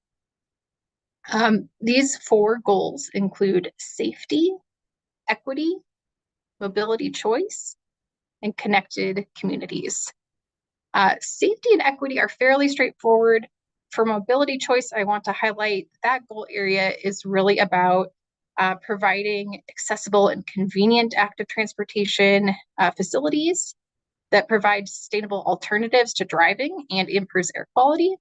These 4 goals include safety, equity, mobility choice, and connected communities. Safety and equity are fairly straightforward. For mobility choice, I want to highlight that goal area is really about providing accessible and convenient active transportation facilities that provide sustainable alternatives to driving and improves air quality.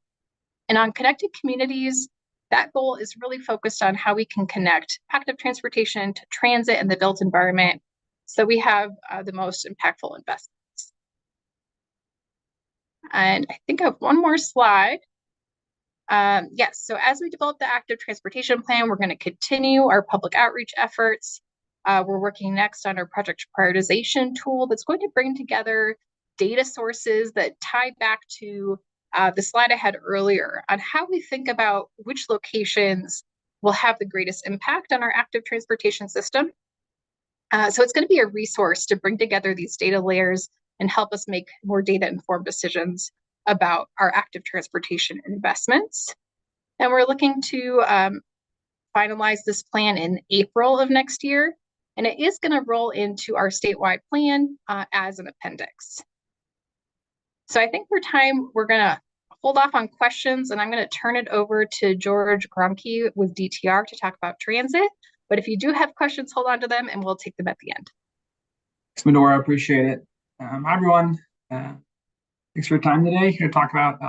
And on connected communities, that goal is really focused on how we can connect active transportation to transit and the built environment so we have the most impactful investments. And I think I have one more slide. Yes, so as we develop the active transportation plan, we're going to continue our public outreach efforts. We're working next on our project prioritization tool that's going to bring together data sources that tie back to the slide I had earlier on how we think about which locations will have the greatest impact on our active transportation system. So it's going to be a resource to bring together these data layers and help us make more data-informed decisions about our active transportation investments. And we're looking to finalize this plan in April of next year. And it is going to roll into our statewide plan as an appendix. So I think for time, we're going to hold off on questions, and I'm going to turn it over to George Gromke with DTR to talk about transit. But if you do have questions, hold on to them and we'll take them at the end. Thanks, Medora. Appreciate it. Hi, everyone. Thanks for your time today. Here to talk about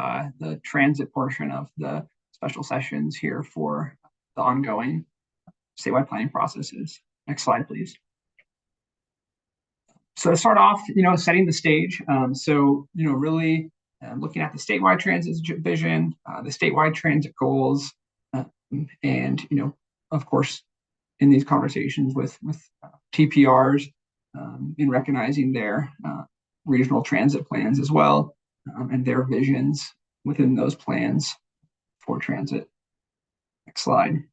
the transit portion of the special sessions here for the ongoing statewide planning processes. Next slide, please. So to start off, setting the stage. Really looking at the statewide transit vision, the statewide transit goals, and, of course, in these conversations with TPRs, in recognizing their regional transit plans as well, and their visions within those plans for transit. Next slide.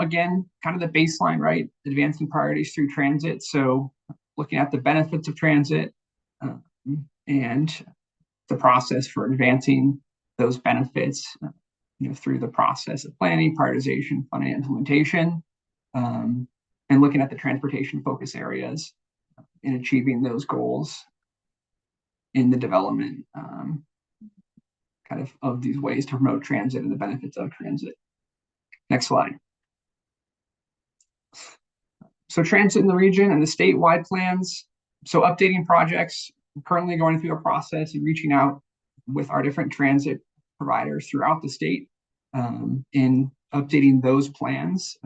Again, kind of the baseline, right? Advancing priorities through transit. So looking at the benefits of transit and the process for advancing those benefits, through the process of planning, prioritization, funding, and implementation, and looking at the transportation focus areas in achieving those goals in the development of these ways to promote transit and the benefits of transit. Next slide. So transit in the region and the statewide plans. So updating projects, currently going through a process and reaching out with our different transit providers throughout the state in updating those plans.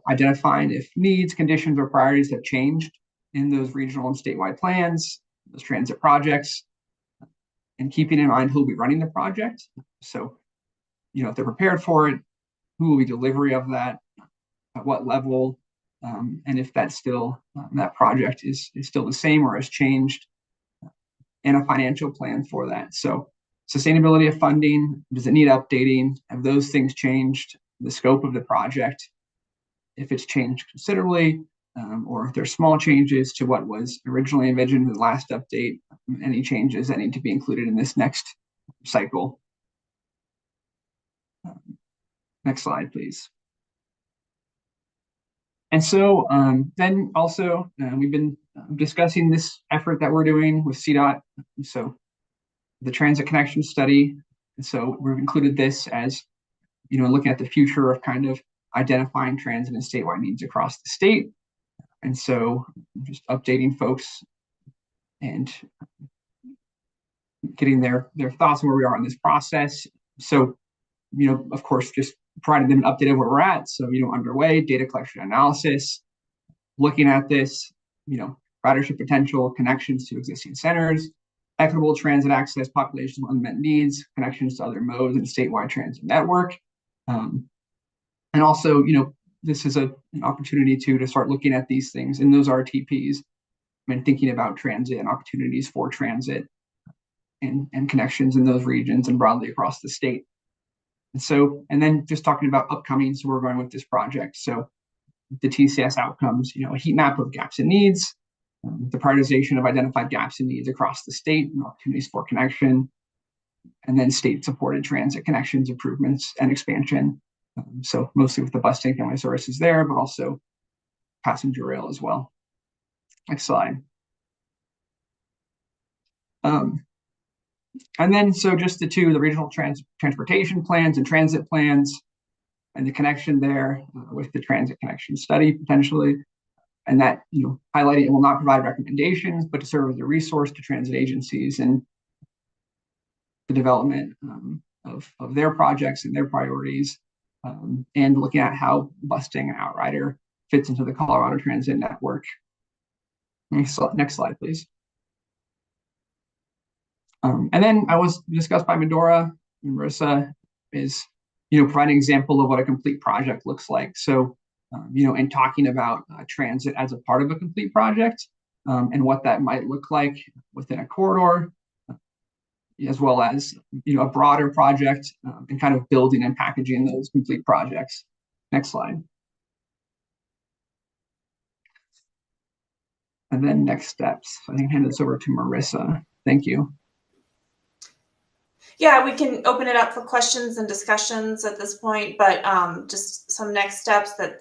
Identifying if needs, conditions, or priorities have changed in those regional and statewide plans, those transit projects, and keeping in mind who will be running the project. So, if they're prepared for it, who will be delivery of that, at what level, and if that's still, that project is still the same or has changed, and a financial plan for that. So sustainability of funding, does it need updating? Have those things changed? The scope of the project, if it's changed considerably, or if there's small changes to what was originally envisioned in the last update, any changes that need to be included in this next cycle. Next slide, please. And so then also, we've been discussing this effort that we're doing with CDOT. So the transit connection study. And so we've included this as, looking at the future of kind of identifying transit and statewide needs across the state. And so just updating folks and getting their thoughts on where we are in this process. So, of course, just providing them an update of where we're at. So, underway, data collection analysis, looking at this, ridership potential, connections to existing centers, equitable transit access, population with unmet needs, connections to other modes and statewide transit network. And also, this is an opportunity to start looking at these things in those RTPs and thinking about transit and opportunities for transit and connections in those regions and broadly across the state. And then just talking about upcoming, so we're going with this project. So the TCS outcomes, a heat map of gaps and needs, the prioritization of identified gaps and needs across the state and opportunities for connection, and then state-supported transit connections, improvements, and expansion. So mostly with the bus tank family services there, but also passenger rail as well. Next slide. And then, so just the regional transportation plans and transit plans and the connection there with the transit connection study potentially. And that, highlighting it will not provide recommendations, but to serve as a resource to transit agencies and the development of their projects and their priorities, and looking at how busting and Outrider fits into the Colorado Transit Network. Next slide, please. And then I was discussed by Medora and Marissa is, providing an example of what a complete project looks like. So, and talking about transit as a part of a complete project and what that might look like within a corridor, as well as, a broader project and kind of building and packaging those complete projects. Next slide. And then next steps. I think I'll hand this over to Marissa. Thank you. Yeah, we can open it up for questions and discussions at this point, but just some next steps that,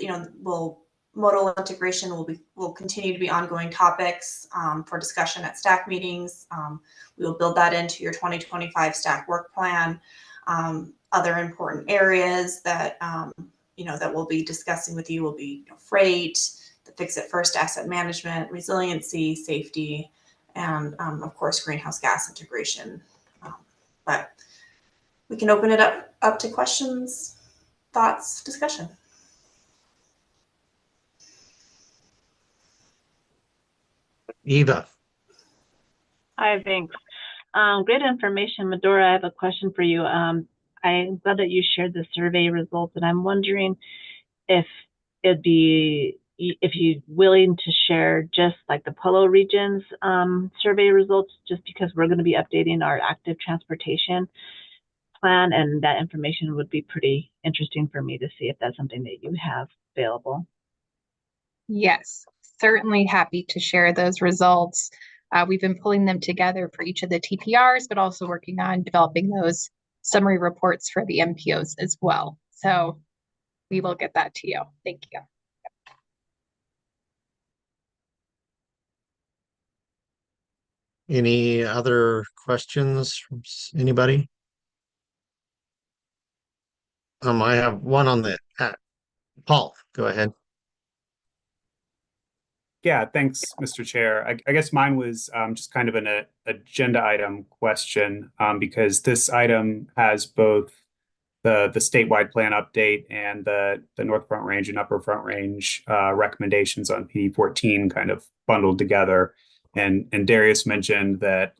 modal integration will continue to be ongoing topics for discussion at STAC meetings. We will build that into your 2025 STAC work plan. Other important areas that that we'll be discussing with you will be freight, the fix it first asset management, resiliency, safety, and of course greenhouse gas integration. But we can open it up to questions, thoughts, discussion. Eva. Hi, thanks. Great information, Medora. I have a question for you. I'm glad that you shared the survey results, and I'm wondering if you're willing to share just like the Polo region's survey results, just because we're going to be updating our active transportation plan, and that information would be pretty interesting for me to see if that's something that you have available. Yes, certainly happy to share those results. We've been pulling them together for each of the TPRs, but also working on developing those summary reports for the MPOs as well. So we will get that to you. Thank you. Any other questions from anybody? I have one on the Paul, go ahead. Yeah, thanks, Mr. Chair. I guess mine was just kind of an agenda item question because this item has both the statewide plan update and the North Front Range and Upper Front Range recommendations on PD 14 kind of bundled together. And Darius mentioned that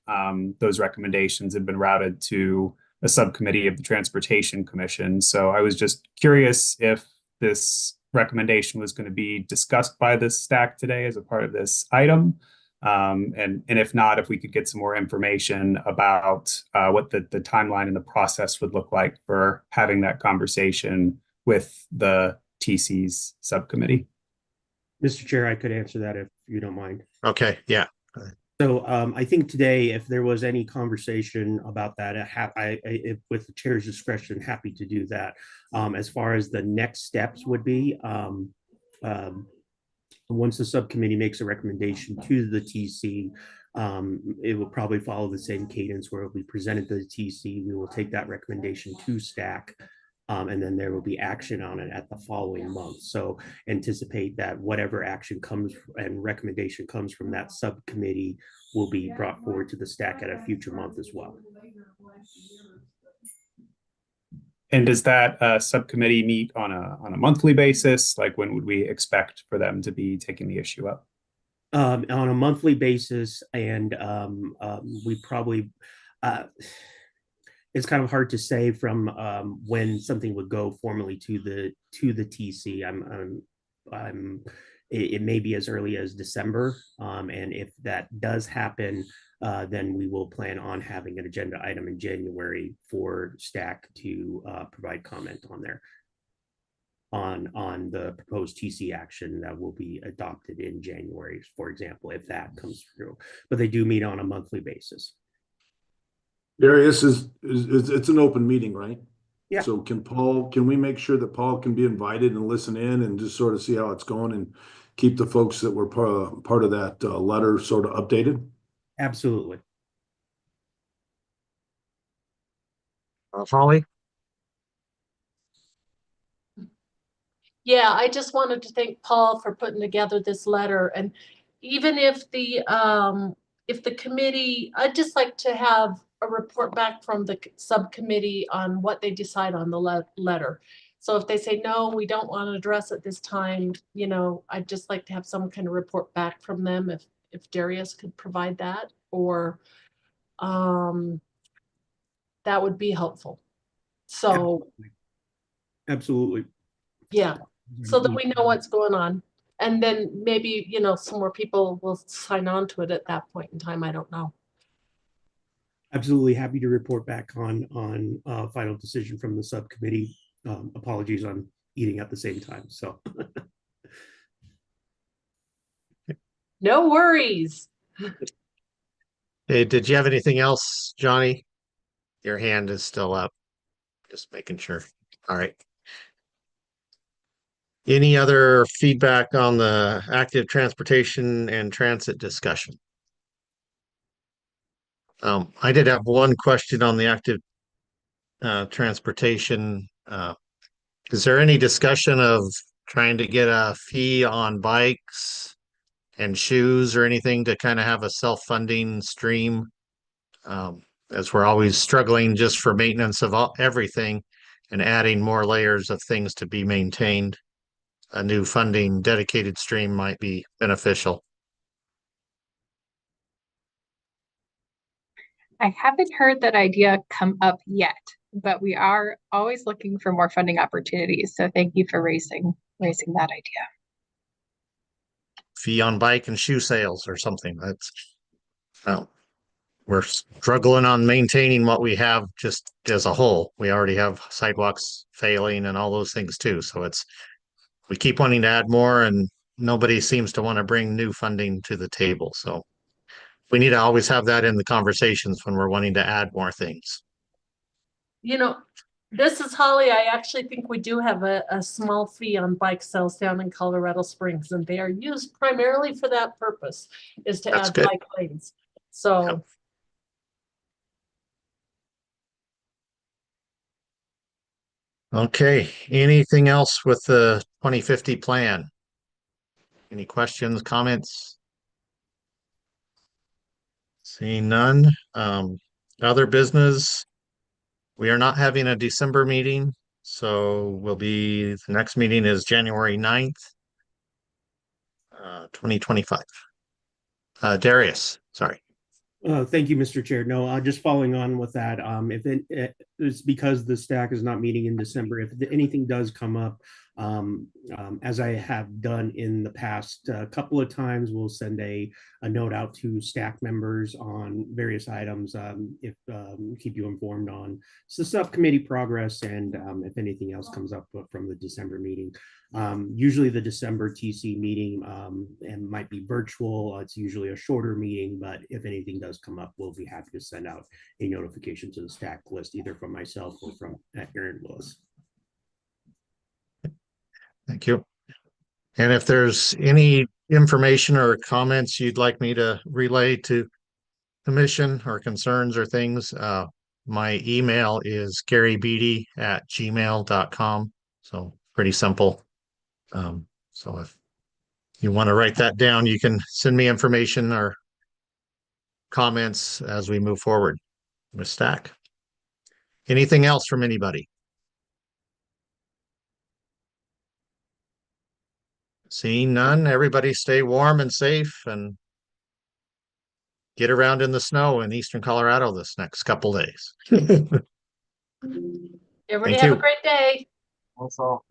those recommendations have been routed to a subcommittee of the Transportation Commission. So I was just curious if this recommendation was going to be discussed by the STAC today as a part of this item. And if not, if we could get some more information about what the timeline and the process would look like for having that conversation with the TC's subcommittee. Mr. Chair, I could answer that if you don't mind. Okay, yeah. So I think today, if there was any conversation about that, with the chair's discretion, happy to do that. As far as the next steps would be, once the subcommittee makes a recommendation to the TC, it will probably follow the same cadence where it will be presented to the TC. We will take that recommendation to STAC. And then there will be action on it at the following month. So anticipate that whatever action comes and recommendation comes from that subcommittee will be brought forward to the STAC at a future month as well. And does that subcommittee meet on a monthly basis? Like when would we expect for them to be taking the issue up? On a monthly basis, and we probably it's kind of hard to say from when something would go formally to the TC. It may be as early as December, and if that does happen, then we will plan on having an agenda item in January for STAC to provide comment on there on the proposed TC action that will be adopted in January, for example, if that comes through. But they do meet on a monthly basis. Darius, it's an open meeting, right? Yeah. So can we make sure that Paul can be invited and listen in and just sort of see how it's going and keep the folks that were part of that letter sort of updated? Absolutely. Holly? Yeah, I just wanted to thank Paul for putting together this letter. And even if the committee, I'd just like to have a report back from the subcommittee on what they decide on the letter. So if they say, no, we don't want to address it this time, I'd just like to have some kind of report back from them if Darius could provide that, or that would be helpful. So Absolutely. Yeah, so that we know what's going on. And then maybe, some more people will sign on to it at that point in time. I don't know. Absolutely happy to report back on final decision from the subcommittee. Apologies on eating at the same time. So no worries. Hey, did you have anything else, Johnny? Your hand is still up. Just making sure. All right. Any other feedback on the active transportation and transit discussion? I did have one question on the active transportation. Is there any discussion of trying to get a fee on bikes and shoes or anything to kind of have a self-funding stream? As we're always struggling just for maintenance of everything and adding more layers of things to be maintained. A new funding dedicated stream might be beneficial. I haven't heard that idea come up yet, but we are always looking for more funding opportunities. So thank you for raising that idea. Fee on bike and shoe sales or something. That's we're struggling on maintaining what we have just as a whole. We already have sidewalks failing and all those things too. So we keep wanting to add more and nobody seems to want to bring new funding to the table. So we need to always have that in the conversations when we're wanting to add more things. You know, this is Holly. I actually think we do have a small fee on bike sales down in Colorado Springs, and they are used primarily for that purpose, is to add bike lanes. So. Okay, anything else with the 2050 plan? Any questions, comments? Seeing none. Other business. We are not having a December meeting, so the next meeting is January 9th, 2025. Darius, sorry. Thank you, Mr. Chair. No, just following on with that, if it's because the STAC is not meeting in December, if anything does come up, as I have done in the past couple of times, we'll send a note out to STAC members on various items, keep you informed on the subcommittee progress and if anything else comes up from the December meeting. Usually the December TC meeting and might be virtual. It's usually a shorter meeting, but if anything does come up, we'll be happy to send out a notification to the STAC list, either from myself or from Aaron Willis. Thank you. And if there's any information or comments you'd like me to relay to commission or concerns or things, my email is garybeatty@gmail.com. So pretty simple. So if you want to write that down, you can send me information or comments as we move forward with STAC. Anything else from anybody? Seeing none, everybody stay warm and safe and get around in the snow in eastern Colorado this next couple days. Everybody have a great day. That's all.